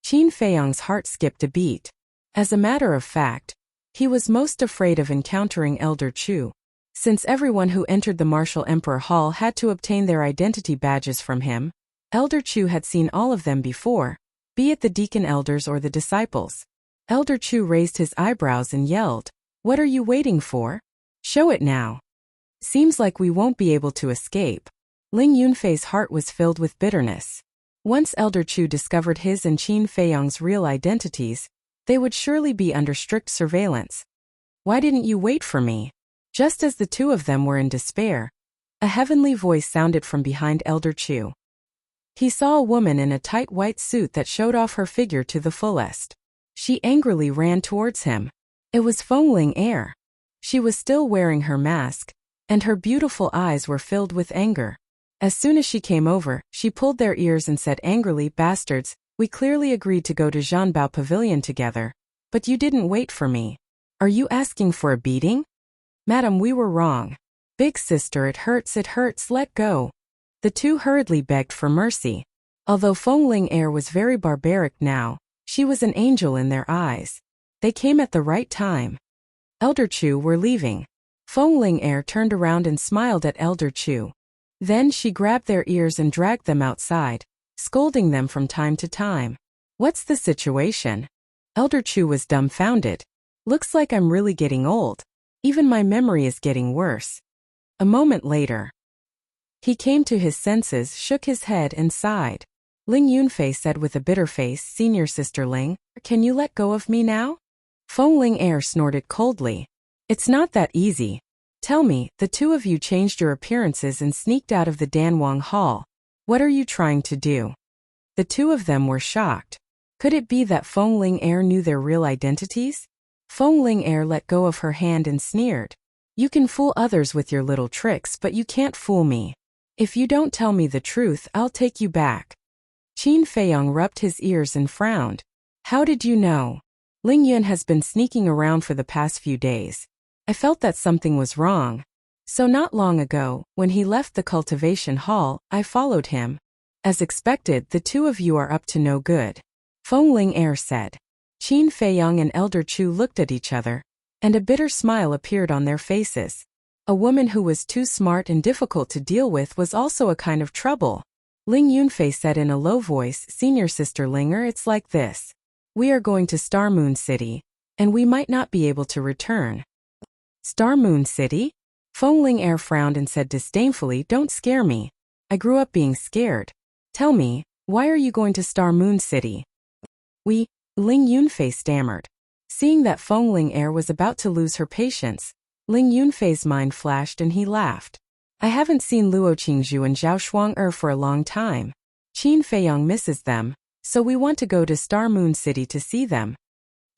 Qin Feiyang's heart skipped a beat. As a matter of fact, he was most afraid of encountering Elder Chu. Since everyone who entered the Martial Emperor Hall had to obtain their identity badges from him, Elder Chu had seen all of them before, be it the deacon elders or the disciples. Elder Chu raised his eyebrows and yelled, What are you waiting for? Show it now. Seems like we won't be able to escape. Ling Yunfei's heart was filled with bitterness. Once Elder Chu discovered his and Qin Feiyang's real identities, they would surely be under strict surveillance. Why didn't you wait for me? Just as the two of them were in despair, a heavenly voice sounded from behind Elder Chu. He saw a woman in a tight white suit that showed off her figure to the fullest. She angrily ran towards him. It was Fengling Air. She was still wearing her mask, and her beautiful eyes were filled with anger. As soon as she came over, she pulled their ears and said angrily, Bastards, we clearly agreed to go to Zhanbao Pavilion together, but you didn't wait for me. Are you asking for a beating? Madam, we were wrong. Big sister, it hurts, let go. The two hurriedly begged for mercy. Although Fengling Air was very barbaric now, she was an angel in their eyes. They came at the right time. Elder Chu were leaving. Fengling Air turned around and smiled at Elder Chu. Then she grabbed their ears and dragged them outside, scolding them from time to time. What's the situation? Elder Chu was dumbfounded. Looks like I'm really getting old. Even my memory is getting worse. A moment later, he came to his senses, shook his head and sighed. Ling Yunfei said with a bitter face, Senior Sister Ling, can you let go of me now? Fengling Air snorted coldly. It's not that easy. Tell me, the two of you changed your appearances and sneaked out of the Danwang Hall. What are you trying to do? The two of them were shocked. Could it be that Feng Ling knew their real identities? Feng Ling let go of her hand and sneered. You can fool others with your little tricks, but you can't fool me. If you don't tell me the truth, I'll take you back. Qin Feiyong rubbed his ears and frowned. How did you know? Ling Yun has been sneaking around for the past few days. I felt that something was wrong. So not long ago, when he left the cultivation hall, I followed him. As expected, the two of you are up to no good. Feng Ling said. Qin Feiyong and Elder Chu looked at each other, and a bitter smile appeared on their faces. A woman who was too smart and difficult to deal with was also a kind of trouble. Ling Yunfei said in a low voice, Senior Sister Linger, it's like this. We are going to Star Moon City, and we might not be able to return. Star Moon City? Feng Ling frowned and said disdainfully, don't scare me. I grew up being scared. Tell me, why are you going to Star Moon City? Ling Yunfei stammered. Seeing that Feng Ling was about to lose her patience, Ling Yunfei's mind flashed and he laughed. I haven't seen Luo Qingzhu and Zhao Shuang for a long time. Qin Feiyong misses them, so we want to go to Star Moon City to see them.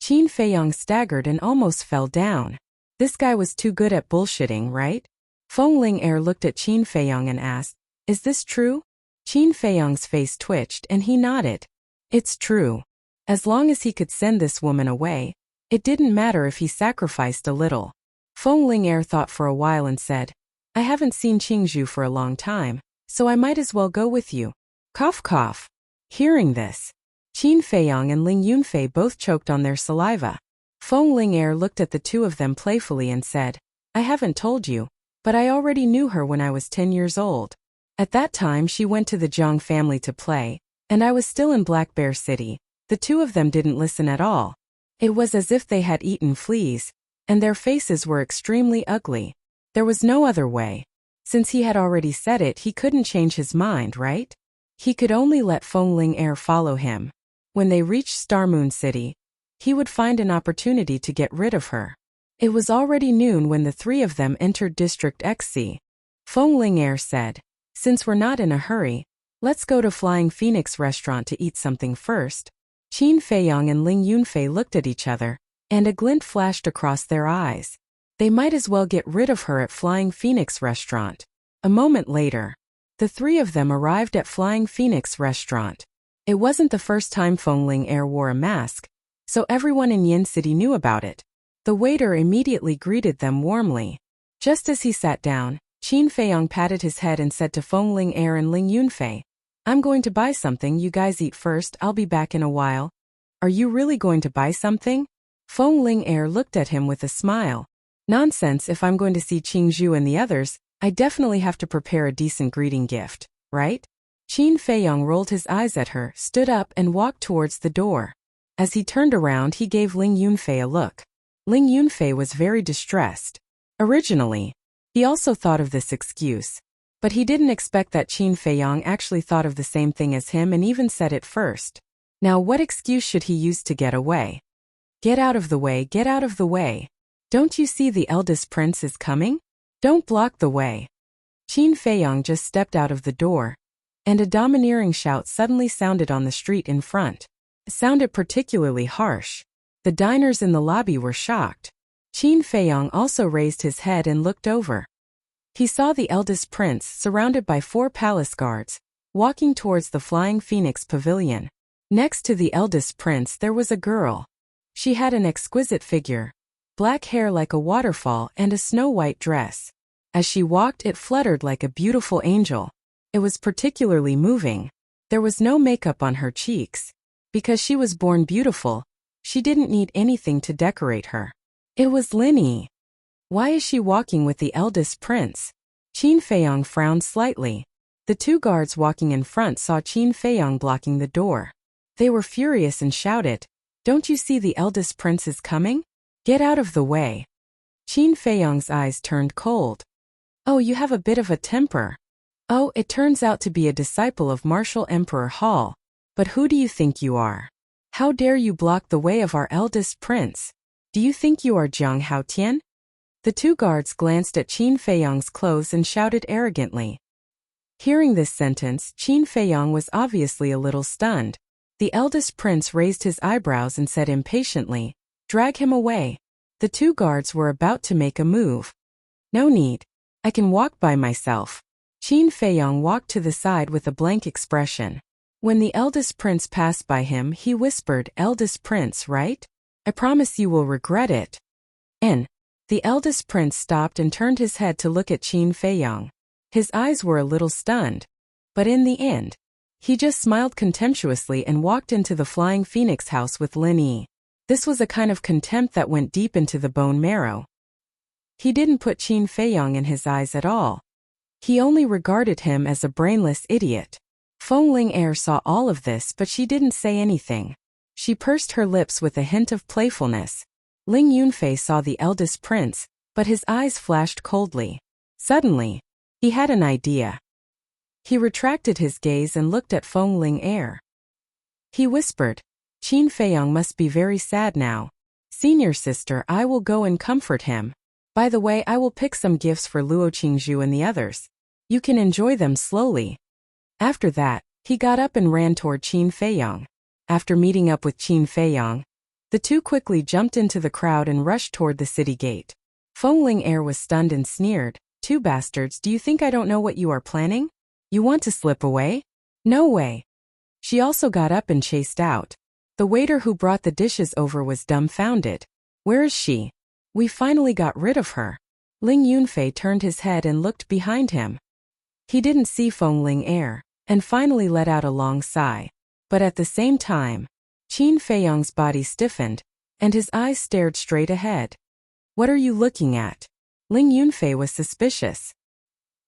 Qin Feiyong staggered and almost fell down. This guy was too good at bullshitting, right? Feng Ling looked at Qin Feiyong and asked, is this true? Qin Feiyong's face twitched and he nodded. It's true. As long as he could send this woman away, it didn't matter if he sacrificed a little. Feng Ling thought for a while and said, I haven't seen Qingzhu for a long time, so I might as well go with you. Cough cough. Hearing this, Qin Feiyong and Ling Yunfei both choked on their saliva. Feng Ling looked at the two of them playfully and said, I haven't told you, but I already knew her when I was 10 years old. At that time she went to the Zhang family to play, and I was still in Black Bear City. The two of them didn't listen at all. It was as if they had eaten fleas, and their faces were extremely ugly. There was no other way. Since he had already said it, he couldn't change his mind, right? He could only let Feng Ling follow him. When they reached Star Moon City, he would find an opportunity to get rid of her. It was already noon when the three of them entered District XC. Feng Ling said, since we're not in a hurry, let's go to Flying Phoenix restaurant to eat something first. Qin Feiyong and Ling Yunfei looked at each other, and a glint flashed across their eyes. They might as well get rid of her at Flying Phoenix restaurant. A moment later, the three of them arrived at Flying Phoenix restaurant. It wasn't the first time Feng Ling wore a mask, so everyone in Yin City knew about it. The waiter immediately greeted them warmly. Just as he sat down, Qin Feiyong patted his head and said to Feng Ling and Ling Yunfei, I'm going to buy something, you guys eat first, I'll be back in a while. Are you really going to buy something? Feng Ling looked at him with a smile. Nonsense, if I'm going to see Qingzhu and the others, I definitely have to prepare a decent greeting gift, right? Qin Feiyong rolled his eyes at her, stood up and walked towards the door. As he turned around, he gave Ling Yunfei a look. Ling Yunfei was very distressed. Originally, he also thought of this excuse. But he didn't expect that Qin Feiyong actually thought of the same thing as him and even said it first. Now what excuse should he use to get away? Get out of the way, get out of the way. Don't you see the eldest prince is coming? Don't block the way. Qin Feiyong just stepped out of the door, and a domineering shout suddenly sounded on the street in front. It sounded particularly harsh. The diners in the lobby were shocked. Qin Feiyong also raised his head and looked over. He saw the eldest prince, surrounded by 4 palace guards, walking towards the Flying Phoenix pavilion. Next to the eldest prince there was a girl. She had an exquisite figure, black hair like a waterfall and a snow-white dress. As she walked, it fluttered like a beautiful angel. It was particularly moving. There was no makeup on her cheeks. Because she was born beautiful, she didn't need anything to decorate her. It was Linny. Why is she walking with the eldest prince? Qin Feiyong frowned slightly. The 2 guards walking in front saw Qin Feiyong blocking the door. They were furious and shouted, Don't you see the eldest prince is coming? Get out of the way. Qin Feiyong's eyes turned cold. Oh, you have a bit of a temper. Oh, it turns out to be a disciple of Martial Emperor Hall. But who do you think you are? How dare you block the way of our eldest prince? Do you think you are Jiang Haotian? The 2 guards glanced at Qin Feiyong's clothes and shouted arrogantly. Hearing this sentence, Qin Feiyang was obviously a little stunned. The eldest prince raised his eyebrows and said impatiently, "Drag him away." The two guards were about to make a move. "No need. I can walk by myself." Qin Feiyang walked to the side with a blank expression. When the eldest prince passed by him, he whispered, "Eldest prince, right? I promise you will regret it." The eldest prince stopped and turned his head to look at Qin Feiyang. His eyes were a little stunned. But in the end, he just smiled contemptuously and walked into the Flying Phoenix house with Lin Yi. This was a kind of contempt that went deep into the bone marrow. He didn't put Qin Feiyang in his eyes at all. He only regarded him as a brainless idiot. Feng Ling saw all of this, but she didn't say anything. She pursed her lips with a hint of playfulness. Ling Yunfei saw the eldest prince, but his eyes flashed coldly. Suddenly, he had an idea. He retracted his gaze and looked at Feng Ling. He whispered, "Qin Feiyang must be very sad now. Senior sister, I will go and comfort him. By the way, I will pick some gifts for Luo Qingzhu and the others. You can enjoy them slowly." After that, he got up and ran toward Qin Feiyang. After meeting up with Qin Feiyang, the two quickly jumped into the crowd and rushed toward the city gate. Feng Ling was stunned and sneered, "Two bastards, do you think I don't know what you are planning? You want to slip away? No way." She also got up and chased out. The waiter who brought the dishes over was dumbfounded. "Where is she? We finally got rid of her." Ling Yunfei turned his head and looked behind him. He didn't see Feng Ling and finally let out a long sigh. But at the same time, Qin Feiyang's body stiffened, and his eyes stared straight ahead. "What are you looking at?" Ling Yunfei was suspicious.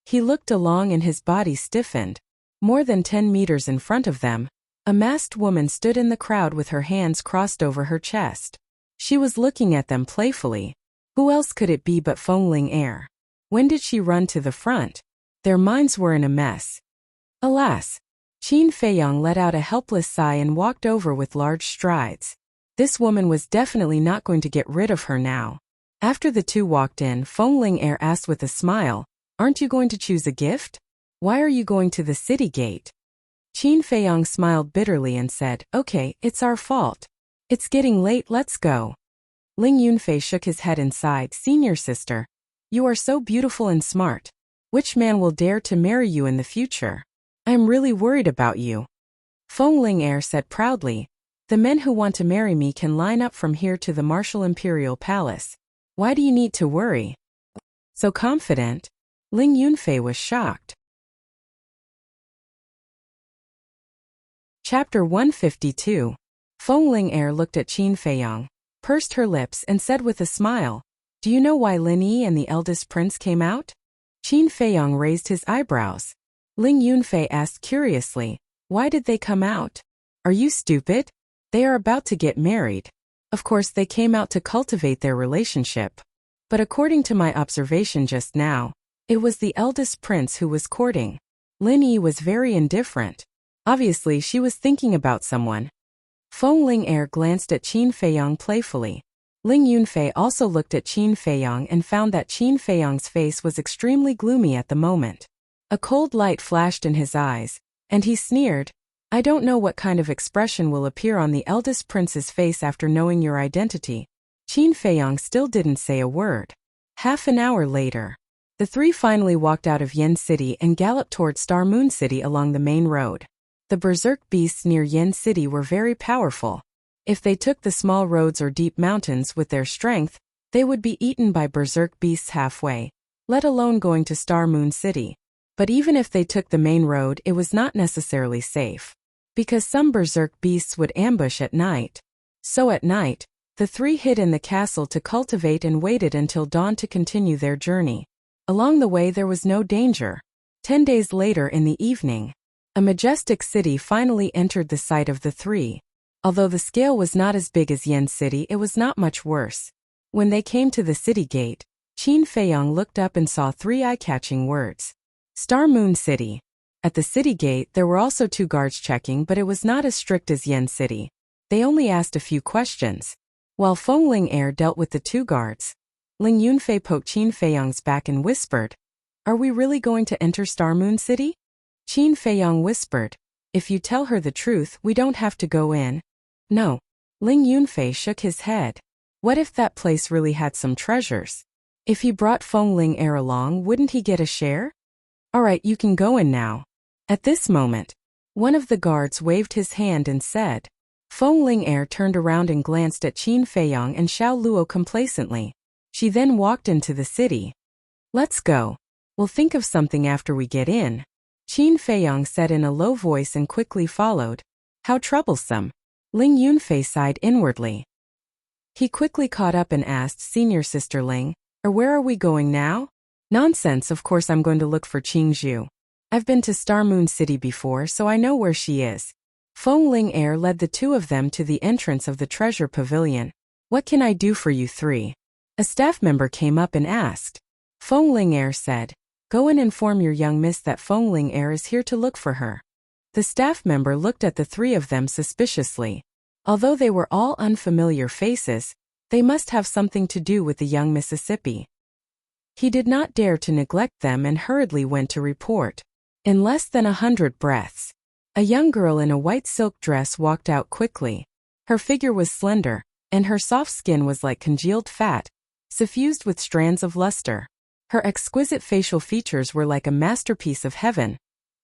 He looked along and his body stiffened. More than 10 meters in front of them, a masked woman stood in the crowd with her hands crossed over her chest. She was looking at them playfully. Who else could it be but Feng Ling? When did she run to the front? Their minds were in a mess. Alas! Qin Feiyang let out a helpless sigh and walked over with large strides. This woman was definitely not going to get rid of her now. After the two walked in, Feng Ling asked with a smile, "Aren't you going to choose a gift? Why are you going to the city gate?" Qin Feiyang smiled bitterly and said, "Okay, it's our fault. It's getting late, let's go." Ling Yunfei shook his head and sighed, "Senior sister, you are so beautiful and smart. Which man will dare to marry you in the future? I am really worried about you." Feng Ling said proudly, "The men who want to marry me can line up from here to the Martial Imperial Palace. Why do you need to worry?" So confident? Ling Yunfei was shocked. Chapter 152. Feng Ling looked at Qin Feiyang, pursed her lips and said with a smile, "Do you know why Lin Yi and the eldest prince came out?" Qin Feiyang raised his eyebrows. Ling Yunfei asked curiously, "Why did they come out? Are you stupid? They are about to get married. Of course they came out to cultivate their relationship. But according to my observation just now, it was the eldest prince who was courting. Lin Yi was very indifferent. Obviously she was thinking about someone." Feng Ling glanced at Qin Feiyang playfully. Ling Yunfei also looked at Qin Feiyang and found that Qin Feiyang's face was extremely gloomy at the moment. A cold light flashed in his eyes, and he sneered, "I don't know what kind of expression will appear on the eldest prince's face after knowing your identity." Qin Feiyang still didn't say a word. Half an hour later, the three finally walked out of Yen City and galloped toward Star Moon City along the main road. The berserk beasts near Yen City were very powerful. If they took the small roads or deep mountains with their strength, they would be eaten by berserk beasts halfway, let alone going to Star Moon City. But even if they took the main road, it was not necessarily safe, because some berserk beasts would ambush at night. So at night, the three hid in the castle to cultivate and waited until dawn to continue their journey. Along the way there was no danger. 10 days later in the evening, a majestic city finally entered the sight of the three. Although the scale was not as big as Yen City, it was not much worse. When they came to the city gate, Qin Feiyang looked up and saw 3 eye-catching words. Star Moon City. At the city gate there were also 2 guards checking, but it was not as strict as Yen City. They only asked a few questions. While Feng Ling dealt with the 2 guards, Ling Yunfei poked Qin Feiyang's back and whispered, "Are we really going to enter Star Moon City?" Qin Feiyang whispered. If you tell her the truth, we don't have to go in. No. Ling Yunfei shook his head. What if that place really had some treasures? If he brought Feng Ling Heir along, wouldn't he get a share? Alright, you can go in now. At this moment, one of the guards waved his hand and said. Feng Ling Heir turned around and glanced at Qin Feiyang and Xiao Luo complacently. She then walked into the city. Let's go. We'll think of something after we get in. Qin Feiyang said in a low voice and quickly followed. How troublesome. Ling Yunfei sighed inwardly. He quickly caught up and asked Senior Sister Ling, where are we going now? Nonsense, of course I'm going to look for Qingzhu. I've been to Star Moon City before, so I know where she is. Feng Ling Heir led the two of them to the entrance of the treasure pavilion. What can I do for you three? A staff member came up and asked. Feng Ling Heir said, go and inform your young miss that Feng Ling Heir is here to look for her. The staff member looked at the three of them suspiciously. Although they were all unfamiliar faces, they must have something to do with the young Mississippi. He did not dare to neglect them and hurriedly went to report. In less than 100 breaths, a young girl in a white silk dress walked out quickly. Her figure was slender, and her soft skin was like congealed fat, suffused with strands of luster. Her exquisite facial features were like a masterpiece of heaven,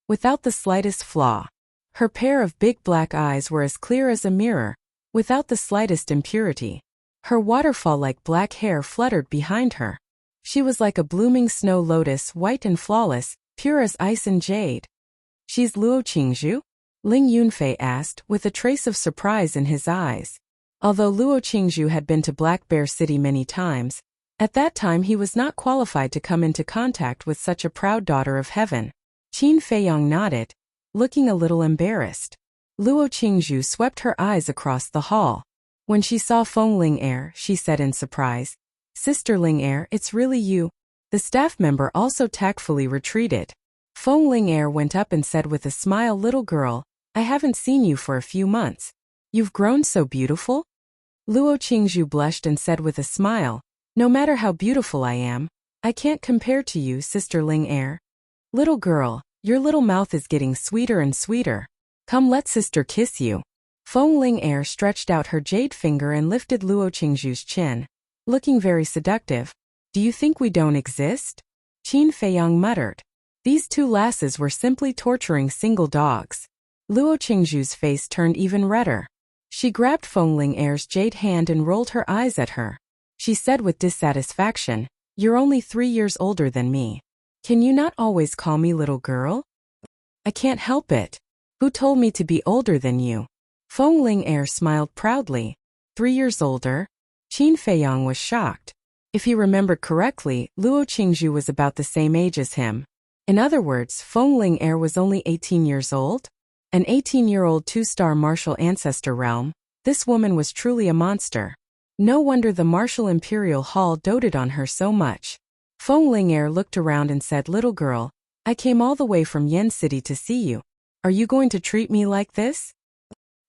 without the slightest flaw. Her pair of big black eyes were as clear as a mirror, without the slightest impurity. Her waterfall-like black hair fluttered behind her. She was like a blooming snow lotus, white and flawless, pure as ice and jade. She's Luo Qingzhu? Ling Yunfei asked, with a trace of surprise in his eyes. Although Luo Qingzhu had been to Black Bear City many times, at that time he was not qualified to come into contact with such a proud daughter of heaven. Qin Feiyang nodded, looking a little embarrassed. Luo Qingzhu swept her eyes across the hall. When she saw Feng Ling Heir, she said in surprise, Sister Ling Heir, it's really you. The staff member also tactfully retreated. Feng Ling Heir went up and said with a smile, little girl, I haven't seen you for a few months. You've grown so beautiful? Luo Qingzhu blushed and said with a smile, no matter how beautiful I am, I can't compare to you, Sister Ling Heir. Little girl, your little mouth is getting sweeter and sweeter. Come, let sister kiss you. Feng Ling Heir stretched out her jade finger and lifted Luo Qingzhu's chin, looking very seductive. Do you think we don't exist? Qin Feiyang muttered. These two lasses were simply torturing single dogs. Luo Qingzhu's face turned even redder. She grabbed Feng Ling Heir's jade hand and rolled her eyes at her. She said with dissatisfaction, you're only 3 years older than me. Can you not always call me little girl? I can't help it. Who told me to be older than you? Feng Ling Heir smiled proudly. 3 years older? Qin Feiyang was shocked. If he remembered correctly, Luo Qingzhu was about the same age as him. In other words, Feng Ling Heir was only 18 years old? An 18-year-old 2-star martial ancestor realm, this woman was truly a monster. No wonder the Martial Imperial Hall doted on her so much. Feng Ling Heir looked around and said, little girl, I came all the way from Yen City to see you. Are you going to treat me like this?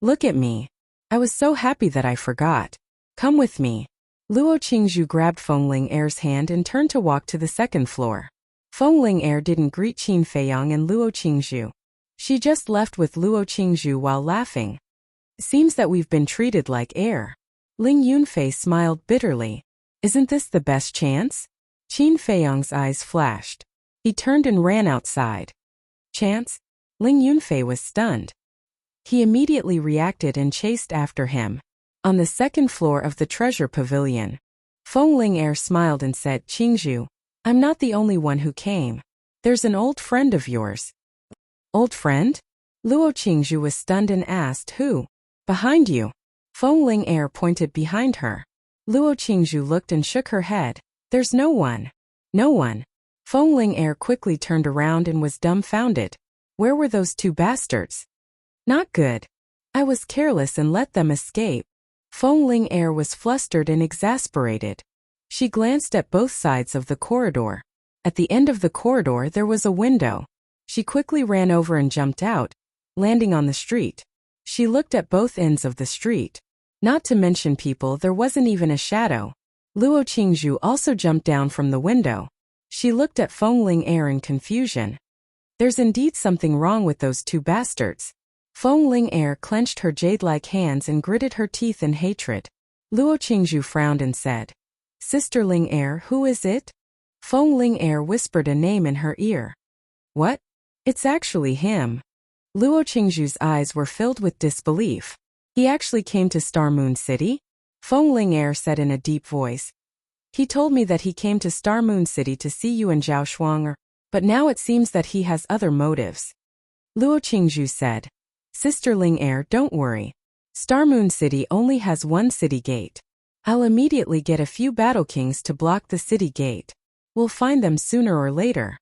Look at me. I was so happy that I forgot. Come with me. Luo Qingzhu grabbed Feng Ling Heir's hand and turned to walk to the second floor. Feng Ling Heir didn't greet Qin Feiyang and Luo Qingzhu. She just left with Luo Qingzhu while laughing. Seems that we've been treated like air. Ling Yunfei smiled bitterly. Isn't this the best chance? Qin Feiyang's eyes flashed. He turned and ran outside. Chance? Ling Yunfei was stunned. He immediately reacted and chased after him. On the second floor of the treasure pavilion, Feng Ling Heir smiled and said, Qingzhu, I'm not the only one who came. There's an old friend of yours. Old friend? Luo Qingzhu was stunned and asked, who? Behind you. Feng Ling Heir pointed behind her. Luo Qingzhu looked and shook her head. There's no one. No one. Feng Ling Heir quickly turned around and was dumbfounded. Where were those two bastards? Not good. I was careless and let them escape. Feng Ling Heir was flustered and exasperated. She glanced at both sides of the corridor. At the end of the corridor there was a window. She quickly ran over and jumped out, landing on the street. She looked at both ends of the street. Not to mention people, there wasn't even a shadow. Luo Qingzhu also jumped down from the window. She looked at Feng Ling Heir in confusion. There's indeed something wrong with those two bastards. Feng Ling clenched her jade-like hands and gritted her teeth in hatred. Luo Qingzhu frowned and said, Sister Ling, who is it? Feng Ling whispered a name in her ear. What? It's actually him. Luo Qingzhu's eyes were filled with disbelief. He actually came to Star Moon City? Feng Ling said in a deep voice. He told me that he came to Star Moon City to see you and Zhao Shuang, but now it seems that he has other motives. Luo Qingzhu said, Sister Ling, don't worry. Star Moon City only has one city gate. I'll immediately get a few battle kings to block the city gate. We'll find them sooner or later.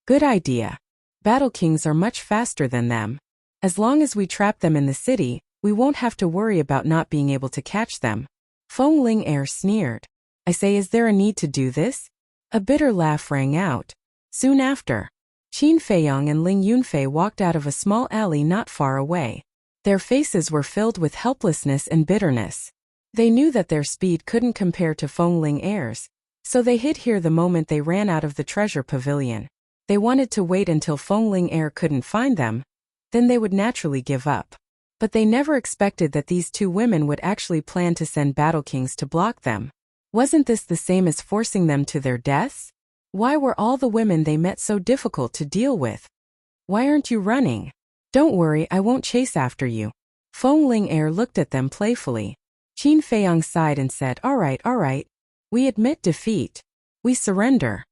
Good idea. Battle kings are much faster than them. As long as we trap them in the city, we won't have to worry about not being able to catch them. Feng Ling sneered. I say, is there a need to do this? A bitter laugh rang out. Soon after, Qin Feiyang and Ling Yunfei walked out of a small alley not far away. Their faces were filled with helplessness and bitterness. They knew that their speed couldn't compare to Feng Ling's, so they hid here the moment they ran out of the treasure pavilion. They wanted to wait until Feng Ling couldn't find them, then they would naturally give up. But they never expected that these two women would actually plan to send battle kings to block them. Wasn't this the same as forcing them to their deaths? Why were all the women they met so difficult to deal with? Why aren't you running? Don't worry, I won't chase after you. Feng Ling looked at them playfully. Qin Feiyang sighed and said, all right. We admit defeat. We surrender.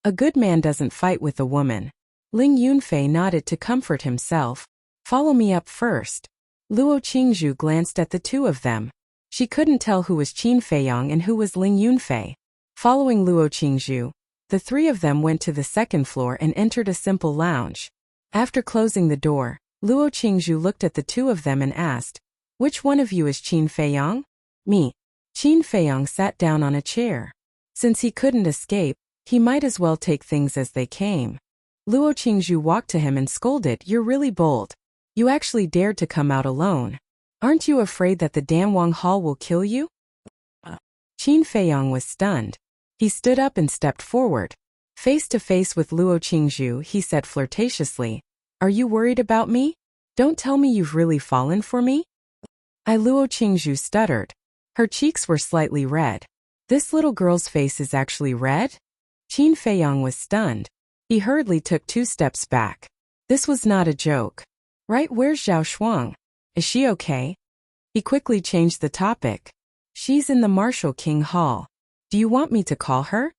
A good man doesn't fight with a woman. Ling Yunfei nodded to comfort himself. Follow me up first. Luo Qingzhu glanced at the two of them. She couldn't tell who was Qin Feiyang and who was Ling Yunfei. Following Luo Qingzhu, the three of them went to the second floor and entered a simple lounge. After closing the door, Luo Qingzhu looked at the two of them and asked, which one of you is Qin Feiyang? Me. Qin Feiyang sat down on a chair. Since he couldn't escape, he might as well take things as they came. Luo Qingzhu walked to him and scolded, you're really bold. You actually dared to come out alone. Aren't you afraid that the Danwang Hall will kill you? Qin Feiyang was stunned. He stood up and stepped forward. Face to face with Luo Qingzhu, he said flirtatiously, are you worried about me? Don't tell me you've really fallen for me? Luo Qingzhu stuttered. Her cheeks were slightly red. This little girl's face is actually red? Qin Feiyang was stunned. He hurriedly took 2 steps back. This was not a joke. Right, where's Zhao Shuang? Is she okay? He quickly changed the topic. She's in the Martial King Hall. Do you want me to call her?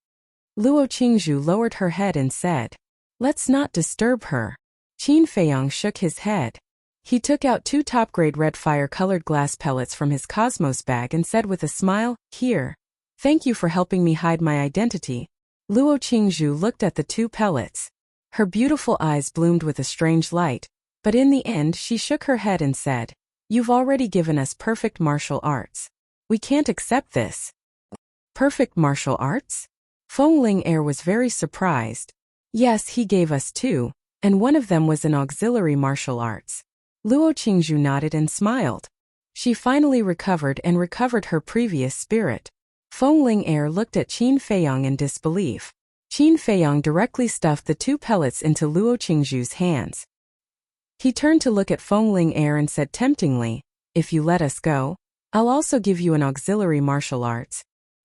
Luo Qingzhu lowered her head and said, let's not disturb her. Qin Feiyang shook his head. He took out 2 top-grade red fire-colored glass pellets from his Cosmos bag and said with a smile, here. Thank you for helping me hide my identity. Luo Qingzhu looked at the 2 pellets. Her beautiful eyes bloomed with a strange light, but in the end she shook her head and said, you've already given us perfect martial arts. We can't accept this. Perfect martial arts? Feng Ling was very surprised. Yes, he gave us 2, and one of them was an auxiliary martial arts. Luo Qingzhu nodded and smiled. She finally recovered her previous spirit. Feng Ling looked at Qin Feiyang in disbelief. Qin Feiyang directly stuffed the 2 pellets into Luo Qingzhu's hands. He turned to look at Feng Ling and said temptingly, if you let us go, I'll also give you an auxiliary martial arts.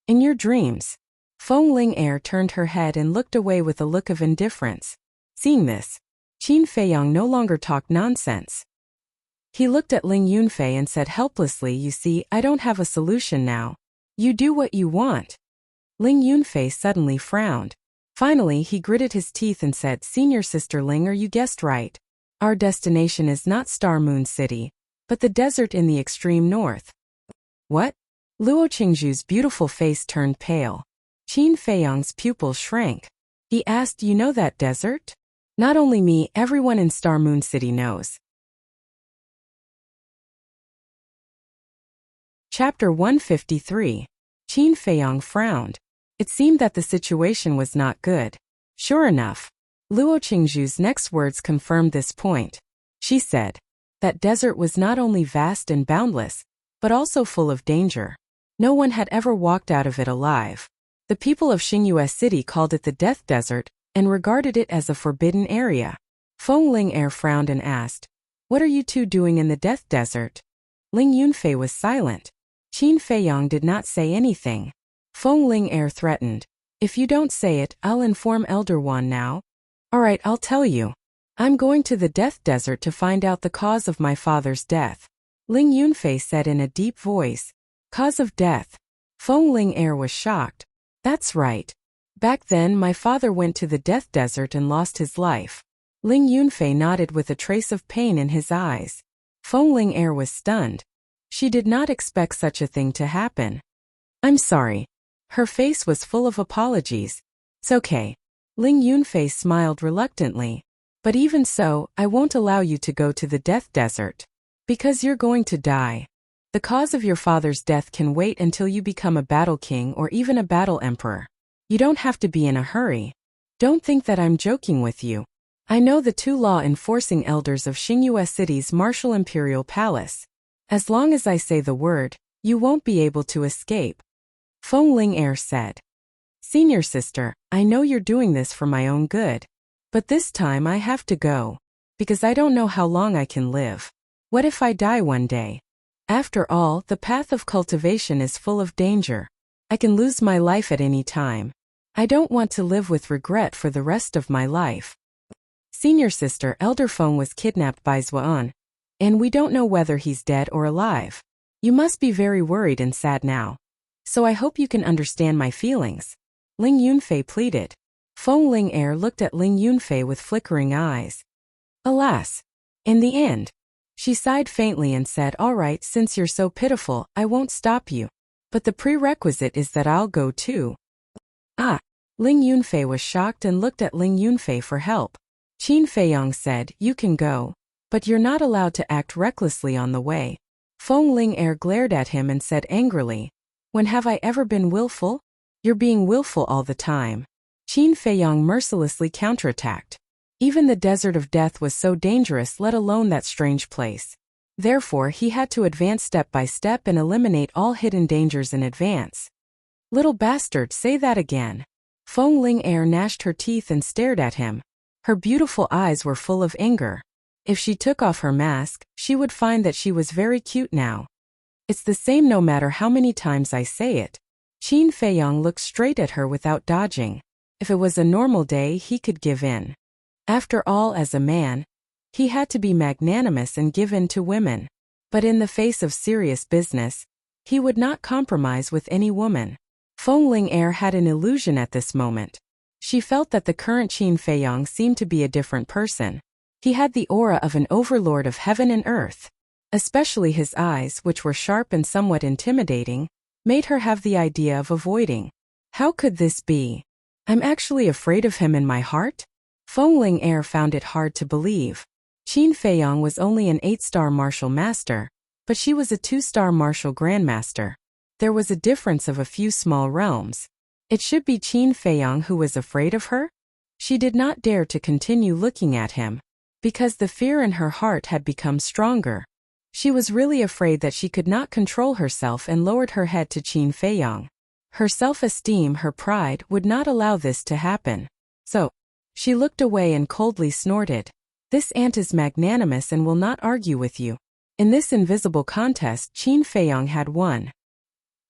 In your dreams. Feng Ling turned her head and looked away with a look of indifference. Seeing this, Qin Feiyang no longer talked nonsense. He looked at Ling Yunfei and said helplessly, you see, I don't have a solution now. You do what you want. Ling Yunfei suddenly frowned. Finally, he gritted his teeth and said, Senior Sister Ling, you guessed right. Our destination is not Star Moon City, but the desert in the extreme north. What? Luo Qingzhu's beautiful face turned pale. Qin Feiyang's pupils shrank. He asked, you know that desert? Not only me, everyone in Star Moon City knows. Chapter 153. Qin Feiyang frowned. It seemed that the situation was not good. Sure enough, Luo Qingzhu's next words confirmed this point. She said, that desert was not only vast and boundless, but also full of danger. No one had ever walked out of it alive. The people of Xingyue City called it the Death Desert, and regarded it as a forbidden area. Feng Ling frowned and asked, "What are you two doing in the Death Desert?" Ling Yunfei was silent. Qin Feiyang did not say anything. Feng Ling threatened, "If you don't say it, I'll inform Elder Wan now." "Alright, I'll tell you. I'm going to the Death Desert to find out the cause of my father's death," Ling Yunfei said in a deep voice. "Cause of death?" Feng Ling was shocked. "That's right. Back then my father went to the Death Desert and lost his life." Ling Yunfei nodded with a trace of pain in his eyes. Feng Ling was stunned. She did not expect such a thing to happen. "I'm sorry." Her face was full of apologies. "It's okay." Ling Yunfei smiled reluctantly. "But even so, I won't allow you to go to the Death Desert. Because you're going to die. The cause of your father's death can wait until you become a battle king or even a battle emperor. You don't have to be in a hurry. Don't think that I'm joking with you. I know the two law-enforcing elders of Xingyue City's Martial Imperial Palace. As long as I say the word, you won't be able to escape." Feng Ling said. "Senior sister, I know you're doing this for my own good. But this time I have to go. Because I don't know how long I can live. What if I die one day? After all, the path of cultivation is full of danger. I can lose my life at any time. I don't want to live with regret for the rest of my life. Senior sister, Elder Feng was kidnapped by Zuan, and we don't know whether he's dead or alive. You must be very worried and sad now. So I hope you can understand my feelings," Ling Yunfei pleaded. Feng Ling looked at Ling Yunfei with flickering eyes. Alas! In the end, she sighed faintly and said, "All right, since you're so pitiful, I won't stop you. But the prerequisite is that I'll go too." "Ah!" Ling Yunfei was shocked and looked at Ling Yunfei for help. Qin Feiyang said, "You can go. But you're not allowed to act recklessly on the way." Feng Ling glared at him and said angrily, "When have I ever been willful? You're being willful all the time." Qin Feiyang mercilessly counterattacked. Even the Desert of Death was so dangerous, let alone that strange place. Therefore he had to advance step by step and eliminate all hidden dangers in advance. "Little bastard, say that again." Feng Ling gnashed her teeth and stared at him. Her beautiful eyes were full of anger. If she took off her mask, she would find that she was very cute now. "It's the same no matter how many times I say it." Qin Feiyang looked straight at her without dodging. If it was a normal day, he could give in. After all, as a man, he had to be magnanimous and give in to women. But in the face of serious business, he would not compromise with any woman. Feng Ling had an illusion at this moment. She felt that the current Qin Feiyang seemed to be a different person. He had the aura of an overlord of heaven and earth. Especially his eyes, which were sharp and somewhat intimidating, made her have the idea of avoiding. How could this be? I'm actually afraid of him in my heart? Feng Ling found it hard to believe. Qin Feiyang was only an 8-star martial master, but she was a 2-star martial grandmaster. There was a difference of a few small realms. It should be Qin Feiyang who was afraid of her? She did not dare to continue looking at him, because the fear in her heart had become stronger. She was really afraid that she could not control herself and lowered her head to Qin Feiyang. Her self-esteem, her pride, would not allow this to happen. So, she looked away and coldly snorted. This aunt is magnanimous and will not argue with you. In this invisible contest, Qin Feiyang had won.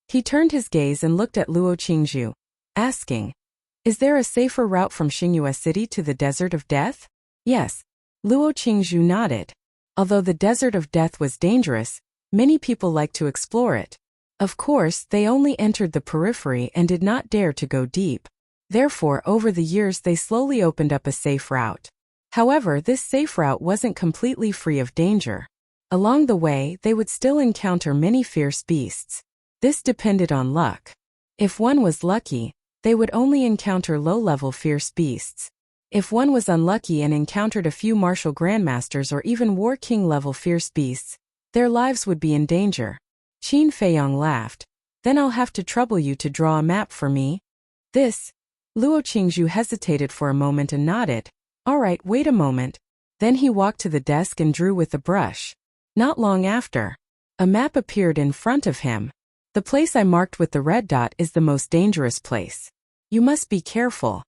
He turned his gaze and looked at Luo Qingzhu, asking, "Is there a safer route from Xingyue City to the Desert of Death?" "Yes." Luo Qingzhu nodded. Although the Desert of Death was dangerous, many people liked to explore it. Of course, they only entered the periphery and did not dare to go deep. Therefore, over the years they slowly opened up a safe route. However, this safe route wasn't completely free of danger. Along the way, they would still encounter many fierce beasts. This depended on luck. If one was lucky, they would only encounter low-level fierce beasts. If one was unlucky and encountered a few martial grandmasters or even war king-level fierce beasts, their lives would be in danger. Qin Feiyang laughed. "Then I'll have to trouble you to draw a map for me." "This?" Luo Qingzhu hesitated for a moment and nodded. "All right, wait a moment." Then he walked to the desk and drew with a brush. Not long after, a map appeared in front of him. "The place I marked with the red dot is the most dangerous place. You must be careful."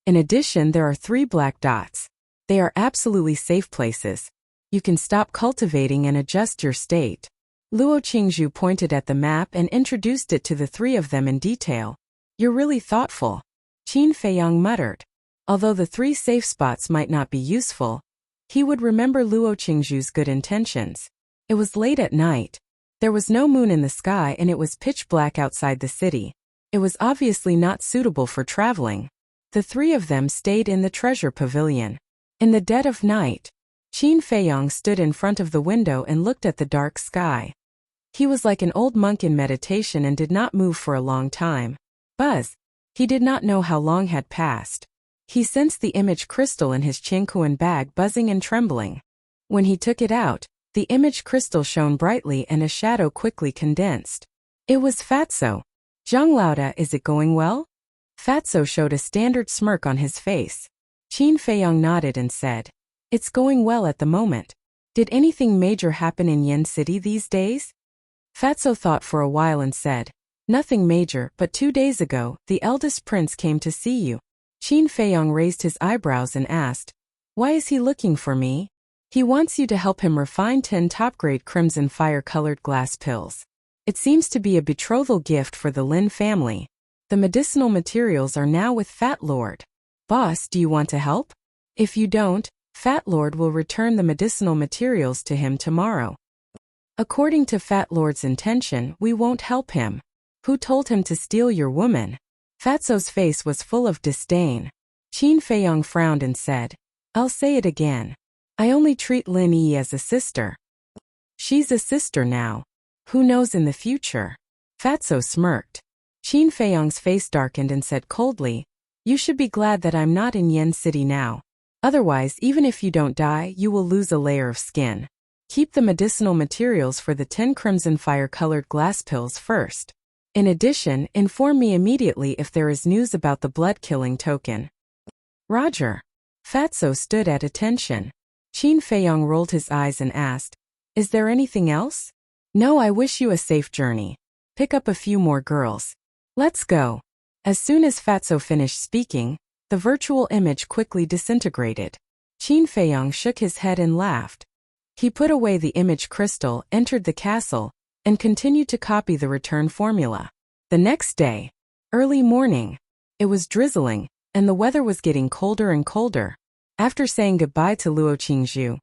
In addition, there are 3 black dots. They are absolutely safe places. You can stop cultivating and adjust your state. Luo Qingzhu pointed at the map and introduced it to the 3 of them in detail. You're really thoughtful, Qin Feiyang muttered. Although the 3 safe spots might not be useful, he would remember Luo Qingzhu's good intentions. It was late at night. There was no moon in the sky and it was pitch black outside the city. It was obviously not suitable for traveling. The 3 of them stayed in the treasure pavilion. In the dead of night, Qin Feiyang stood in front of the window and looked at the dark sky. He was like an old monk in meditation and did not move for a long time. Buzz. He did not know how long had passed. He sensed the image crystal in his Qingkuan bag buzzing and trembling. When he took it out, the image crystal shone brightly and a shadow quickly condensed. It was Fatso. Zhang Laoda, is it going well? Fatso showed a standard smirk on his face. Qin Feiyang nodded and said, it's going well at the moment. Did anything major happen in Yen City these days? Fatso thought for a while and said, nothing major, but 2 days ago, the eldest prince came to see you. Qin Feiyang raised his eyebrows and asked, why is he looking for me? He wants you to help him refine 10 top-grade crimson fire-colored glass pills. It seems to be a betrothal gift for the Lin family. The medicinal materials are now with Fat Lord. Boss, do you want to help? If you don't, Fat Lord will return the medicinal materials to him tomorrow. According to Fat Lord's intention, we won't help him. Who told him to steal your woman? Fatso's face was full of disdain. Qin Feiyang frowned and said, I'll say it again. I only treat Lin Yi as a sister. She's a sister now. Who knows in the future? Fatso smirked. Qin Feiyang's face darkened and said coldly, you should be glad that I'm not in Yen City now. Otherwise, even if you don't die, you will lose a layer of skin. Keep the medicinal materials for the 10 crimson fire-colored glass pills first. In addition, inform me immediately if there is news about the blood-killing token. Roger. Fatso stood at attention. Qin Feiyang rolled his eyes and asked, is there anything else? No, I wish you a safe journey. Pick up a few more girls. Let's go. As soon as Fatso finished speaking, the virtual image quickly disintegrated. Qin Feiyang shook his head and laughed. He put away the image crystal, entered the castle, and continued to copy the return formula. The next day, early morning, it was drizzling, and the weather was getting colder and colder. After saying goodbye to Luo Qingzhu,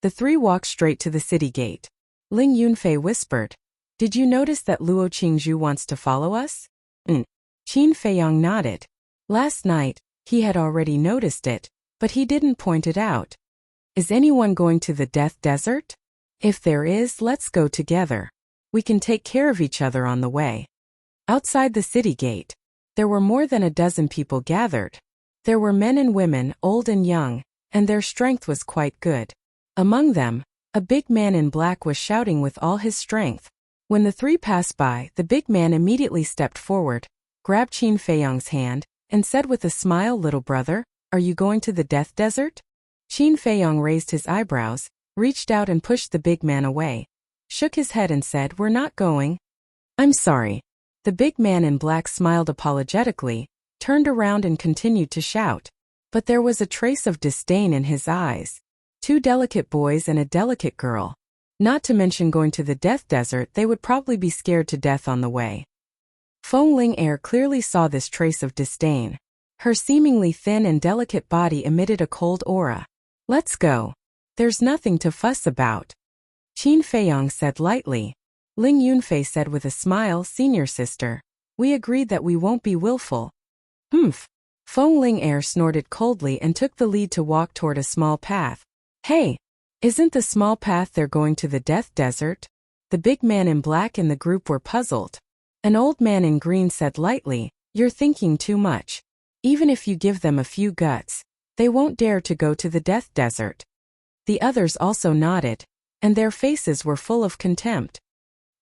the 3 walked straight to the city gate. Ling Yunfei whispered, did you notice that Luo Qingzhu wants to follow us? Qin Feiyang nodded. Last night, he had already noticed it, but he didn't point it out. Is anyone going to the Death Desert? If there is, let's go together. We can take care of each other on the way. Outside the city gate, there were more than a dozen people gathered. There were men and women, old and young, and their strength was quite good. Among them, a big man in black was shouting with all his strength. When the 3 passed by, the big man immediately stepped forward, grabbed Qin Feiyang's hand, and said with a smile, little brother, are you going to the Death Desert? Qin Feiyang raised his eyebrows, reached out and pushed the big man away, shook his head and said, we're not going. I'm sorry. The big man in black smiled apologetically, turned around and continued to shout. But there was a trace of disdain in his eyes. 2 delicate boys and a delicate girl. Not to mention going to the Death Desert, they would probably be scared to death on the way. Feng Ling clearly saw this trace of disdain. Her seemingly thin and delicate body emitted a cold aura. Let's go. There's nothing to fuss about. Qin Feiyang said lightly. Ling Yunfei said with a smile, senior sister. We agreed that we won't be willful. Humph. Feng Ling snorted coldly and took the lead to walk toward a small path. Hey! Isn't the small path they're going to the Death Desert? The big man in black and the group were puzzled. An old man in green said lightly, you're thinking too much. Even if you give them a few guts, they won't dare to go to the Death Desert. The others also nodded, and their faces were full of contempt.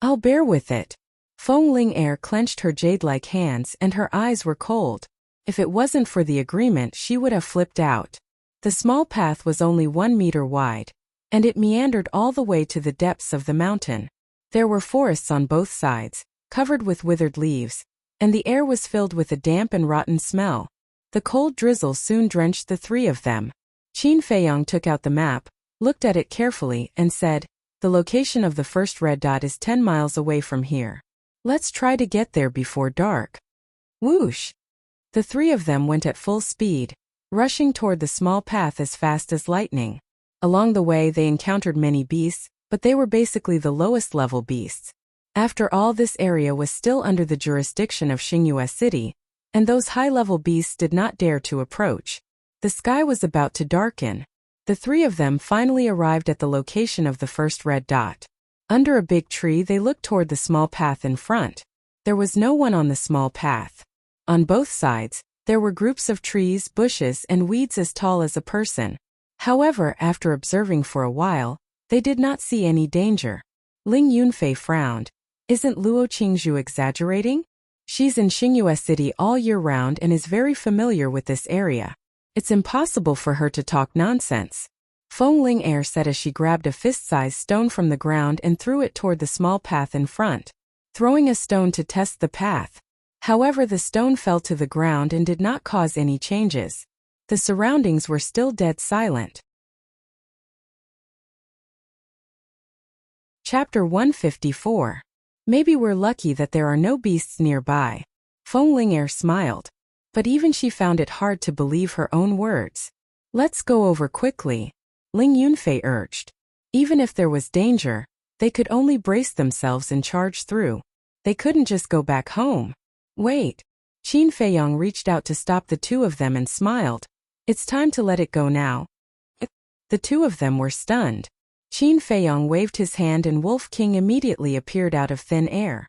I'll bear with it. Feng Ling clenched her jade-like hands and her eyes were cold. If it wasn't for the agreement, she would have flipped out. The small path was only 1 meter wide, and it meandered all the way to the depths of the mountain. There were forests on both sides, covered with withered leaves, and the air was filled with a damp and rotten smell. The cold drizzle soon drenched the three of them. Qin Feiyang took out the map, looked at it carefully, and said, "The location of the first red dot is 10 miles away from here. Let's try to get there before dark." Whoosh! The three of them went at full speed, rushing toward the small path as fast as lightning. Along the way they encountered many beasts, but they were basically the lowest level beasts. After all, this area was still under the jurisdiction of Xingyue City, and those high-level beasts did not dare to approach. The sky was about to darken. The three of them finally arrived at the location of the first red dot. Under a big tree they looked toward the small path in front. There was no one on the small path. On both sides, there were groups of trees, bushes, and weeds as tall as a person. However, after observing for a while, they did not see any danger. Ling Yunfei frowned. Isn't Luo Qingzhu exaggerating? She's in Xingyue City all year round and is very familiar with this area. It's impossible for her to talk nonsense. Feng Ling said as she grabbed a fist-sized stone from the ground and threw it toward the small path in front, throwing a stone to test the path. However, the stone fell to the ground and did not cause any changes. The surroundings were still dead silent. Chapter 154. Maybe we're lucky that there are no beasts nearby. Feng Ling smiled. But even she found it hard to believe her own words. Let's go over quickly, Ling Yunfei urged. Even if there was danger, they could only brace themselves and charge through. They couldn't just go back home. Wait. Qin Feiyang reached out to stop the two of them and smiled. It's time to let it go now. The two of them were stunned. Qin Feiyang waved his hand and Wolf King immediately appeared out of thin air.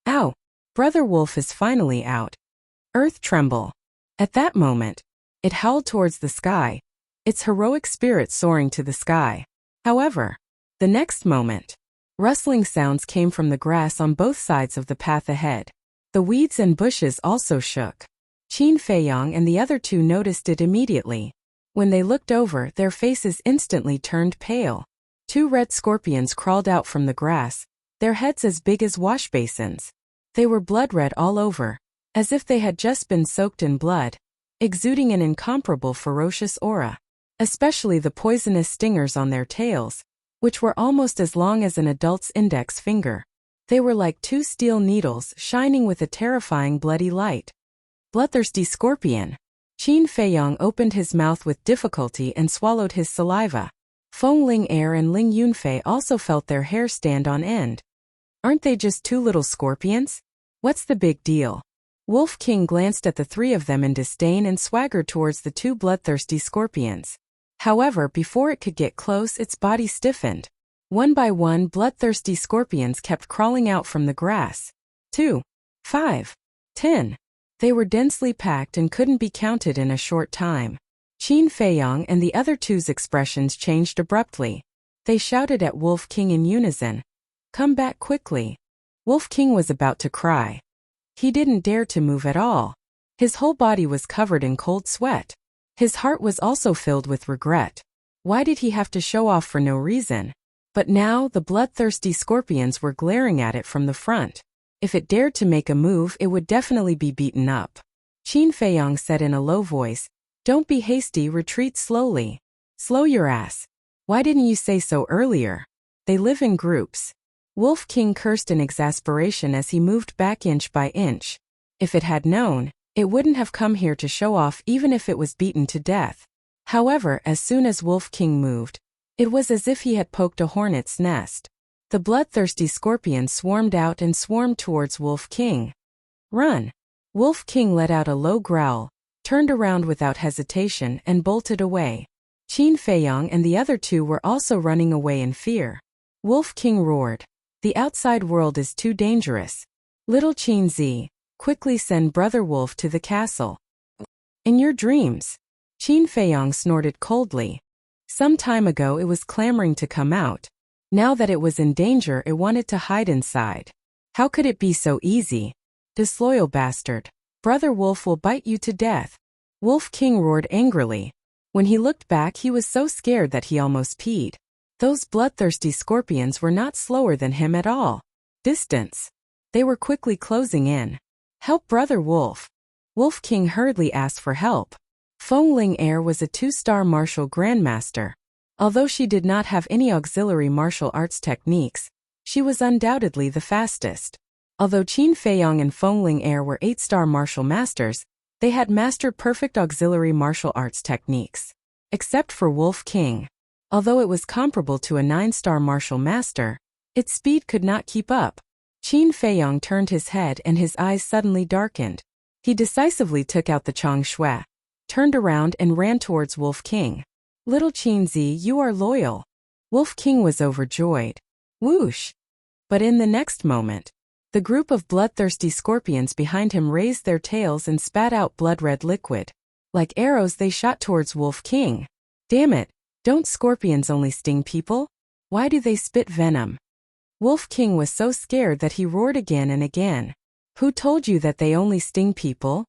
Ow! Brother Wolf is finally out. Earth tremble. At that moment, it howled towards the sky, its heroic spirit soaring to the sky. However, the next moment, rustling sounds came from the grass on both sides of the path ahead. The weeds and bushes also shook. Qin Feiyang and the other two noticed it immediately. When they looked over, their faces instantly turned pale. Two red scorpions crawled out from the grass, their heads as big as wash basins. They were blood red all over, as if they had just been soaked in blood, exuding an incomparable ferocious aura, especially the poisonous stingers on their tails, which were almost as long as an adult's index finger. They were like two steel needles shining with a terrifying bloody light. Bloodthirsty scorpion. Qin Feiyang opened his mouth with difficulty and swallowed his saliva. Feng Ling and Ling Yunfei also felt their hair stand on end. Aren't they just two little scorpions? What's the big deal? Wolf King glanced at the three of them in disdain and swaggered towards the two bloodthirsty scorpions. However, before it could get close, its body stiffened. One by one, bloodthirsty scorpions kept crawling out from the grass. 2, 5, 10. They were densely packed and couldn't be counted in a short time. Qin Feiyang and the other two's expressions changed abruptly. They shouted at Wolf King in unison. Come back quickly. Wolf King was about to cry. He didn't dare to move at all. His whole body was covered in cold sweat. His heart was also filled with regret. Why did he have to show off for no reason? But now the bloodthirsty scorpions were glaring at it from the front. If it dared to make a move, it would definitely be beaten up. Qin Feiyang said in a low voice, Don't be hasty, retreat slowly. Slow your ass. Why didn't you say so earlier? They live in groups. Wolf King cursed in exasperation as he moved back inch by inch. If it had known, it wouldn't have come here to show off even if it was beaten to death. However, as soon as Wolf King moved, it was as if he had poked a hornet's nest. The bloodthirsty scorpions swarmed out and swarmed towards Wolf King. Run! Wolf King let out a low growl, turned around without hesitation and bolted away. Qin Feiyang and the other two were also running away in fear. Wolf King roared. The outside world is too dangerous. Little Qin Zi, quickly send Brother Wolf to the castle. In your dreams. Qin Feiyang snorted coldly. Some time ago it was clamoring to come out. Now that it was in danger, it wanted to hide inside. How could it be so easy? Disloyal bastard. Brother Wolf will bite you to death. Wolf King roared angrily. When he looked back, he was so scared that he almost peed. Those bloodthirsty scorpions were not slower than him at all. Distance. They were quickly closing in. Help Brother Wolf. Wolf King hurriedly asked for help. Feng Ling was a 2-star martial grandmaster. Although she did not have any auxiliary martial arts techniques, she was undoubtedly the fastest. Although Qin Feiyong and Feng Ling were 8-star martial masters, they had mastered perfect auxiliary martial arts techniques. Except for Wolf King. Although it was comparable to a 9-star martial master, its speed could not keep up. Qin Feiyong turned his head and his eyes suddenly darkened. He decisively took out the Chong Shui, turned around and ran towards Wolf King. Little Qin Zi, you are loyal. Wolf King was overjoyed. Whoosh! But in the next moment, the group of bloodthirsty scorpions behind him raised their tails and spat out blood-red liquid. Like arrows they shot towards Wolf King. Damn it, don't scorpions only sting people? Why do they spit venom? Wolf King was so scared that he roared again and again. Who told you that they only sting people?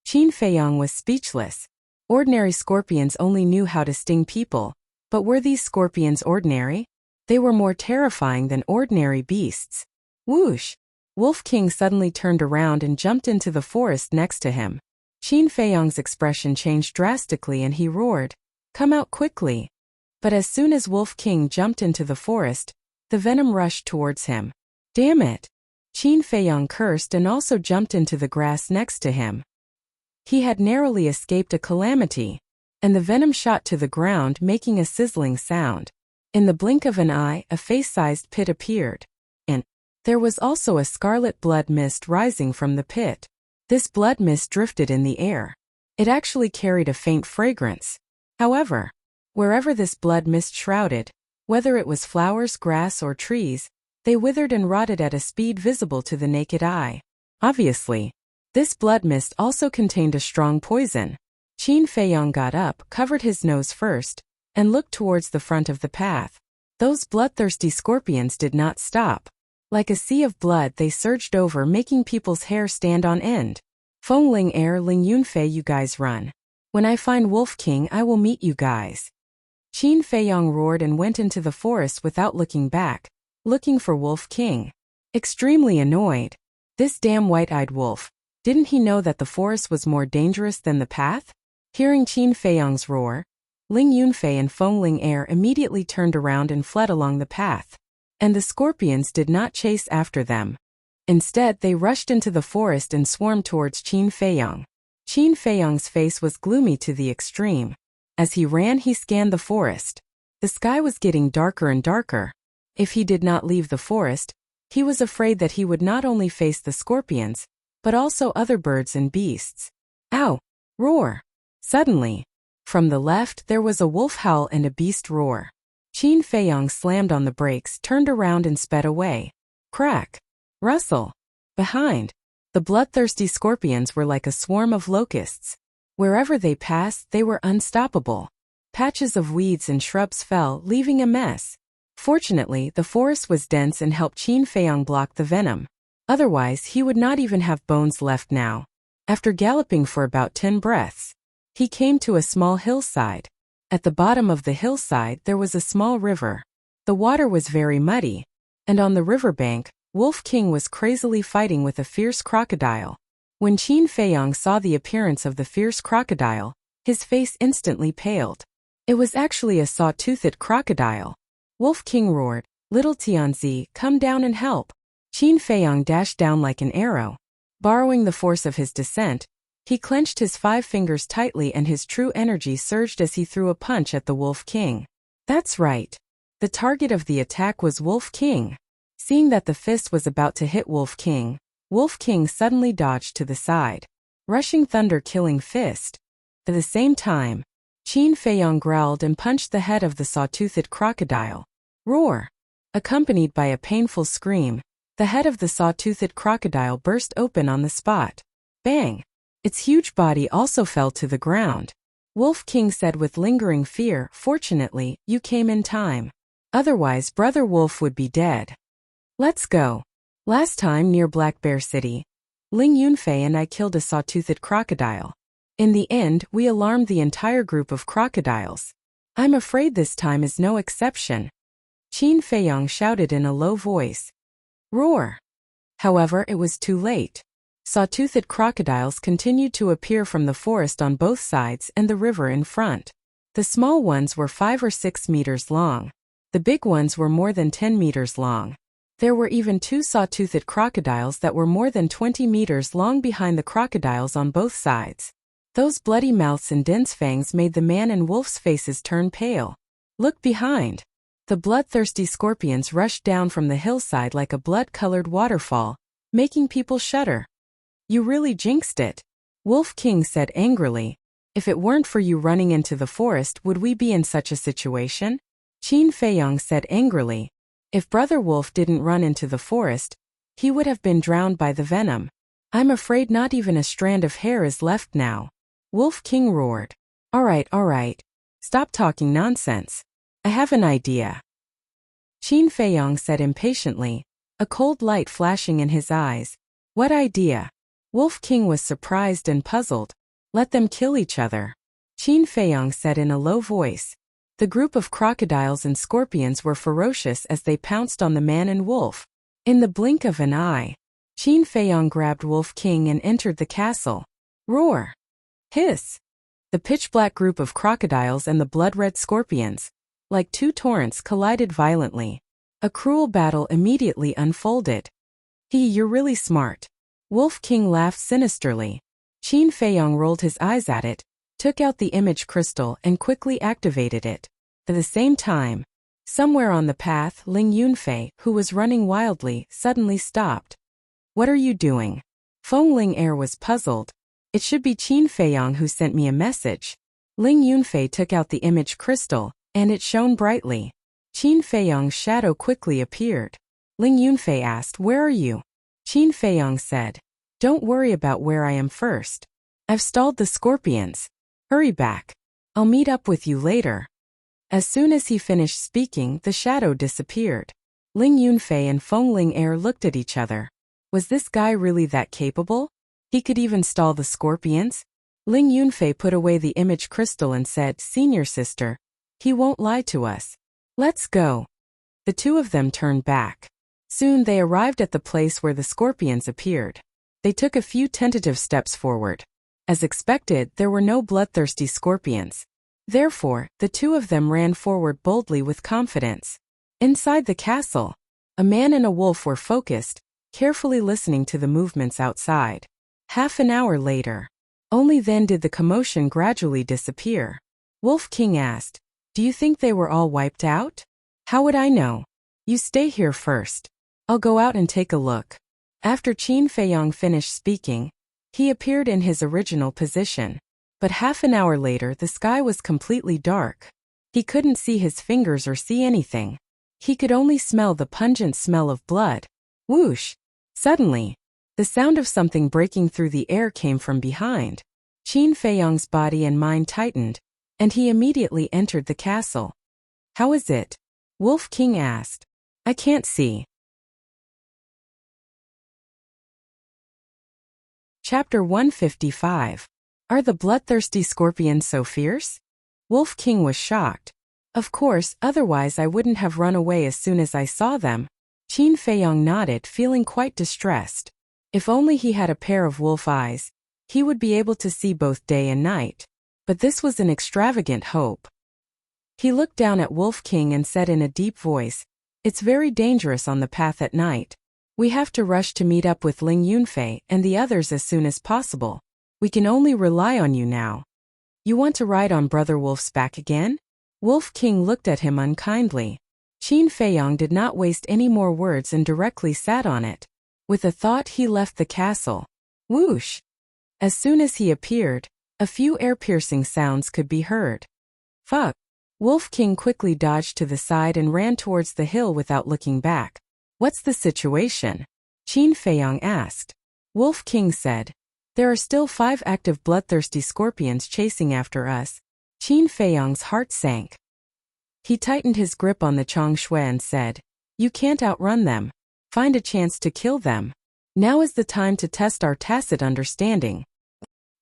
Qin Feiyong was speechless. Ordinary scorpions only knew how to sting people, but were these scorpions ordinary? They were more terrifying than ordinary beasts. Whoosh! Wolf King suddenly turned around and jumped into the forest next to him. Qin Feiyong's expression changed drastically and he roared, "Come out quickly!" But as soon as Wolf King jumped into the forest, the venom rushed towards him. Damn it! Qin Feiyong cursed and also jumped into the grass next to him. He had narrowly escaped a calamity, and the venom shot to the ground making a sizzling sound. In the blink of an eye, a face-sized pit appeared. And there was also a scarlet blood mist rising from the pit. This blood mist drifted in the air. It actually carried a faint fragrance. However, wherever this blood mist shrouded, whether it was flowers, grass, or trees, they withered and rotted at a speed visible to the naked eye. Obviously, this blood mist also contained a strong poison. Qin Feiyong got up, covered his nose first, and looked towards the front of the path. Those bloodthirsty scorpions did not stop. Like a sea of blood they surged over, making people's hair stand on end. Feng Ling Ling Yunfei, you guys run. When I find Wolf King I will meet you guys. Qin Feiyong roared and went into the forest without looking back, looking for Wolf King. Extremely annoyed. This damn white-eyed wolf. Didn't he know that the forest was more dangerous than the path? Hearing Qin Feiyong's roar, Ling Yunfei and Feng Ling immediately turned around and fled along the path. And the scorpions did not chase after them. Instead, they rushed into the forest and swarmed towards Qin Feiyong. Qin Feiyong's face was gloomy to the extreme. As he ran, he scanned the forest. The sky was getting darker and darker. If he did not leave the forest, he was afraid that he would not only face the scorpions, but also other birds and beasts. Ow! Roar! Suddenly, from the left there was a wolf howl and a beast roar. Qin Feiyong slammed on the brakes, turned around and sped away. Crack! Rustle! Behind, the bloodthirsty scorpions were like a swarm of locusts. Wherever they passed, they were unstoppable. Patches of weeds and shrubs fell, leaving a mess. Fortunately, the forest was dense and helped Qin Feiyong block the venom. Otherwise, he would not even have bones left now. After galloping for about 10 breaths, he came to a small hillside. At the bottom of the hillside there was a small river. The water was very muddy, and on the riverbank, Wolf King was crazily fighting with a fierce crocodile. When Qin Feiyong saw the appearance of the fierce crocodile, his face instantly paled. It was actually a saw-toothed crocodile. Wolf King roared, "Little Tianzi, come down and help." Qin Feiyong dashed down like an arrow. Borrowing the force of his descent, he clenched his 5 fingers tightly and his true energy surged as he threw a punch at the Wolf King. That's right. The target of the attack was Wolf King. Seeing that the fist was about to hit Wolf King suddenly dodged to the side. Rushing thunder killing fist. At the same time, Qin Feiyong growled and punched the head of the saw-toothed crocodile. Roar! Accompanied by a painful scream, the head of the saw-toothed crocodile burst open on the spot. Bang! Its huge body also fell to the ground. Wolf King said with lingering fear, "Fortunately, you came in time. Otherwise, Brother Wolf would be dead." Let's go. Last time near Black Bear City, Ling Yunfei and I killed a saw-toothed crocodile. In the end, we alarmed the entire group of crocodiles. I'm afraid this time is no exception. Qin Feiyong shouted in a low voice. Roar! However, it was too late. Saw-toothed crocodiles continued to appear from the forest on both sides and the river in front. The small ones were 5 or 6 meters long. The big ones were more than 10 meters long. There were even 2 saw-toothed crocodiles that were more than 20 meters long behind the crocodiles on both sides. Those bloody mouths and dense fangs made the man and wolf's faces turn pale. Look behind. The bloodthirsty scorpions rushed down from the hillside like a blood-colored waterfall, making people shudder. You really jinxed it, Wolf King said angrily. If it weren't for you running into the forest, would we be in such a situation? Qin Feiyong said angrily. If Brother Wolf didn't run into the forest, he would have been drowned by the venom. I'm afraid not even a strand of hair is left now. Wolf King roared. All right. Stop talking nonsense. I have an idea. Qin Feiyong said impatiently, a cold light flashing in his eyes. What idea? Wolf King was surprised and puzzled. Let them kill each other. Qin Feiyong said in a low voice. The group of crocodiles and scorpions were ferocious as they pounced on the man and wolf. In the blink of an eye, Qin Feiyong grabbed Wolf King and entered the castle. Roar! Hiss! The pitch-black group of crocodiles and the blood-red scorpions, like 2 torrents, collided violently. A cruel battle immediately unfolded. You're really smart. Wolf King laughed sinisterly. Qin Feiyong rolled his eyes at it, took out the image crystal and quickly activated it. At the same time, somewhere on the path, Ling Yunfei, who was running wildly, suddenly stopped. What are you doing? Feng Ling was puzzled. It should be Qin Feiyong who sent me a message. Ling Yunfei took out the image crystal, and it shone brightly. Qin Feiyong's shadow quickly appeared. Ling Yunfei asked, Where are you? Qin Feiyong said, Don't worry about where I am first. I've stalled the scorpions. Hurry back. I'll meet up with you later. As soon as he finished speaking, the shadow disappeared. Ling Yunfei and Feng Ling looked at each other. Was this guy really that capable? He could even stall the scorpions? Ling Yunfei put away the image crystal and said, Senior sister, he won't lie to us. Let's go. The 2 of them turned back. Soon they arrived at the place where the scorpions appeared. They took a few tentative steps forward. As expected, there were no bloodthirsty scorpions. Therefore, the 2 of them ran forward boldly with confidence. Inside the castle, a man and a wolf were focused, carefully listening to the movements outside. Half an hour later, only then did the commotion gradually disappear. Wolf King asked, Do you think they were all wiped out? How would I know? You stay here first. I'll go out and take a look. After Qin Feiyong finished speaking, he appeared in his original position. But half an hour later the sky was completely dark. He couldn't see his fingers or see anything. He could only smell the pungent smell of blood. Whoosh! Suddenly, the sound of something breaking through the air came from behind. Qin Feiyong's body and mind tightened, and he immediately entered the castle. How is it? Wolf King asked. I can't see. Chapter 155. Are the bloodthirsty scorpions so fierce? Wolf King was shocked. Of course, otherwise I wouldn't have run away as soon as I saw them. Qin Feiyong nodded, feeling quite distressed. If only he had a pair of wolf eyes, he would be able to see both day and night. But this was an extravagant hope. He looked down at Wolf King and said in a deep voice, It's very dangerous on the path at night. We have to rush to meet up with Ling Yunfei and the others as soon as possible. We can only rely on you now. You want to ride on Brother Wolf's back again? Wolf King looked at him unkindly. Qin Feiyong did not waste any more words and directly sat on it. With a thought he left the castle. Whoosh! As soon as he appeared, a few ear-piercing sounds could be heard. Fuck! Wolf King quickly dodged to the side and ran towards the hill without looking back. What's the situation? Qin Feiyong asked. Wolf King said, There are still 5 active bloodthirsty scorpions chasing after us. Qin Feiyong's heart sank. He tightened his grip on the Changshui and said, You can't outrun them. Find a chance to kill them. Now is the time to test our tacit understanding.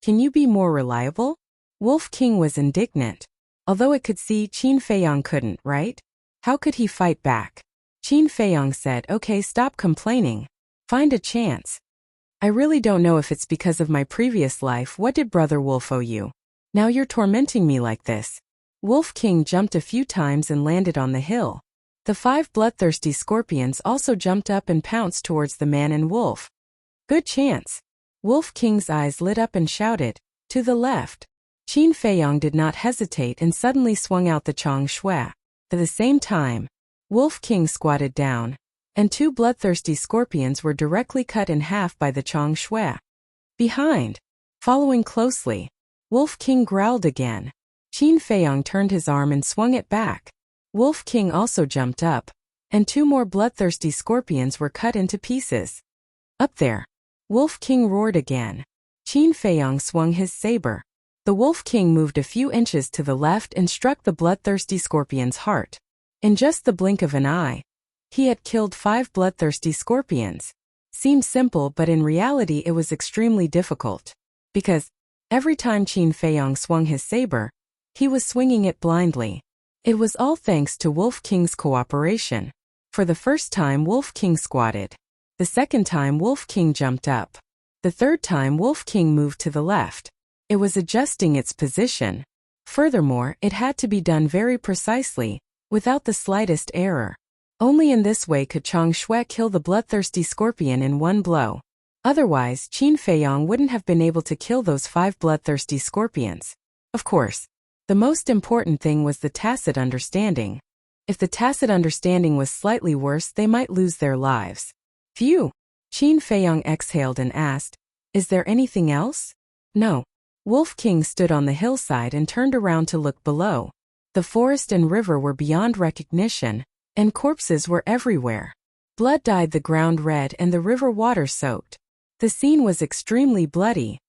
Can you be more reliable? Wolf King was indignant. Although it could see, Qin Feiyong couldn't, right? How could he fight back? Qin Feiyong said, Okay, stop complaining. Find a chance. I really don't know if it's because of my previous life. What did Brother Wolf owe you? Now you're tormenting me like this. Wolf King jumped a few times and landed on the hill. The 5 bloodthirsty scorpions also jumped up and pounced towards the man and wolf. Good chance. Wolf King's eyes lit up and shouted, to the left. Qin Feiyong did not hesitate and suddenly swung out the Chong Shui. At the same time, Wolf King squatted down, and 2 bloodthirsty scorpions were directly cut in half by the Chong Shui. Behind, following closely, Wolf King growled again. Qin Feiyong turned his arm and swung it back. Wolf King also jumped up, and 2 more bloodthirsty scorpions were cut into pieces. Up there, Wolf King roared again. Qin Feiyong swung his saber. The Wolf King moved a few inches to the left and struck the bloodthirsty scorpion's heart. In just the blink of an eye, he had killed 5 bloodthirsty scorpions. Seemed simple, but in reality it was extremely difficult. Because every time Qin Feiyong swung his saber, he was swinging it blindly. It was all thanks to Wolf King's cooperation. For the first time Wolf King squatted. The second time Wolf King jumped up. The third time Wolf King moved to the left. It was adjusting its position. Furthermore, it had to be done very precisely, without the slightest error. Only in this way could Chong Shui kill the bloodthirsty scorpion in one blow. Otherwise, Qin Feiyong wouldn't have been able to kill those 5 bloodthirsty scorpions. Of course, the most important thing was the tacit understanding. If the tacit understanding was slightly worse, they might lose their lives. Phew! Qin Feiyong exhaled and asked, is there anything else? No. Wolf King stood on the hillside and turned around to look below. The forest and river were beyond recognition, and corpses were everywhere. Blood dyed the ground red and the river water soaked. The scene was extremely bloody.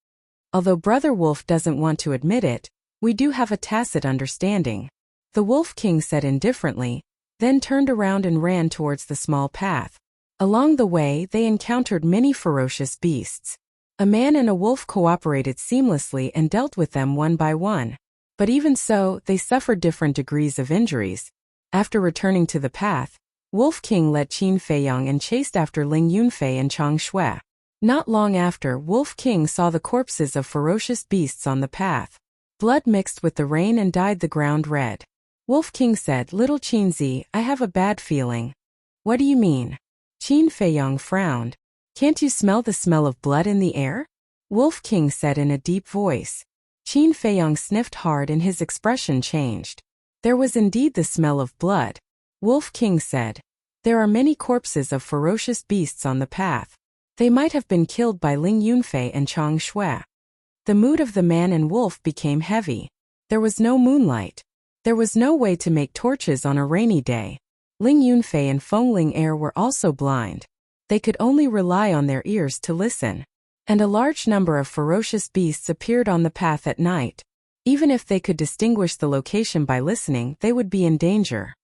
Although Brother Wolf doesn't want to admit it, we do have a tacit understanding. The Wolf King said indifferently, then turned around and ran towards the small path. Along the way, they encountered many ferocious beasts. A man and a wolf cooperated seamlessly and dealt with them one by one. But even so, they suffered different degrees of injuries. After returning to the path, Wolf King led Qin Feiyong and chased after Ling Yunfei and Chong Shui. Not long after, Wolf King saw the corpses of ferocious beasts on the path. Blood mixed with the rain and dyed the ground red. Wolf King said, Little Qinzi, I have a bad feeling. What do you mean? Qin Feiyong frowned. Can't you smell the smell of blood in the air? Wolf King said in a deep voice. Qin Feiyong sniffed hard and his expression changed. There was indeed the smell of blood. Wolf King said, there are many corpses of ferocious beasts on the path. They might have been killed by Ling Yunfei and Chong Shui. The mood of the man and wolf became heavy. There was no moonlight. There was no way to make torches on a rainy day. Ling Yunfei and Fengling Air were also blind. They could only rely on their ears to listen. And a large number of ferocious beasts appeared on the path at night. Even if they could distinguish the location by listening, they would be in danger.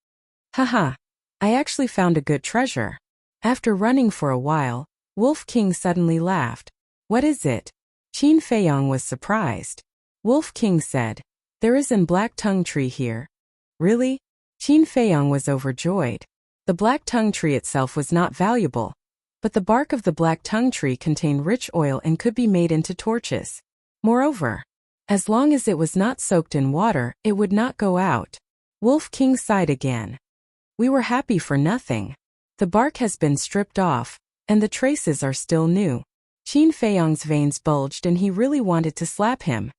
Haha! I actually found a good treasure. After running for a while, Wolf King suddenly laughed. What is it? Qin Feiyong was surprised. Wolf King said, there is an black tongue tree here. Really? Qin Feiyong was overjoyed. The black tongue tree itself was not valuable, but the bark of the black tongue tree contained rich oil and could be made into torches. Moreover, as long as it was not soaked in water, it would not go out. Wolf King sighed again. We were happy for nothing. The bark has been stripped off, and the traces are still new. Qin Feiyong's veins bulged and he really wanted to slap him.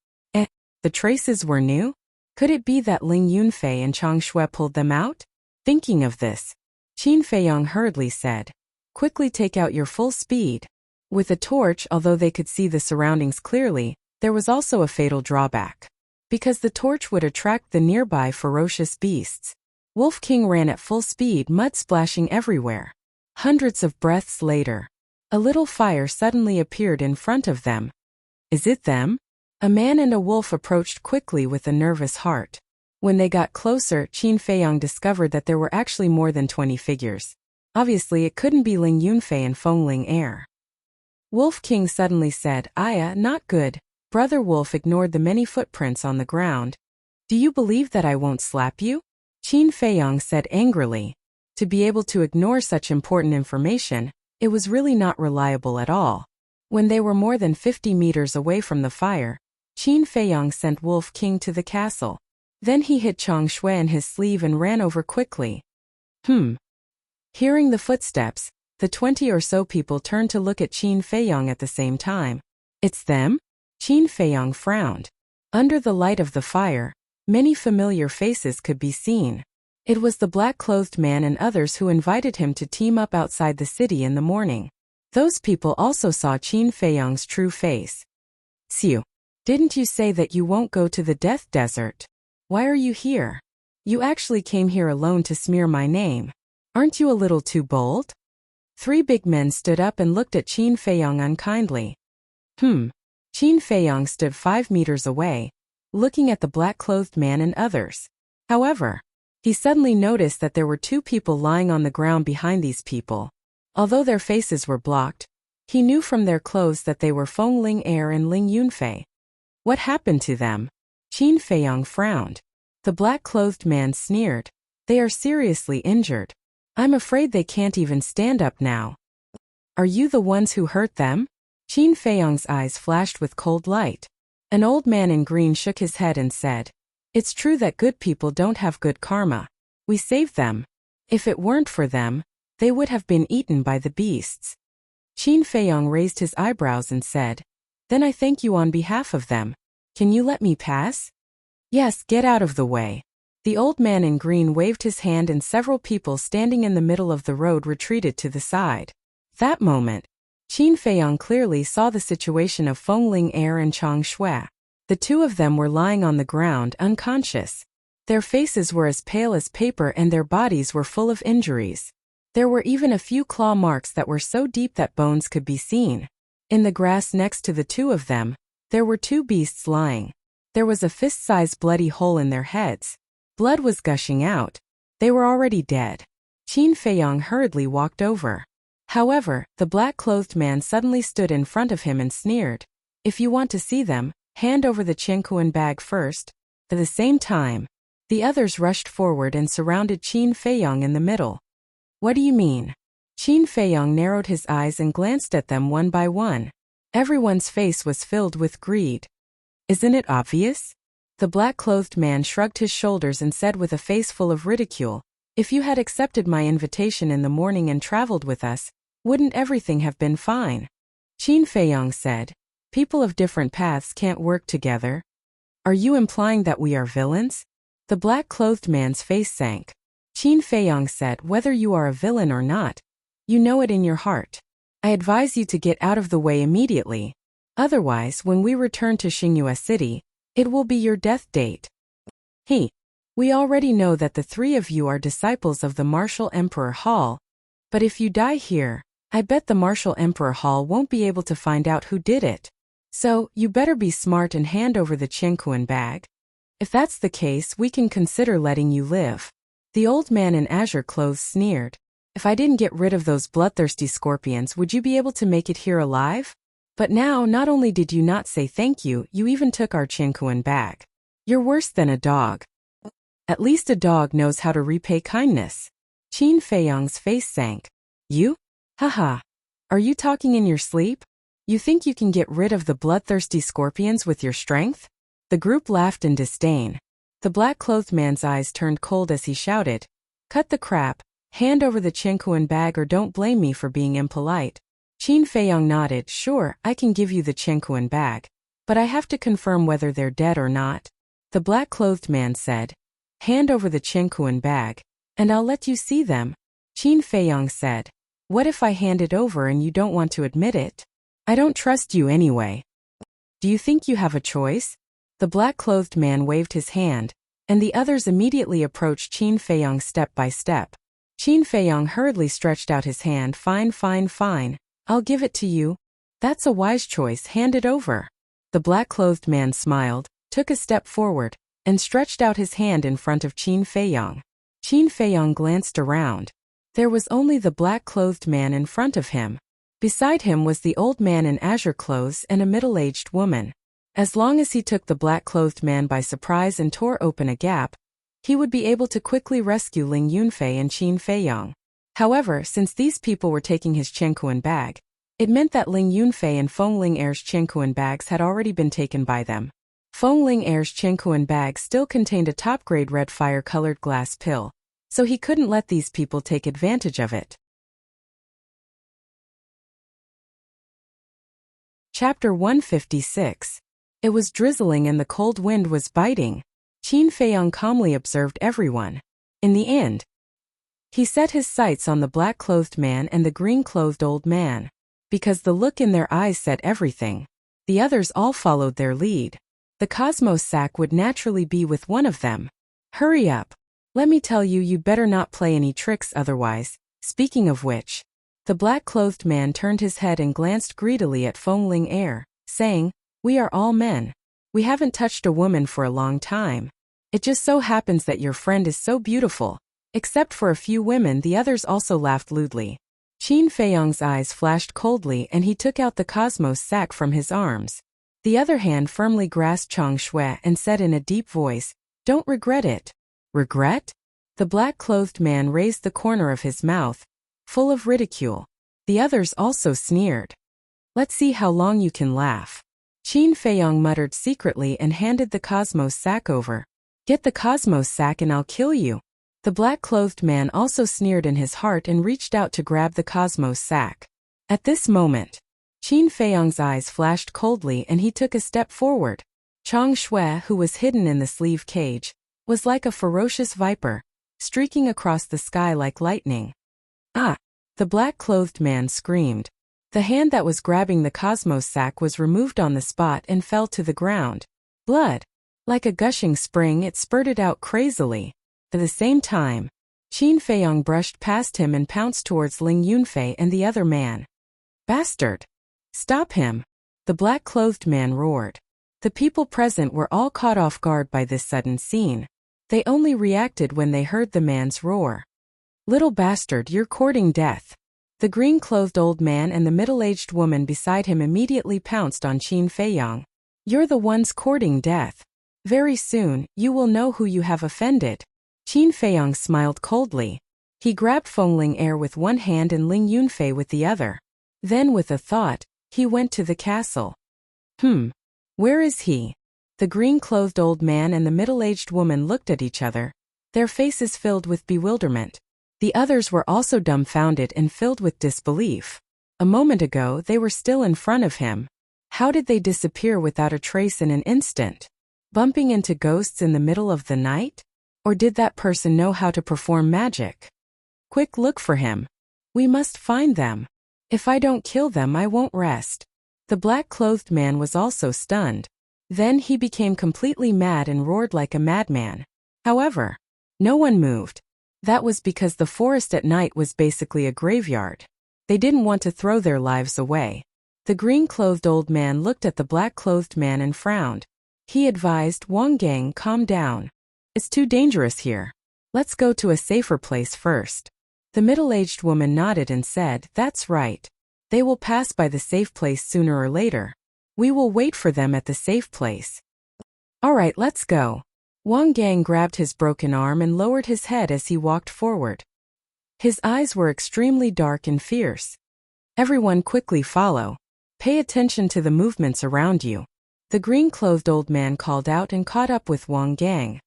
The traces were new? Could it be that Ling Yunfei and Chong Shui pulled them out? Thinking of this, Qin Feiyong hurriedly said, quickly take out your full speed. With a torch, although they could see the surroundings clearly, there was also a fatal drawback. Because the torch would attract the nearby ferocious beasts. Wolf King ran at full speed, mud splashing everywhere. Hundreds of breaths later, a little fire suddenly appeared in front of them. Is it them? A man and a wolf approached quickly with a nervous heart. When they got closer, Qin Feiyong discovered that there were actually more than 20 figures. Obviously, it couldn't be Ling Yunfei and Fengling Air. Wolf King suddenly said, Aya, not good. Brother Wolf ignored the many footprints on the ground. Do you believe that I won't slap you? Qin Feiyong said angrily. To be able to ignore such important information, it was really not reliable at all. When they were more than 50 meters away from the fire, Qin Feiyang sent Wolf King to the castle. Then he hit Chang Shui in his sleeve and ran over quickly. Hearing the footsteps, the 20 or so people turned to look at Qin Feiyang at the same time. It's them? Qin Feiyang frowned. Under the light of the fire, many familiar faces could be seen. It was the black-clothed man and others who invited him to team up outside the city in the morning. Those people also saw Qin Feiyang's true face. Xiu, didn't you say that you won't go to the Death Desert? Why are you here? You actually came here alone to smear my name. Aren't you a little too bold? 3 big men stood up and looked at Qin Feiyang unkindly. Qin Feiyang stood 5 meters away, looking at the black-clothed man and others. However, he suddenly noticed that there were 2 people lying on the ground behind these people. Although their faces were blocked, he knew from their clothes that they were Feng Ling Er and Ling Yunfei. What happened to them? Qin Feiyang frowned. The black-clothed man sneered. They are seriously injured. I'm afraid they can't even stand up now. Are you the ones who hurt them? Qin Feiyang's eyes flashed with cold light. An old man in green shook his head and said, It's true that good people don't have good karma. We saved them. If it weren't for them, they would have been eaten by the beasts. Qin Feiyang raised his eyebrows and said, Then I thank you on behalf of them. Can you let me pass? Yes, get out of the way. The old man in green waved his hand and several people standing in the middle of the road retreated to the side. That moment, Qin Feiyang clearly saw the situation of Feng Ling Er and Chang Shui. The 2 of them were lying on the ground unconscious. Their faces were as pale as paper and their bodies were full of injuries. There were even a few claw marks that were so deep that bones could be seen. In the grass next to the 2 of them, there were 2 beasts lying. There was a fist-sized bloody hole in their heads. Blood was gushing out. They were already dead. Qin Feiyang hurriedly walked over. However, the black-clothed man suddenly stood in front of him and sneered. If you want to see them, hand over the Qiankuan bag first. At the same time, the others rushed forward and surrounded Qin Feiyang in the middle. What do you mean? Qin Feiyang narrowed his eyes and glanced at them one by one. Everyone's face was filled with greed. Isn't it obvious? The black-clothed man shrugged his shoulders and said with a face full of ridicule, If you had accepted my invitation in the morning and traveled with us, wouldn't everything have been fine? Qin Feiyang said, People of different paths can't work together. Are you implying that we are villains? The black-clothed man's face sank. Qin Feiyang said, Whether you are a villain or not, you know it in your heart. I advise you to get out of the way immediately. Otherwise, when we return to Xingyue City, it will be your death date. We already know that the 3 of you are disciples of the Martial Emperor Hall. But if you die here, I bet the Martial Emperor Hall won't be able to find out who did it. So, you better be smart and hand over the Qiankuan bag. If that's the case, we can consider letting you live. The old man in azure clothes sneered. If I didn't get rid of those bloodthirsty scorpions, would you be able to make it here alive? But now, not only did you not say thank you, you even took our Qiankuan bag. You're worse than a dog. At least a dog knows how to repay kindness. Qin Feiyang's face sank. You? Haha. Are you talking in your sleep? You think you can get rid of the bloodthirsty scorpions with your strength? The group laughed in disdain. The black-clothed man's eyes turned cold as he shouted, Cut the crap, hand over the Qiankuan bag or don't blame me for being impolite. Qin Feiyang nodded, Sure, I can give you the Qiankuan bag. But I have to confirm whether they're dead or not. The black-clothed man said, Hand over the Qiankuan bag, and I'll let you see them. Qin Feiyang said, What if I hand it over and you don't want to admit it? I don't trust you anyway. Do you think you have a choice? The black-clothed man waved his hand, and the others immediately approached Qin Feiyang step by step. Qin Feiyang hurriedly stretched out his hand. Fine. I'll give it to you. That's a wise choice, hand it over. The black-clothed man smiled, took a step forward, and stretched out his hand in front of Qin Feiyang. Qin Feiyang glanced around. There was only the black-clothed man in front of him. Beside him was the old man in azure clothes and a middle-aged woman. As long as he took the black-clothed man by surprise and tore open a gap, he would be able to quickly rescue Ling Yunfei and Qin Feiyang. However, since these people were taking his Qiankuan bag, It meant that Ling Yunfei and Feng Ling Er's Qiankuan bags had already been taken by them. Feng Ling Er's Qiankuan bag still contained a top-grade red fire-colored glass pill, so he couldn't let these people take advantage of it. Chapter 156. It was drizzling and the cold wind was biting. Qin Feiyang calmly observed everyone. In the end, he set his sights on the black-clothed man and the green-clothed old man. Because the look in their eyes said everything. The others all followed their lead. The Cosmos sack would naturally be with one of them. Hurry up. Let me tell you, you'd better not play any tricks otherwise. Speaking of which, the black-clothed man turned his head and glanced greedily at Feng Ling Er, saying, "We are all men. We haven't touched a woman for a long time. It just so happens that your friend is so beautiful." Except for a few women, the others also laughed lewdly. Qin Feiyang's eyes flashed coldly and he took out the Cosmos sack from his arms. The other hand firmly grasped Chang Shui and said in a deep voice, "Don't regret it." Regret? The black-clothed man raised the corner of his mouth, full of ridicule. The others also sneered. "Let's see how long you can laugh." Qin Feiyang muttered secretly and handed the Cosmos sack over. "Get the Cosmos sack and I'll kill you." The black-clothed man also sneered in his heart and reached out to grab the Cosmos sack. At this moment, Qin Feiyang's eyes flashed coldly and he took a step forward. Chang Shui, who was hidden in the sleeve cage, was like a ferocious viper, streaking across the sky like lightning. "Ah!" The black-clothed man screamed. The hand that was grabbing the Cosmos sack was removed on the spot and fell to the ground. Blood. Like a gushing spring, it spurted out crazily. At the same time, Qin Feiyang brushed past him and pounced towards Ling Yunfei and the other man. "Bastard! Stop him!" the black-clothed man roared. The people present were all caught off guard by this sudden scene. They only reacted when they heard the man's roar. "Little bastard, you're courting death." The green-clothed old man and the middle-aged woman beside him immediately pounced on Qin Feiyang. "You're the ones courting death. Very soon, you will know who you have offended." Qin Feiyang smiled coldly. He grabbed Feng Ling Er with one hand and Ling Yunfei with the other. Then with a thought, he went to the castle. Where is he? The green-clothed old man and the middle-aged woman looked at each other, their faces filled with bewilderment. The others were also dumbfounded and filled with disbelief. A moment ago they were still in front of him. How did they disappear without a trace in an instant? Bumping into ghosts in the middle of the night? Or did that person know how to perform magic? Quick, look for him. We must find them. If I don't kill them, I won't rest. The black-clothed man was also stunned. Then he became completely mad and roared like a madman. However, no one moved. That was because the forest at night was basically a graveyard. They didn't want to throw their lives away. The green-clothed old man looked at the black-clothed man and frowned. He advised, "Wang Gang, calm down. It's too dangerous here. Let's go to a safer place first." The middle-aged woman nodded and said, "That's right. They will pass by the safe place sooner or later. We will wait for them at the safe place." "All right, let's go." Wang Gang grabbed his broken arm and lowered his head as he walked forward. His eyes were extremely dark and fierce. "Everyone quickly follow. Pay attention to the movements around you." The green-clothed old man called out and caught up with Wang Gang.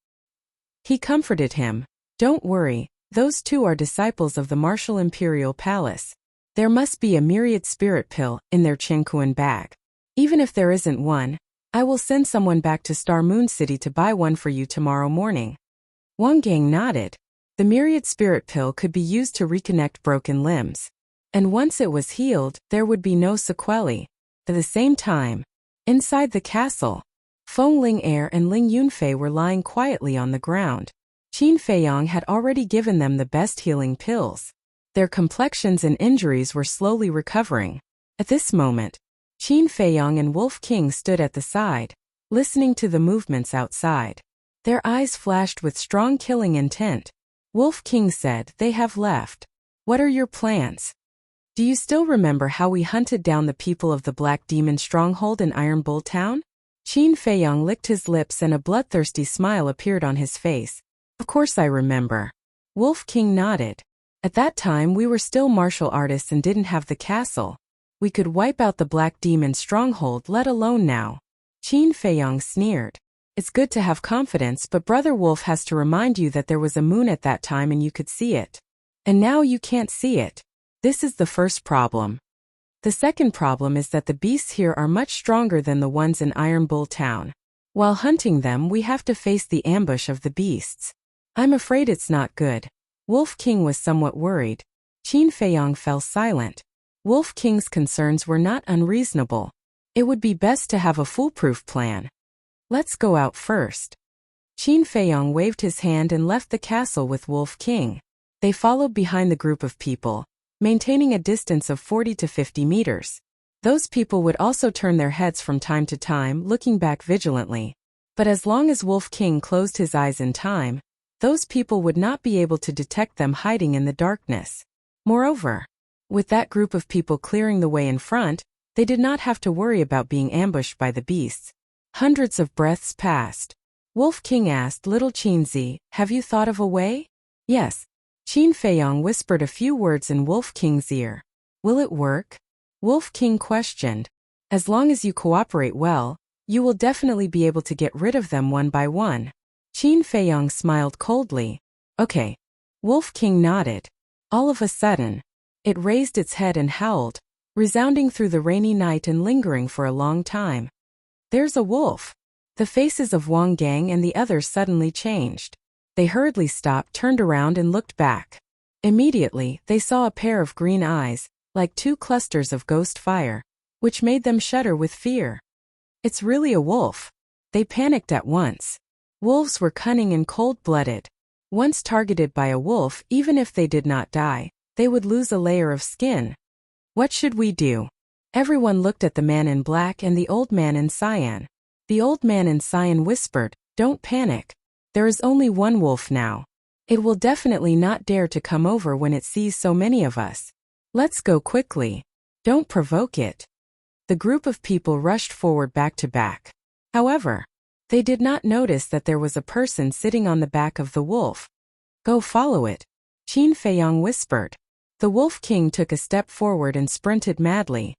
He comforted him. "Don't worry, those two are disciples of the Martial Imperial Palace. There must be a myriad spirit pill in their Qiankuan bag. Even if there isn't one, I will send someone back to Star Moon City to buy one for you tomorrow morning." Wang Gang nodded. The myriad spirit pill could be used to reconnect broken limbs. And once it was healed, there would be no sequelae. At the same time, inside the castle, Feng Ling Er and Ling Yunfei were lying quietly on the ground. Qin Feiyang had already given them the best healing pills. Their complexions and injuries were slowly recovering. At this moment, Qin Feiyang and Wolf King stood at the side, listening to the movements outside. Their eyes flashed with strong killing intent. Wolf King said, "They have left. What are your plans? Do you still remember how we hunted down the people of the Black Demon stronghold in Iron Bull Town?" Qin Feiyang licked his lips and a bloodthirsty smile appeared on his face. "Of course I remember." Wolf King nodded. "At that time we were still martial artists and didn't have the castle. We could wipe out the Black Demon stronghold let alone now. Qin Feiyong sneered. It's good to have confidence, but Brother Wolf has to remind you that there was a moon at that time and you could see it. And now you can't see it. This is the first problem. The second problem is that the beasts here are much stronger than the ones in Iron Bull Town. While hunting them, we have to face the ambush of the beasts. I'm afraid it's not good. Wolf King was somewhat worried. Qin Feiyong fell silent. Wolf King's concerns were not unreasonable. It would be best to have a foolproof plan. Let's go out first. Qin Feiyong waved his hand and left the castle with Wolf King. They followed behind the group of people, maintaining a distance of 40 to 50 meters. Those people would also turn their heads from time to time, looking back vigilantly. But as long as Wolf King closed his eyes in time, those people would not be able to detect them hiding in the darkness. Moreover, with that group of people clearing the way in front, they did not have to worry about being ambushed by the beasts. Hundreds of breaths passed. Wolf King asked little Qinzi, "Have you thought of a way?" "Yes." Qin Feiyong whispered a few words in Wolf King's ear. "Will it work?" Wolf King questioned. "As long as you cooperate well, you will definitely be able to get rid of them one by one." Qin Feiyong smiled coldly. "Okay." Wolf King nodded. All of a sudden, it raised its head and howled, resounding through the rainy night and lingering for a long time. "There's a wolf." The faces of Wang Gang and the others suddenly changed. They hurriedly stopped, turned around and looked back. Immediately, they saw a pair of green eyes, like two clusters of ghost fire, which made them shudder with fear. "It's really a wolf." They panicked at once. Wolves were cunning and cold-blooded. Once targeted by a wolf, even if they did not die, they would lose a layer of skin. "What should we do?" Everyone looked at the man in black and the old man in cyan. The old man in cyan whispered, "Don't panic. There is only one wolf now. It will definitely not dare to come over when it sees so many of us. Let's go quickly. Don't provoke it." The group of people rushed forward back to back. However, they did not notice that there was a person sitting on the back of the wolf. "Go follow it," Qin Feiyong whispered. The Wolf King took a step forward and sprinted madly.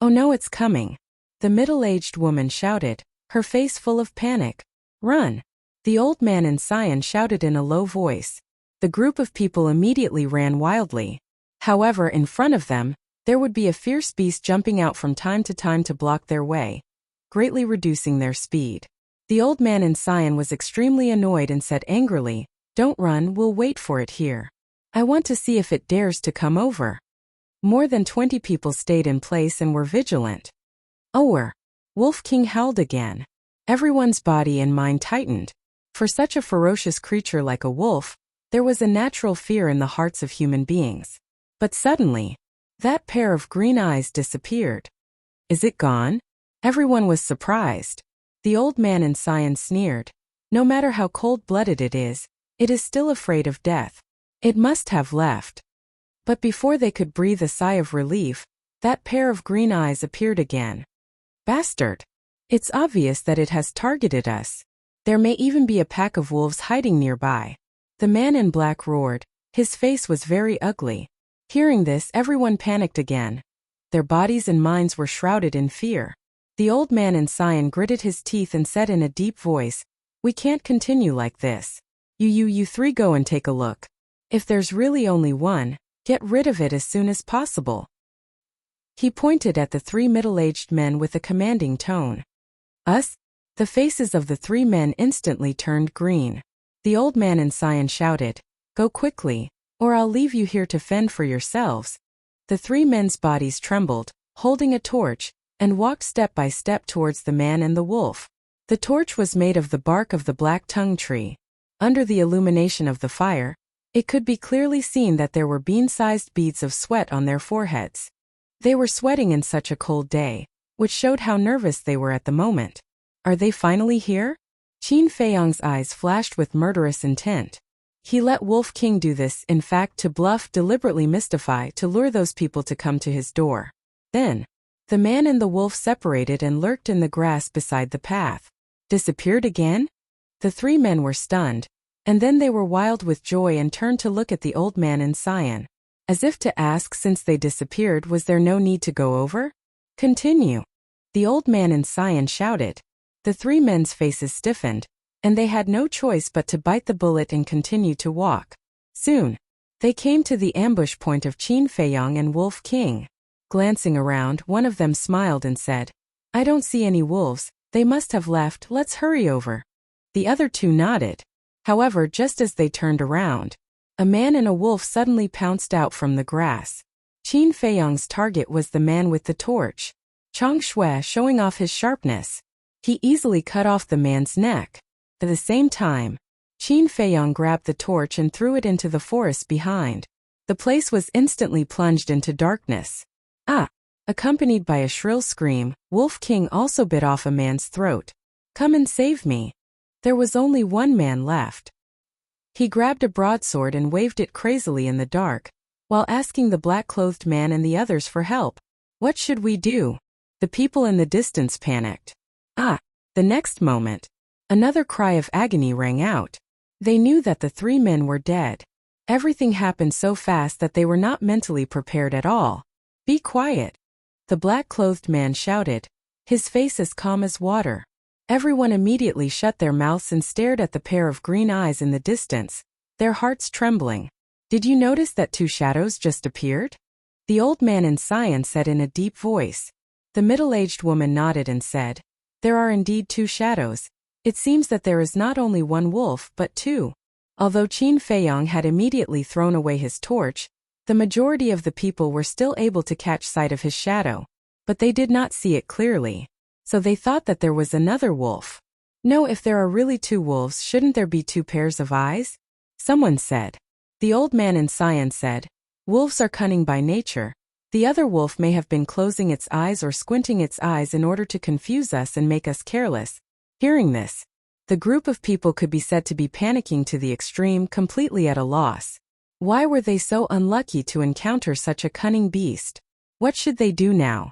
"Oh no, it's coming!" The middle-aged woman shouted, her face full of panic. "Run!" The old man in cyan shouted in a low voice. The group of people immediately ran wildly. However, in front of them, there would be a fierce beast jumping out from time to time to block their way, greatly reducing their speed. The old man in cyan was extremely annoyed and said angrily, "Don't run, we'll wait for it here. I want to see if it dares to come over." More than 20 people stayed in place and were vigilant. "Ower!" Wolf King howled again. Everyone's body and mind tightened. For such a ferocious creature like a wolf, there was a natural fear in the hearts of human beings. But suddenly, that pair of green eyes disappeared. "Is it gone?" Everyone was surprised. The old man in cyan sneered. "No matter how cold-blooded it is still afraid of death. It must have left." But before they could breathe a sigh of relief, that pair of green eyes appeared again. "Bastard! It's obvious that it has targeted us. There may even be a pack of wolves hiding nearby." The man in black roared. His face was very ugly. Hearing this, everyone panicked again. Their bodies and minds were shrouded in fear. The old man in cyan gritted his teeth and said in a deep voice, "We can't continue like this. You three go and take a look. If there's really only one, get rid of it as soon as possible." He pointed at the three middle-aged men with a commanding tone. "Us?" The faces of the three men instantly turned green. The old man in cyan shouted, "Go quickly, or I'll leave you here to fend for yourselves." The three men's bodies trembled, holding a torch, and walked step by step towards the man and the wolf. The torch was made of the bark of the black tongue tree. Under the illumination of the fire, it could be clearly seen that there were bean-sized beads of sweat on their foreheads. They were sweating in such a cold day, which showed how nervous they were at the moment. "Are they finally here?" Qin Feiyong's eyes flashed with murderous intent. He let Wolf King do this, in fact, to bluff, deliberately mystify, to lure those people to come to his door. Then, the man and the wolf separated and lurked in the grass beside the path. Disappeared again? The three men were stunned, and then they were wild with joy and turned to look at the old man in cyan. as if to ask since they disappeared was there no need to go over? Continue. The old man in cyan shouted. The three men's faces stiffened, and they had no choice but to bite the bullet and continue to walk. Soon, they came to the ambush point of Qin Feiyong and Wolf King. Glancing around, one of them smiled and said, I don't see any wolves, they must have left, let's hurry over. The other two nodded. However, just as they turned around, a man and a wolf suddenly pounced out from the grass. Qin Feiyong's target was the man with the torch. Chang Shui showing off his sharpness. He easily cut off the man's neck. At the same time, Qin Feiyong grabbed the torch and threw it into the forest behind. The place was instantly plunged into darkness. Ah! Accompanied by a shrill scream, Wolf King also bit off a man's throat. Come and save me. There was only one man left. He grabbed a broadsword and waved it crazily in the dark, while asking the black-clothed man and the others for help. What should we do? The people in the distance panicked. Ah! The next moment, another cry of agony rang out. They knew that the three men were dead. Everything happened so fast that they were not mentally prepared at all. Be quiet. The black-clothed man shouted, his face as calm as water. Everyone immediately shut their mouths and stared at the pair of green eyes in the distance, their hearts trembling. Did you notice that two shadows just appeared? The old man in cyan said in a deep voice. The middle-aged woman nodded and said, there are indeed two shadows. It seems that there is not only one wolf but two. Although Qin Feiyong had immediately thrown away his torch, the majority of the people were still able to catch sight of his shadow, but they did not see it clearly. So they thought that there was another wolf. No, if there are really two wolves, shouldn't there be two pairs of eyes? Someone said. The old man in cyan said, wolves are cunning by nature. The other wolf may have been closing its eyes or squinting its eyes in order to confuse us and make us careless. Hearing this, the group of people could be said to be panicking to the extreme, completely at a loss. Why were they so unlucky to encounter such a cunning beast? What should they do now?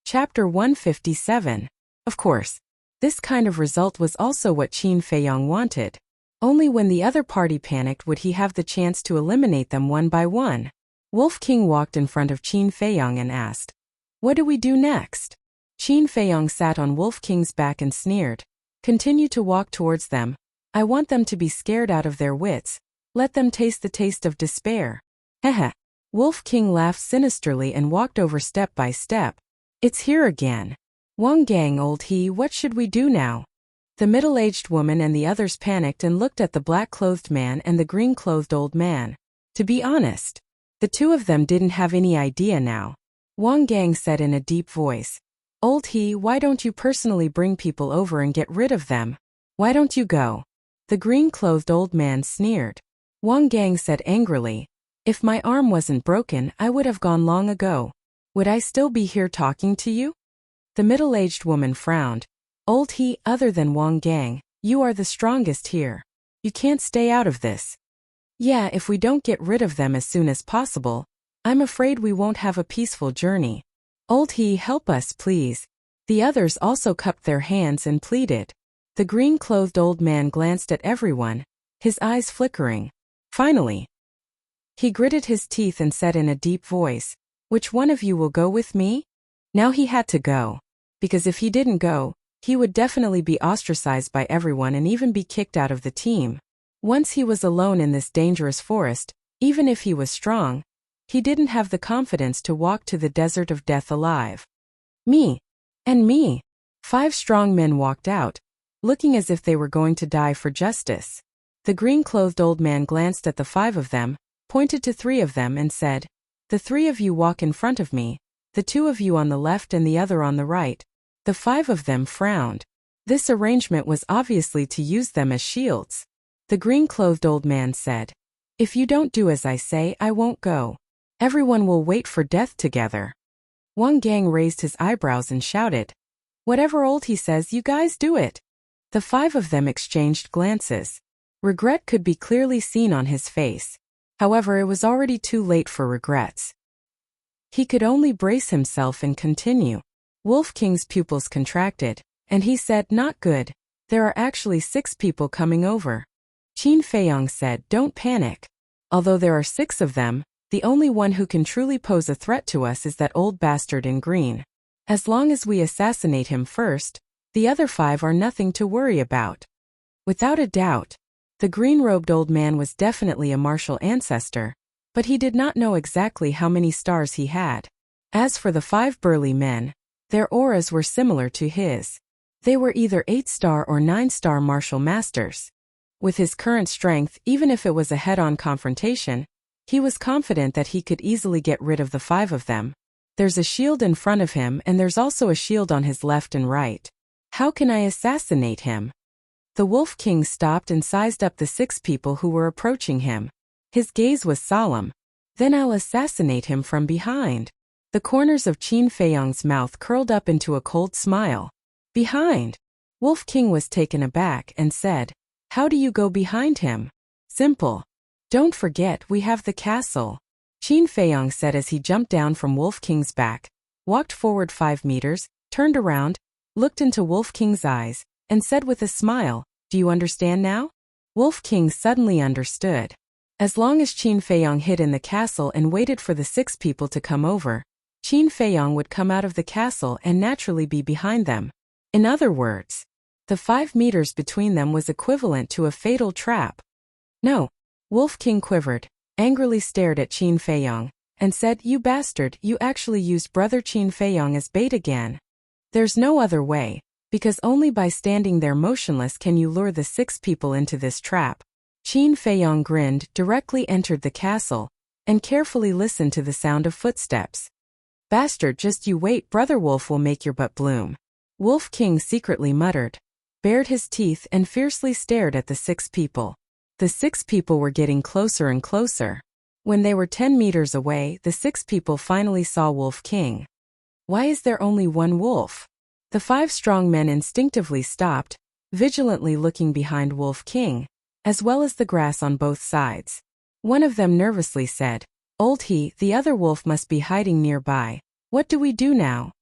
Chapter 157. Of course, this kind of result was also what Qin Feiyong wanted. Only when the other party panicked would he have the chance to eliminate them one by one. Wolf King walked in front of Qin Feiyong and asked, what do we do next? Qin Feiyong sat on Wolf King's back and sneered. Continue to walk towards them. I want them to be scared out of their wits. Let them taste the taste of despair. Heh. Wolf King laughed sinisterly and walked over step by step. It's here again. Wang Gang, old he, what should we do now? The middle-aged woman and the others panicked and looked at the black-clothed man and the green-clothed old man. To be honest, the two of them didn't have any idea now. Wang Gang said in a deep voice, old he, why don't you personally bring people over and get rid of them? Why don't you go? The green-clothed old man sneered. Wang Gang said angrily, if my arm wasn't broken, I would have gone long ago. Would I still be here talking to you? The middle-aged woman frowned. Old he, other than Wang Gang, you are the strongest here. You can't stay out of this. Yeah, if we don't get rid of them as soon as possible, I'm afraid we won't have a peaceful journey. Old he, help us please. The others also cupped their hands and pleaded. The green-clothed old man glanced at everyone, his eyes flickering. Finally, he gritted his teeth and said in a deep voice, which one of you will go with me? Now he had to go, because if he didn't go, he would definitely be ostracized by everyone and even be kicked out of the team. Once he was alone in this dangerous forest, even if he was strong, he didn't have the confidence to walk to the desert of death alive. Me. And me. 5 strong men walked out, looking as if they were going to die for justice. The green-clothed old man glanced at the 5 of them, pointed to 3 of them and said, the 3 of you walk in front of me, the 2 of you on the left and the other on the right. The 5 of them frowned. This arrangement was obviously to use them as shields. The green-clothed old man said, if you don't do as I say, I won't go. Everyone will wait for death together. Wang Gang raised his eyebrows and shouted, whatever old he says, you guys do it. The 5 of them exchanged glances. Regret could be clearly seen on his face. However, it was already too late for regrets. He could only brace himself and continue. Wolf King's pupils contracted, and he said, not good. There are actually 6 people coming over. Qin Feiyong said, "Don't panic. Although there are 6 of them, the only one who can truly pose a threat to us is that old bastard in green. As long as we assassinate him first, the other 5 are nothing to worry about." Without a doubt, the green-robed old man was definitely a martial ancestor, but he did not know exactly how many stars he had. As for the 5 burly men, their auras were similar to his. They were either 8-star or 9-star martial masters. With his current strength, even if it was a head-on confrontation, he was confident that he could easily get rid of the 5 of them. There's a shield in front of him and there's also a shield on his left and right. How can I assassinate him? The Wolf King stopped and sized up the 6 people who were approaching him. His gaze was solemn. Then I'll assassinate him from behind. The corners of Qin Feiyong's mouth curled up into a cold smile. Behind? Wolf King was taken aback and said, "How do you go behind him?" "Simple. Don't forget we have the castle," Qin Feiyong said as he jumped down from Wolf King's back, walked forward 5 meters, turned around, looked into Wolf King's eyes, and said with a smile, "Do you understand now?" Wolf King suddenly understood. As long as Qin Feiyong hid in the castle and waited for the 6 people to come over, Qin Feiyong would come out of the castle and naturally be behind them. In other words, the 5 meters between them was equivalent to a fatal trap. "No." Wolf King quivered, angrily stared at Qin Feiyong, and said, "You bastard, you actually used brother Qin Feiyong as bait again. There's no other way, because only by standing there motionless can you lure the 6 people into this trap." Qin Feiyong grinned, directly entered the castle, and carefully listened to the sound of footsteps. "Bastard, just you wait, brother Wolf will make your butt bloom." Wolf King secretly muttered, bared his teeth and fiercely stared at the 6 people. The 6 people were getting closer and closer. When they were 10 meters away, the 6 people finally saw Wolf King. Why is there only one wolf? The 5 strong men instinctively stopped, vigilantly looking behind Wolf King, as well as the grass on both sides. One of them nervously said, "Old he, the other wolf must be hiding nearby. What do we do now?"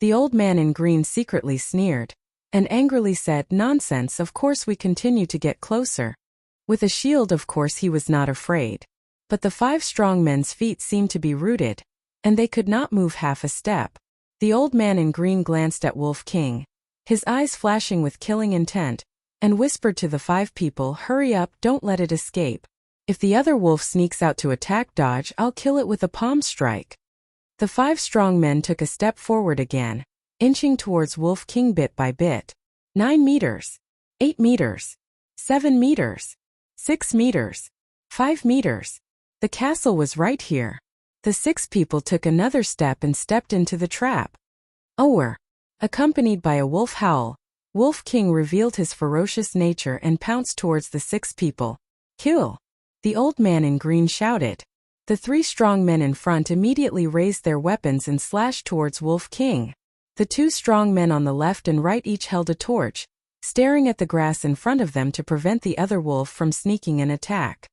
The old man in green secretly sneered, and angrily said, "Nonsense, of course we continue to get closer." With a shield, of course he was not afraid. But the 5 strong men's feet seemed to be rooted, and they could not move half a step. The old man in green glanced at Wolf King, his eyes flashing with killing intent, and whispered to the 5 people, "Hurry up, don't let it escape. If the other wolf sneaks out to attack dodge, I'll kill it with a palm strike." The 5 strong men took a step forward again, inching towards Wolf King bit by bit. 9 meters. 8 meters. 7 meters. 6 meters. 5 meters. The castle was right here. The 6 people took another step and stepped into the trap. Ower. Accompanied by a wolf howl, Wolf King revealed his ferocious nature and pounced towards the 6 people. "Kill!" the old man in green shouted. The 3 strong men in front immediately raised their weapons and slashed towards Wolf King. The 2 strong men on the left and right each held a torch, staring at the grass in front of them to prevent the other wolf from sneaking an attack.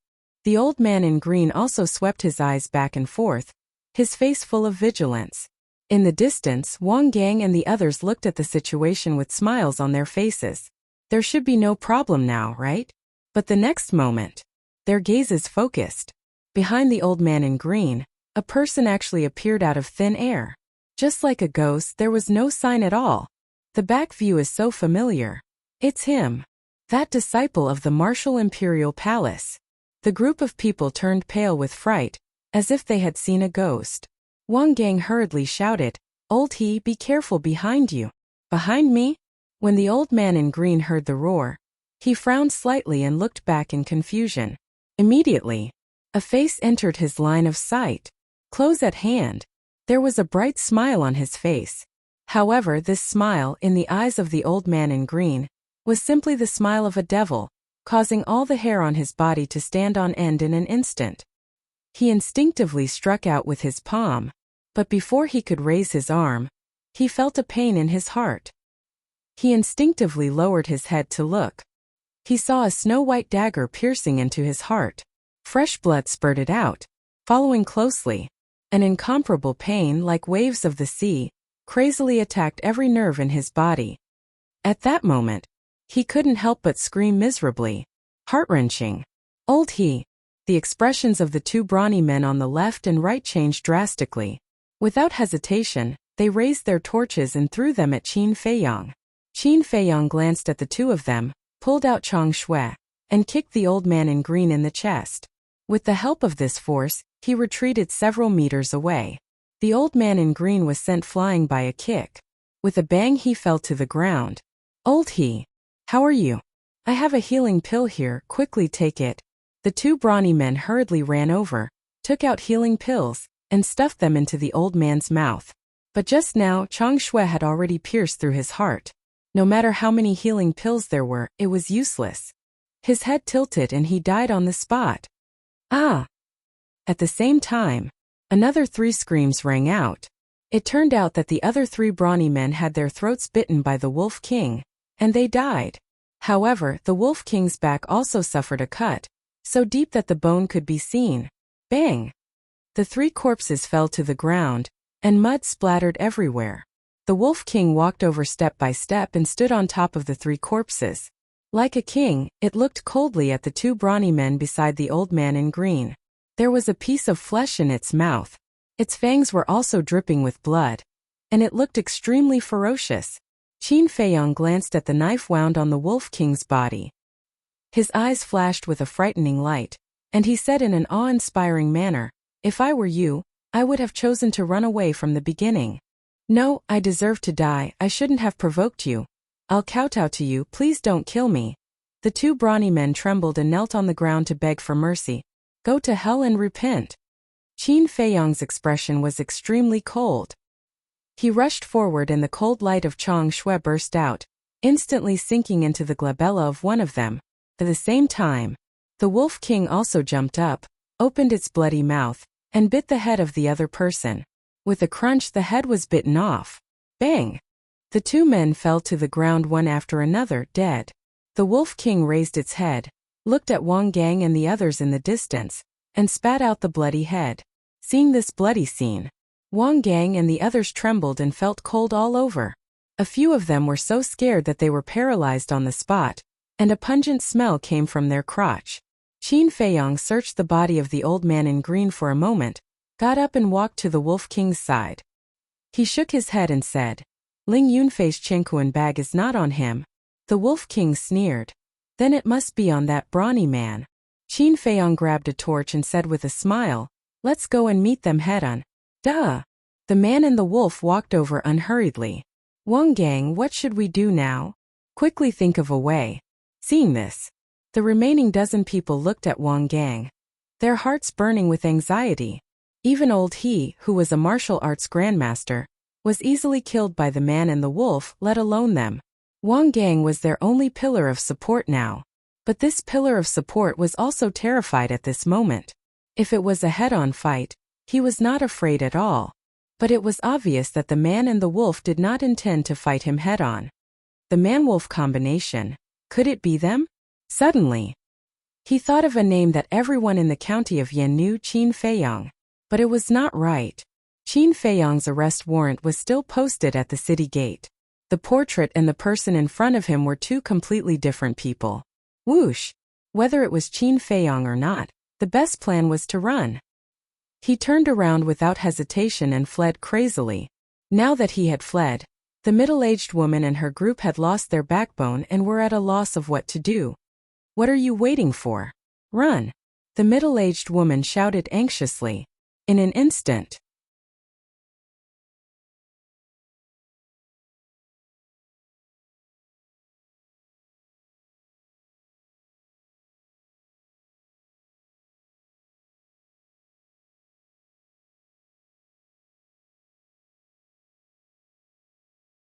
The old man in green also swept his eyes back and forth, his face full of vigilance. In the distance, Wang Gang and the others looked at the situation with smiles on their faces. There should be no problem now, right? But the next moment, their gazes focused. Behind the old man in green, a person actually appeared out of thin air. Just like a ghost, there was no sign at all. The back view is so familiar. It's him. That disciple of the martial imperial palace. The group of people turned pale with fright, as if they had seen a ghost. Wang Gang hurriedly shouted, "Old he, be careful behind you." "Behind me?" When the old man in green heard the roar, he frowned slightly and looked back in confusion. Immediately, a face entered his line of sight. Close at hand. There was a bright smile on his face. However, this smile, in the eyes of the old man in green, was simply the smile of a devil, causing all the hair on his body to stand on end in an instant. He instinctively struck out with his palm, but before he could raise his arm, he felt a pain in his heart. He instinctively lowered his head to look. He saw a snow-white dagger piercing into his heart. Fresh blood spurted out. Following closely, an incomparable pain, like waves of the sea, crazily attacked every nerve in his body. At that moment, he couldn't help but scream miserably. Heart-wrenching. Old he. The expressions of the two brawny men on the left and right changed drastically. Without hesitation, they raised their torches and threw them at Qin Feiyang. Qin Feiyang glanced at the two of them, pulled out Chang Shui, and kicked the old man in green in the chest. With the help of this force, he retreated several meters away. The old man in green was sent flying by a kick. With a bang he fell to the ground. Old he. How are you? I have a healing pill here, quickly take it. The two brawny men hurriedly ran over, took out healing pills, and stuffed them into the old man's mouth. But just now Chang Shui had already pierced through his heart. No matter how many healing pills there were, it was useless. His head tilted and he died on the spot. Ah! At the same time, another 3 screams rang out. It turned out that the other 3 brawny men had their throats bitten by the Wolf King, and they died. However, the Wolf King's back also suffered a cut, so deep that the bone could be seen. Bang! The 3 corpses fell to the ground, and mud splattered everywhere. The Wolf King walked over step by step and stood on top of the 3 corpses. Like a king, it looked coldly at the 2 brawny men beside the old man in green. There was a piece of flesh in its mouth. Its fangs were also dripping with blood, and it looked extremely ferocious. Qin Feiyang glanced at the knife wound on the Wolf King's body. His eyes flashed with a frightening light, and he said in an awe-inspiring manner, "If I were you, I would have chosen to run away from the beginning. No, I deserve to die, I shouldn't have provoked you. I'll kowtow to you, please don't kill me." The 2 brawny men trembled and knelt on the ground to beg for mercy. Go to hell and repent. Qin Feiyang's expression was extremely cold. He rushed forward and the cold light of Chang Shui burst out, instantly sinking into the glabella of one of them. At the same time, the Wolf King also jumped up, opened its bloody mouth, and bit the head of the other person. With a crunch the head was bitten off. Bang! The 2 men fell to the ground one after another, dead. The Wolf King raised its head, looked at Wang Gang and the others in the distance, and spat out the bloody head. Seeing this bloody scene, Wang Gang and the others trembled and felt cold all over. A few of them were so scared that they were paralyzed on the spot, and a pungent smell came from their crotch. Qin Feiyang searched the body of the old man in green for a moment, got up and walked to the Wolf King's side. He shook his head and said, "Ling Yunfei's Chenkuan bag is not on him." The Wolf King sneered. "Then it must be on that brawny man." Qin Feiyang grabbed a torch and said with a smile, "Let's go and meet them head-on." Duh! The man and the wolf walked over unhurriedly. "Wang Gang, what should we do now? Quickly think of a way." Seeing this, the remaining dozen people looked at Wang Gang, their hearts burning with anxiety. Even old he, who was a martial arts grandmaster, was easily killed by the man and the wolf, let alone them. Wang Gang was their only pillar of support now. But this pillar of support was also terrified at this moment. If it was a head-on fight, he was not afraid at all. But it was obvious that the man and the wolf did not intend to fight him head-on. The man-wolf combination, could it be them? Suddenly, he thought of a name that everyone in the county of Yan knew, Qin Feiyang. But it was not right. Qin Feiyang's arrest warrant was still posted at the city gate. The portrait and the person in front of him were 2 completely different people. Whoosh! Whether it was Qin Feiyang or not, the best plan was to run. He turned around without hesitation and fled crazily. Now that he had fled, the middle-aged woman and her group had lost their backbone and were at a loss of what to do. "What are you waiting for? Run!" The middle-aged woman shouted anxiously. In an instant,